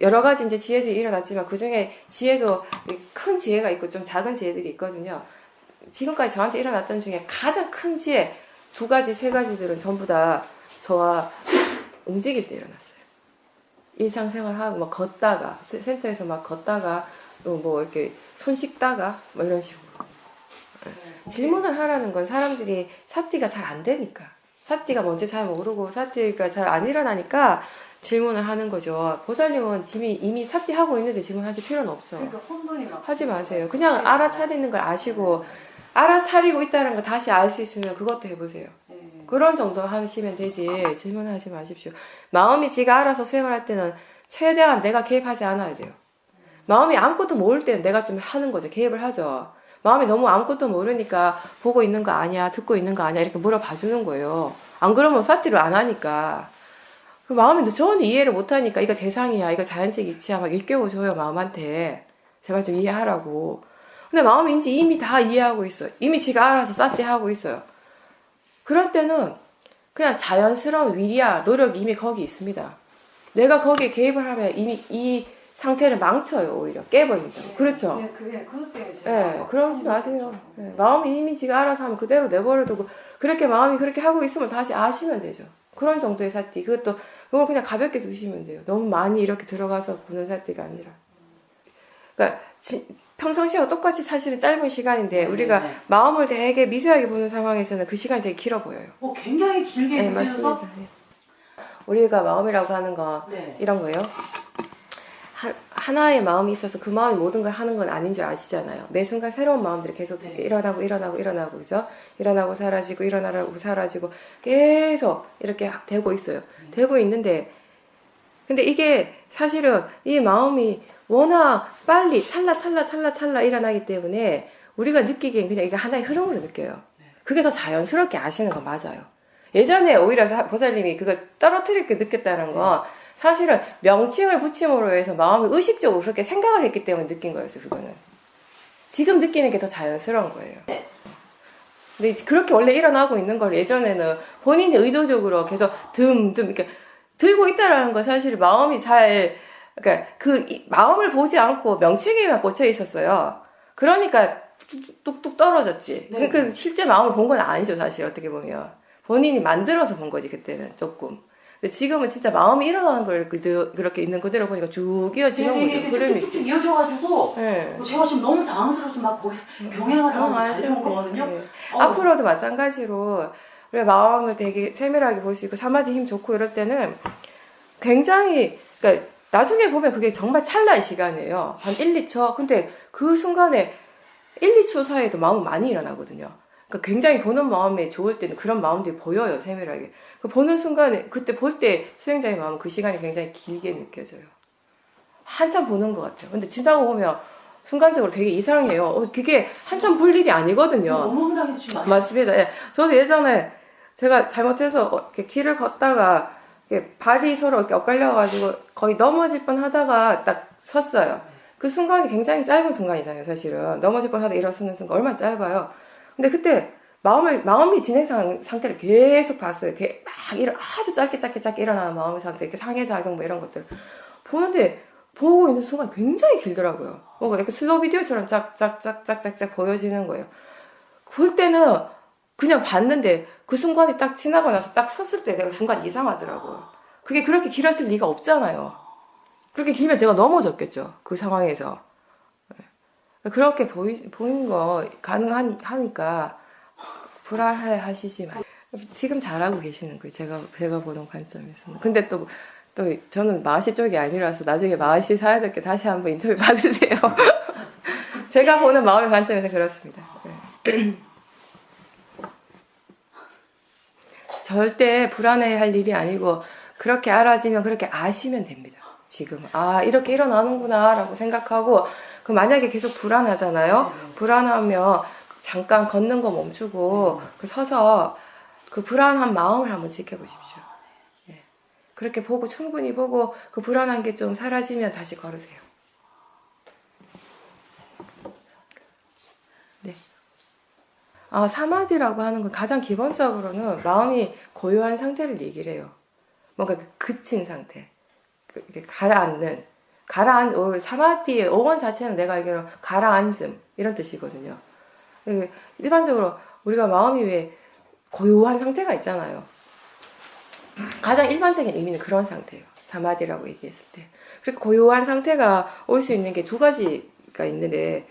여러 가지 이제 지혜들이 일어났지만 그 중에 지혜도 큰 지혜가 있고 좀 작은 지혜들이 있거든요. 지금까지 저한테 일어났던 중에 가장 큰 지혜 2가지, 3가지들은 전부 다 저와 움직일 때 일어났어요. 일상생활하고 막 걷다가, 센터에서 막 걷다가 또 뭐 이렇게 손 씻다가 뭐 이런 식으로. 질문을 하라는 건 사람들이 사티가 잘 안 되니까, 사티가 뭔지 잘 모르고 사티가 잘 안 일어나니까 질문을 하는 거죠. 보살님은 이미 삭제하고 있는데 질문하실 필요는 없죠. 그러니까 혼돈이 막 하지 마세요. 그냥 알아차리는 걸 아시고 알아차리고 있다는 걸 다시 알 수 있으면 그것도 해보세요. 네. 그런 정도 하시면 되지 질문하지 마십시오. 마음이 지가 알아서 수행을 할 때는 최대한 내가 개입하지 않아야 돼요. 마음이 아무것도 모를 때는 내가 좀 하는 거죠. 개입을 하죠. 마음이 너무 아무것도 모르니까 보고 있는 거 아니야, 듣고 있는 거 아니야 이렇게 물어봐 주는 거예요. 안 그러면 사티를 안 하니까. 그 마음이 전혀 이해를 못 하니까 이거 대상이야, 이거 자연적 이치야 막 일깨워줘요 마음한테. 제발 좀 이해하라고. 근데 마음이 이미 다 이해하고 있어요. 이미 지가 알아서 사티하고 있어요. 그럴 때는 그냥 자연스러운 위리야, 노력이 이미 거기 있습니다. 내가 거기에 개입을 하면 이미 이 상태를 망쳐요. 오히려 깨버립니다. 네. 그렇죠? 네, 그게 그것 때문에 제가 네, 그러지 마세요. 네, 마음이 이미 지가 알아서 하면 그대로 내버려두고 그렇게 마음이 그렇게 하고 있으면 다시 아시면 되죠. 그런 정도의 사티. 그것도 이걸 그냥 가볍게 두시면 돼요. 너무 많이 이렇게 들어가서 보는 사티가 아니라. 그러니까 평상시와 똑같이 사실은 짧은 시간인데 우리가 네. 마음을 되게 미세하게 보는 상황에서는 그 시간이 되게 길어 보여요. 굉장히 길게 네, 느껴져서 맞습니다. 네. 우리가 마음이라고 하는 건 네. 이런 거예요. 하나의 마음이 있어서 그 마음이 모든 걸 하는 건 아닌 줄 아시잖아요. 매 순간 새로운 마음들이 계속 네. 일어나고 그죠? 일어나고 사라지고 일어나고 사라지고 계속 이렇게 되고 있어요. 되고 있는데 근데 이게 사실은 이 마음이 워낙 빨리 찰나 일어나기 때문에 우리가 느끼기엔 그냥 이게 하나의 흐름으로 느껴요. 그게 더 자연스럽게 아시는 건 맞아요. 예전에 오히려 보살님이 그걸 떨어뜨리게 느꼈다는 건 사실은 명칭을 붙임으로 해서 마음이 의식적으로 그렇게 생각을 했기 때문에 느낀 거였어요. 그거는 지금 느끼는 게 더 자연스러운 거예요. 근데 그렇게 원래 일어나고 있는 걸 예전에는 본인이 의도적으로 계속 이렇게 들고 있다라는 건 사실 마음이 그러니까 마음을 보지 않고 명칭에만 꽂혀 있었어요. 그러니까 뚝뚝 떨어졌지. 네. 그 실제 마음을 본 건 아니죠, 사실 어떻게 보면. 본인이 만들어서 본 거지 그때는 조금. 근데 지금은 진짜 마음이 일어나는 걸 그렇게 있는 그대로 보니까 쭉 이어지는 거죠. 흐름이. 쭉쭉쭉 이어져가지고 네. 제가 지금 너무 당황스러워서 막 거기 병행을 하고 달려온 거거든요. 네. 앞으로도 마찬가지로 우리가 마음을 되게 세밀하게 볼 수 있고 사마디 힘 좋고 이럴 때는 굉장히 그러니까 나중에 보면 그게 정말 찰나의 시간이에요. 한 1, 2초. 근데 그 순간에 1, 2초 사이에도 마음은 많이 일어나거든요. 그러니까 굉장히 보는 마음이 좋을 때는 그런 마음들이 보여요, 세밀하게. 그 보는 순간에, 그때 볼 때 수행자의 마음은 그 시간이 굉장히 길게 느껴져요. 한참 보는 것 같아요. 근데 지나고 보면 순간적으로 되게 이상해요. 그게 한참 볼 일이 아니거든요. 너무 황당해서 지금 많이 맞습니다. 예. 저도 예전에 제가 잘못해서 이렇게 길을 걷다가 이렇게 발이 서로 이렇게 엇갈려가지고 거의 넘어질 뻔 하다가 딱 섰어요. 그 순간이 굉장히 짧은 순간이잖아요, 사실은. 넘어질 뻔 하다 일어서는 순간 얼마나 짧아요. 근데 그때 마음이 진행 상태를 계속 봤어요. 아주 짧게 일어나는 마음의 상태, 이렇게 상해작용 뭐 이런 것들 보는데 보고 있는 순간 굉장히 길더라고요. 뭔가 이렇게 슬로우 비디오처럼 짝짝짝짝짝짝 보여지는 거예요. 볼 때는 그냥 봤는데 그 순간이 딱 지나고 나서 딱 섰을 때 내가 순간 이상하더라고요. 그게 그렇게 길었을 리가 없잖아요. 그렇게 길면 제가 넘어졌겠죠. 그 상황에서. 그렇게 보이는 거 가능하니까 불안해 하시지 마세요. 지금 잘하고 계시는 거예요. 제가 보는 관점에서는. 근데 또 저는 마하시 쪽이 아니라서 나중에 마하시 사야될게 다시 한번 인터뷰 받으세요. 제가 보는 마음의 관점에서 그렇습니다. 네. 절대 불안해할 일이 아니고 그렇게 알아지면 그렇게 아시면 됩니다. 지금 이렇게 일어나는구나 라고 생각하고 만약에 계속 불안하잖아요. 불안하면 잠깐 걷는 거 멈추고 서서 그 불안한 마음을 한번 지켜보십시오. 네. 그렇게 충분히 보고 그 불안한 게 좀 사라지면 다시 걸으세요. 네. 사마디라고 하는 건 가장 기본적으로는 마음이 고요한 상태를 얘기를 해요. 뭔가 그친 상태. 가라앉는. 사마디의 어원 자체는 내가 알기로 가라앉음 이런 뜻이거든요. 일반적으로 우리가 마음이 왜 고요한 상태가 있잖아요. 가장 일반적인 의미는 그런 상태예요. 사마디라고 얘기했을 때. 그렇게 고요한 상태가 올 수 있는 게 두 가지가 있는데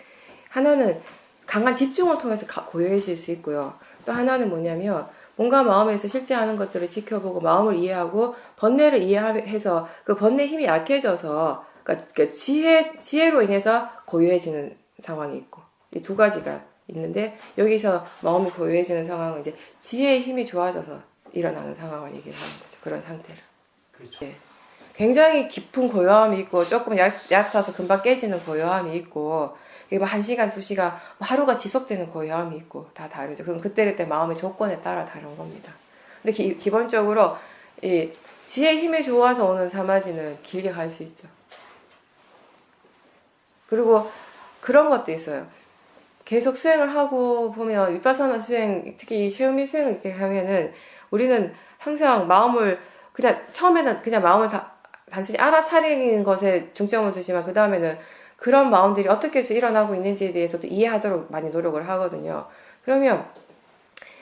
하나는 강한 집중을 통해서 고요해질 수 있고요. 또 하나는 뭐냐면 온갖 마음에서 실제하는 것들을 지켜보고 마음을 이해하고 번뇌를 이해해서 그 번뇌 힘이 약해져서 그러니까 지혜로 인해서 고요해지는 상황이 있고 이 두 가지가 있는데 여기서 마음이 고요해지는 상황은 이제 지혜의 힘이 좋아져서 일어나는 상황을 얘기하는 거죠. 그런 상태를. 그렇죠. 네. 굉장히 깊은 고요함이 있고 조금 얕아서 금방 깨지는 고요함이 있고 이게 뭐 1시간, 2시간, 하루가 지속되는 고요함이 있고 다 다르죠. 그건 그때 마음의 조건에 따라 다른 겁니다. 근데 기본적으로 이 지혜의 힘이 좋아서 오는 사마디는 길게 갈 수 있죠. 그리고 그런 것도 있어요. 계속 수행을 하고 보면 위파사나 수행, 특히 이 체험이 수행을 이렇게 하면은 우리는 항상 마음을 그냥 처음에는 그냥 마음을 단순히 알아차리는 것에 중점을 두지만 그 다음에는 그런 마음들이 어떻게 해서 일어나고 있는지에 대해서도 이해하도록 많이 노력을 하거든요. 그러면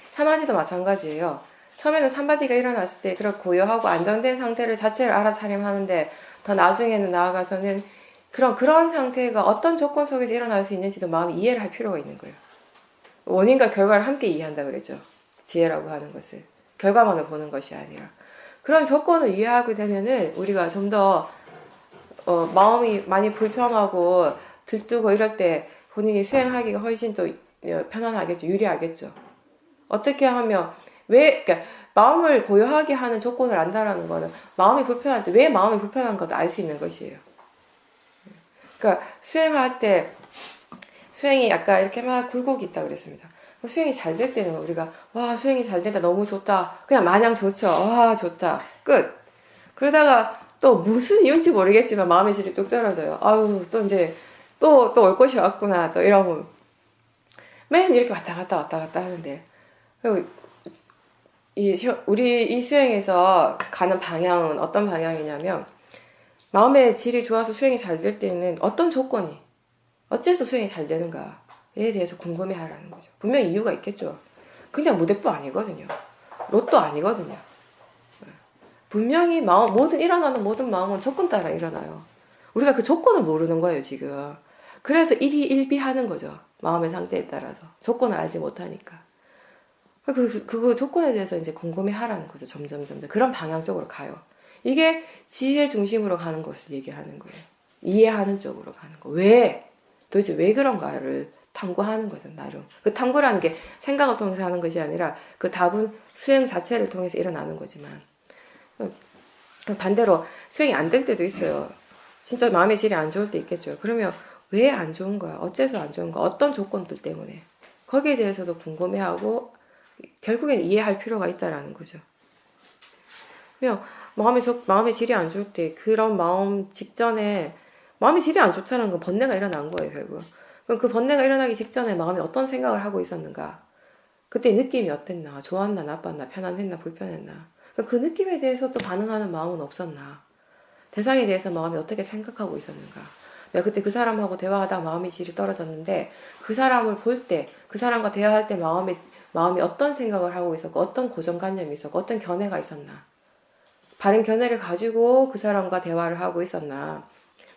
사마디도 마찬가지예요. 처음에는 사마디가 일어났을 때 그런 고요하고 안정된 상태를 자체를 알아차림하는데 더 나중에는 나아가서는 그런 상태가 어떤 조건 속에서 일어날 수 있는지도 마음이 이해를 할 필요가 있는 거예요. 원인과 결과를 함께 이해한다 그랬죠. 지혜라고 하는 것을. 결과만을 보는 것이 아니라. 그런 조건을 이해하게 되면은 우리가 좀 더 마음이 많이 불편하고 들뜨고 이럴 때 본인이 수행하기가 훨씬 더 편안하겠죠. 유리하겠죠. 어떻게 하면 그러니까 마음을 고요하게 하는 조건을 안다라는 거는 마음이 불편할 때 왜 마음이 불편한 것도 알 수 있는 것이에요. 그러니까 수행할 때 수행이 아까 이렇게 막 굴곡이 있다 그랬습니다. 수행이 잘 될 때는 우리가 와 수행이 잘 된다 너무 좋다 그냥 마냥 좋죠. 와 좋다 끝. 그러다가 또 무슨 이유인지 모르겠지만 마음의 질이 뚝 떨어져요. 아유 또 이제 또 올 것이 왔구나 또 이러고 맨 이렇게 왔다 갔다 하는데 우리 이 수행에서 가는 방향은 어떤 방향이냐면 마음의 질이 좋아서 수행이 잘 될 때는 어떤 조건이 어째서 수행이 잘 되는가에 대해서 궁금해하라는 거죠. 분명히 이유가 있겠죠. 그냥 무대뽀 아니거든요. 로또 아니거든요. 분명히 일어나는 모든 마음은 조건 따라 일어나요. 우리가 그 조건을 모르는 거예요, 지금. 그래서 일희일비하는 거죠. 마음의 상태에 따라서. 조건을 알지 못하니까. 그 조건에 대해서 이제 궁금해하라는 거죠. 점점. 그런 방향 쪽으로 가요. 이게 지혜 중심으로 가는 것을 얘기하는 거예요. 이해하는 쪽으로 가는 거. 도대체 왜 그런가를 탐구하는 거죠, 나름. 그 탐구라는 게 생각을 통해서 하는 것이 아니라 그 답은 수행 자체를 통해서 일어나는 거지만 반대로 수행이 안 될 때도 있어요. 진짜 마음의 질이 안 좋을 때 있겠죠. 그러면 왜 안 좋은 거야? 어째서 안 좋은 거야? 어떤 조건들 때문에? 거기에 대해서도 궁금해하고 결국엔 이해할 필요가 있다라는 거죠. 그러면 마음의 질이 안 좋을 때 그런 마음 직전에 마음의 질이 안 좋다는 건 번뇌가 일어난 거예요, 결국. 그럼 그 번뇌가 일어나기 직전에 마음이 어떤 생각을 하고 있었는가? 그때 느낌이 어땠나? 좋았나? 나빴나? 편안했나? 불편했나? 그 느낌에 대해서 또 반응하는 마음은 없었나? 대상에 대해서 마음이 어떻게 생각하고 있었는가? 내가 그때 그 사람하고 대화하다 마음의 질이 떨어졌는데 그 사람을 볼 때, 그 사람과 대화할 때 마음이 어떤 생각을 하고 있었고 어떤 고정관념이 있었고 어떤 견해가 있었나? 바른 견해를 가지고 그 사람과 대화를 하고 있었나?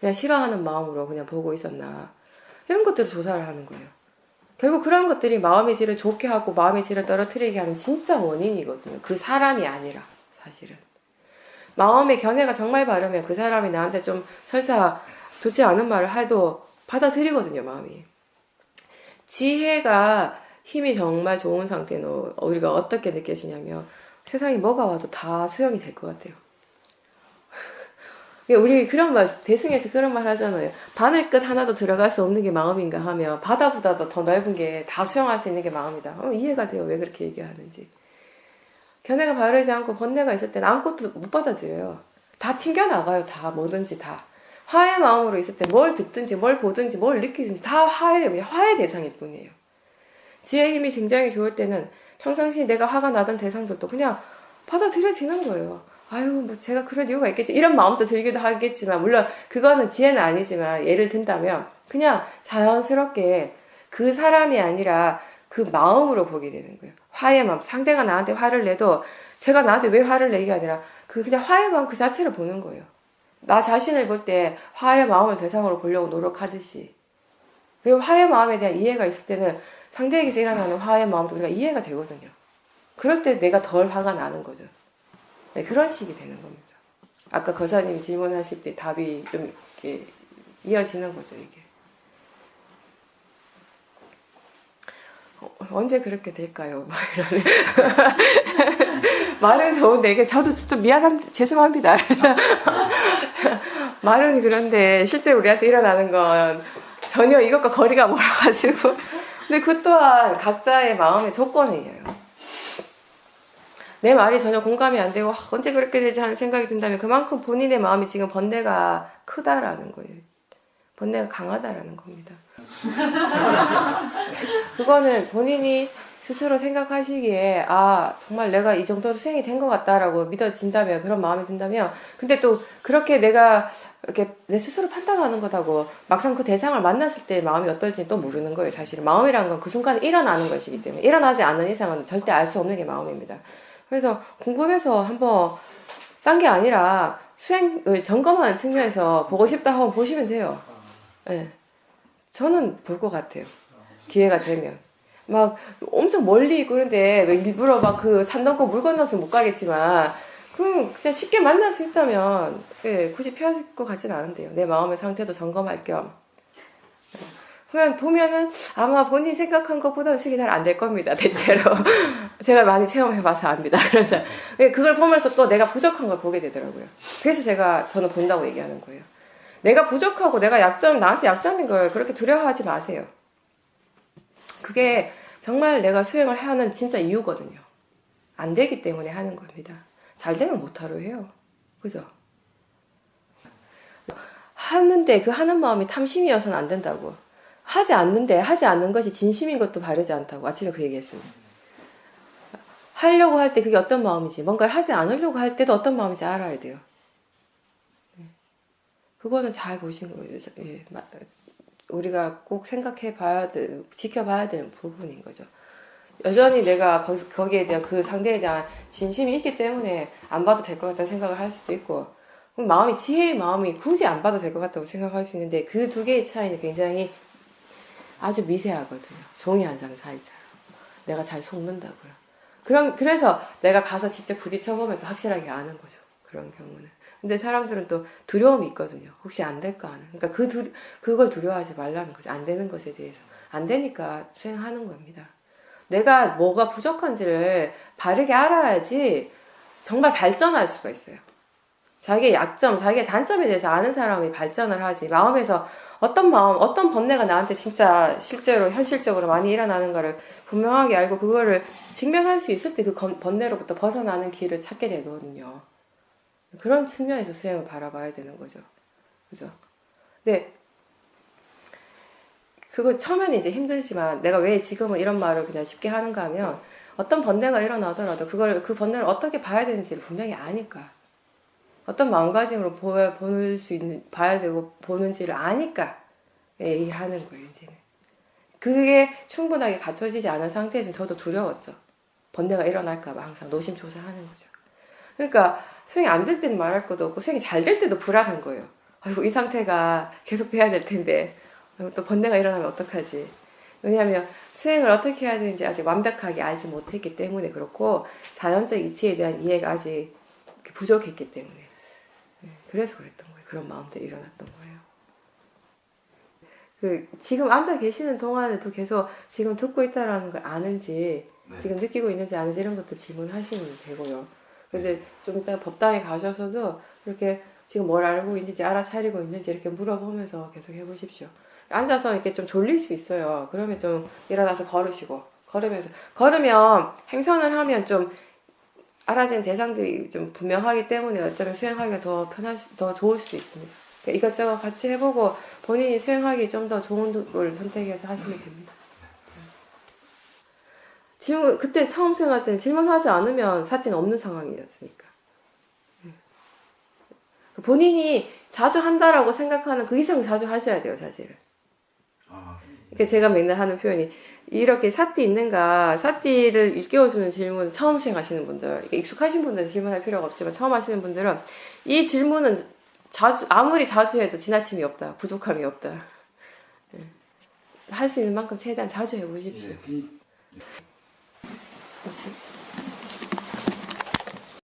그냥 싫어하는 마음으로 그냥 보고 있었나? 이런 것들을 조사를 하는 거예요. 결국 그런 것들이 마음의 질을 좋게 하고 마음의 질을 떨어뜨리게 하는 진짜 원인이거든요. 그 사람이 아니라 사실은. 마음의 견해가 정말 바르면 그 사람이 나한테 좀 설사 좋지 않은 말을 해도 받아들이거든요, 마음이. 지혜가 힘이 정말 좋은 상태는 우리가 어떻게 느껴지냐면 세상에 뭐가 와도 다 수용이 될 것 같아요. 우리 그런 말, 대승에서 그런 말 하잖아요. 바늘끝 하나도 들어갈 수 없는 게 마음인가 하면 바다보다도 더 넓은 게 다 수용할 수 있는 게 마음이다. 이해가 돼요. 왜 그렇게 얘기하는지. 견해가 바르지 않고 번뇌가 있을 때는 아무것도 못 받아들여요. 다 튕겨나가요. 다 뭐든지 다. 화의 마음으로 있을 때 뭘 듣든지 뭘 보든지 뭘 느끼든지 다 화예요. 그냥 화의 대상일 뿐이에요. 지혜의 힘이 굉장히 좋을 때는 평상시 내가 화가 나던 대상들도 그냥 받아들여지는 거예요. 아유, 뭐 제가 그럴 이유가 있겠지. 이런 마음도 들기도 하겠지만, 물론 그거는 지혜는 아니지만 예를 든다면 그냥 자연스럽게 그 사람이 아니라 그 마음으로 보게 되는 거예요. 화의 마음. 상대가 나한테 화를 내도 제가 나한테 왜 화를 내게 아니라 그냥 화의 마음 그 자체를 보는 거예요. 나 자신을 볼 때 화의 마음을 대상으로 보려고 노력하듯이. 그리고 화의 마음에 대한 이해가 있을 때는 상대에게서 일어나는 화의 마음도 우리가 이해가 되거든요. 그럴 때 내가 덜 화가 나는 거죠. 네, 그런 식이 되는 겁니다. 아까 거사님이 질문하실 때 답이 좀 이렇게 이어지는 거죠, 이게. 언제 그렇게 될까요? 막 이러네. 말은 좋은데 이게 저도 미안합니다. 죄송합니다. 말은 그런데 실제로 우리한테 일어나는 건 전혀 이것과 거리가 멀어가지고. 근데 그 또한 각자의 마음의 조건이에요. 내 말이 전혀 공감이 안 되고 언제 그렇게 되지 하는 생각이 든다면 그만큼 본인의 마음이 지금 번뇌가 크다라는 거예요. 번뇌가 강하다라는 겁니다. 그거는 본인이 스스로 생각하시기에 아 정말 내가 이 정도로 수행이 된 것 같다라고 믿어진다면 그런 마음이 든다면 근데 또 그렇게 내가 이렇게 내 스스로 판단하는 것하고 막상 그 대상을 만났을 때 마음이 어떨지 또 모르는 거예요. 사실은 마음이란 건 그 순간에 일어나는 것이기 때문에 일어나지 않는 이상은 절대 알 수 없는 게 마음입니다. 그래서 궁금해서 한번 딴 게 아니라 수행을 점검하는 측면에서 보고 싶다 하면 보시면 돼요. 네. 저는 볼 것 같아요. 기회가 되면. 막 엄청 멀리 있고 그런데 일부러 막 그 산 넘고 물 건너서 못 가겠지만 그럼 그냥 쉽게 만날 수 있다면 예, 굳이 피할 것 같진 않은데요. 내 마음의 상태도 점검할 겸. 그냥 보면은 아마 본인이 생각한 것보다 수익이 잘 안 될 겁니다. 대체로. 제가 많이 체험해봐서 압니다. 그래서 그걸 보면서 또 내가 부족한 걸 보게 되더라고요. 그래서 저는 본다고 얘기하는 거예요. 내가 부족하고 내가 나한테 약점인 걸 그렇게 두려워하지 마세요. 그게 정말 내가 수행을 하는 진짜 이유거든요. 안 되기 때문에 하는 겁니다. 잘 되면 못하러 해요. 그죠? 하는데 그 하는 마음이 탐심이어서는 안 된다고. 하지 않는 것이 진심인 것도 바르지 않다고. 아침에 그 얘기했습니다. 하려고 할 때 그게 어떤 마음이지, 뭔가를 하지 않으려고 할 때도 어떤 마음인지 알아야 돼요. 그거는 잘 보신 거예요. 예, 우리가 꼭 지켜봐야 되는 부분인 거죠. 여전히 내가 거기에 대한 그 상대에 대한 진심이 있기 때문에 안 봐도 될 것 같다는 생각을 할 수도 있고, 지혜의 마음이 굳이 안 봐도 될 것 같다고 생각할 수 있는데, 그 두 개의 차이는 굉장히 아주 미세하거든요. 종이 한 장 사이처럼. 내가 잘 속는다고요. 그래서 내가 가서 직접 부딪혀보면 또 확실하게 아는 거죠. 그런 경우는. 근데 사람들은 또 두려움이 있거든요. 혹시 안 될까 하는. 그러니까 그걸 두려워하지 말라는 거죠. 안 되는 것에 대해서. 안 되니까 수행하는 겁니다. 내가 뭐가 부족한지를 바르게 알아야지 정말 발전할 수가 있어요. 자기의 약점, 자기의 단점에 대해서 아는 사람이 발전을 하지. 마음에서 어떤 번뇌가 나한테 진짜 실제로 현실적으로 많이 일어나는 거를 분명하게 알고 그거를 직면할 수 있을 때 그 번뇌로부터 벗어나는 길을 찾게 되거든요. 그런 측면에서 수행을 바라봐야 되는 거죠. 그죠? 근데 그거 처음에는 이제 힘들지만 내가 왜 지금은 이런 말을 그냥 쉽게 하는가 하면 어떤 번뇌가 일어나더라도 그 번뇌를 어떻게 봐야 되는지를 분명히 아니까. 어떤 마음가짐으로 봐야 되고 보는지를 아니까 얘기를 하는 거예요, 이제는. 그게 충분하게 갖춰지지 않은 상태에서는 저도 두려웠죠. 번뇌가 일어날까봐 항상 노심초사하는 거죠. 그러니까 수행이 안 될 때는 말할 것도 없고 수행이 잘 될 때도 불안한 거예요. 아이고 이 상태가 계속 돼야 될 텐데 또 번뇌가 일어나면 어떡하지. 왜냐하면 수행을 어떻게 해야 되는지 아직 완벽하게 알지 못했기 때문에 그렇고 자연적 이치에 대한 이해가 아직 부족했기 때문에 그래서 그랬던 거예요. 그런 마음들이 일어났던 거예요. 지금 앉아 계시는 동안에도 계속 지금 듣고 있다라는 걸 아는지 지금 느끼고 있는지 아는지 이런 것도 질문하시면 되고요. 근데 좀 이따 법당에 가셔서도 이렇게 지금 뭘 알고 있는지 알아차리고 있는지 이렇게 물어보면서 계속 해보십시오. 앉아서 이렇게 좀 졸릴 수 있어요. 그러면 좀 일어나서 걸으면 행선을 하면 좀 알아진 대상들이 좀 분명하기 때문에 어쩌면 수행하기가 더 좋을 수도 있습니다. 그러니까 이것저것 같이 해보고 본인이 수행하기 좀 더 좋은 걸 선택해서 하시면 됩니다. 그때 처음 수행할 때는 질문하지 않으면 사티는 없는 상황이었으니까. 본인이 자주 한다라고 생각하는 그 이상 자주 하셔야 돼요, 사실은. 그러니까 제가 맨날 하는 표현이 이렇게 사띠 있는가, 사띠를 일깨워주는 질문, 처음 수행하시는 분들, 익숙하신 분들은 질문할 필요가 없지만 처음 하시는 분들은 이 질문은 아무리 자주 해도 지나침이 없다, 부족함이 없다. 할 수 있는 만큼 최대한 자주 해보십시오.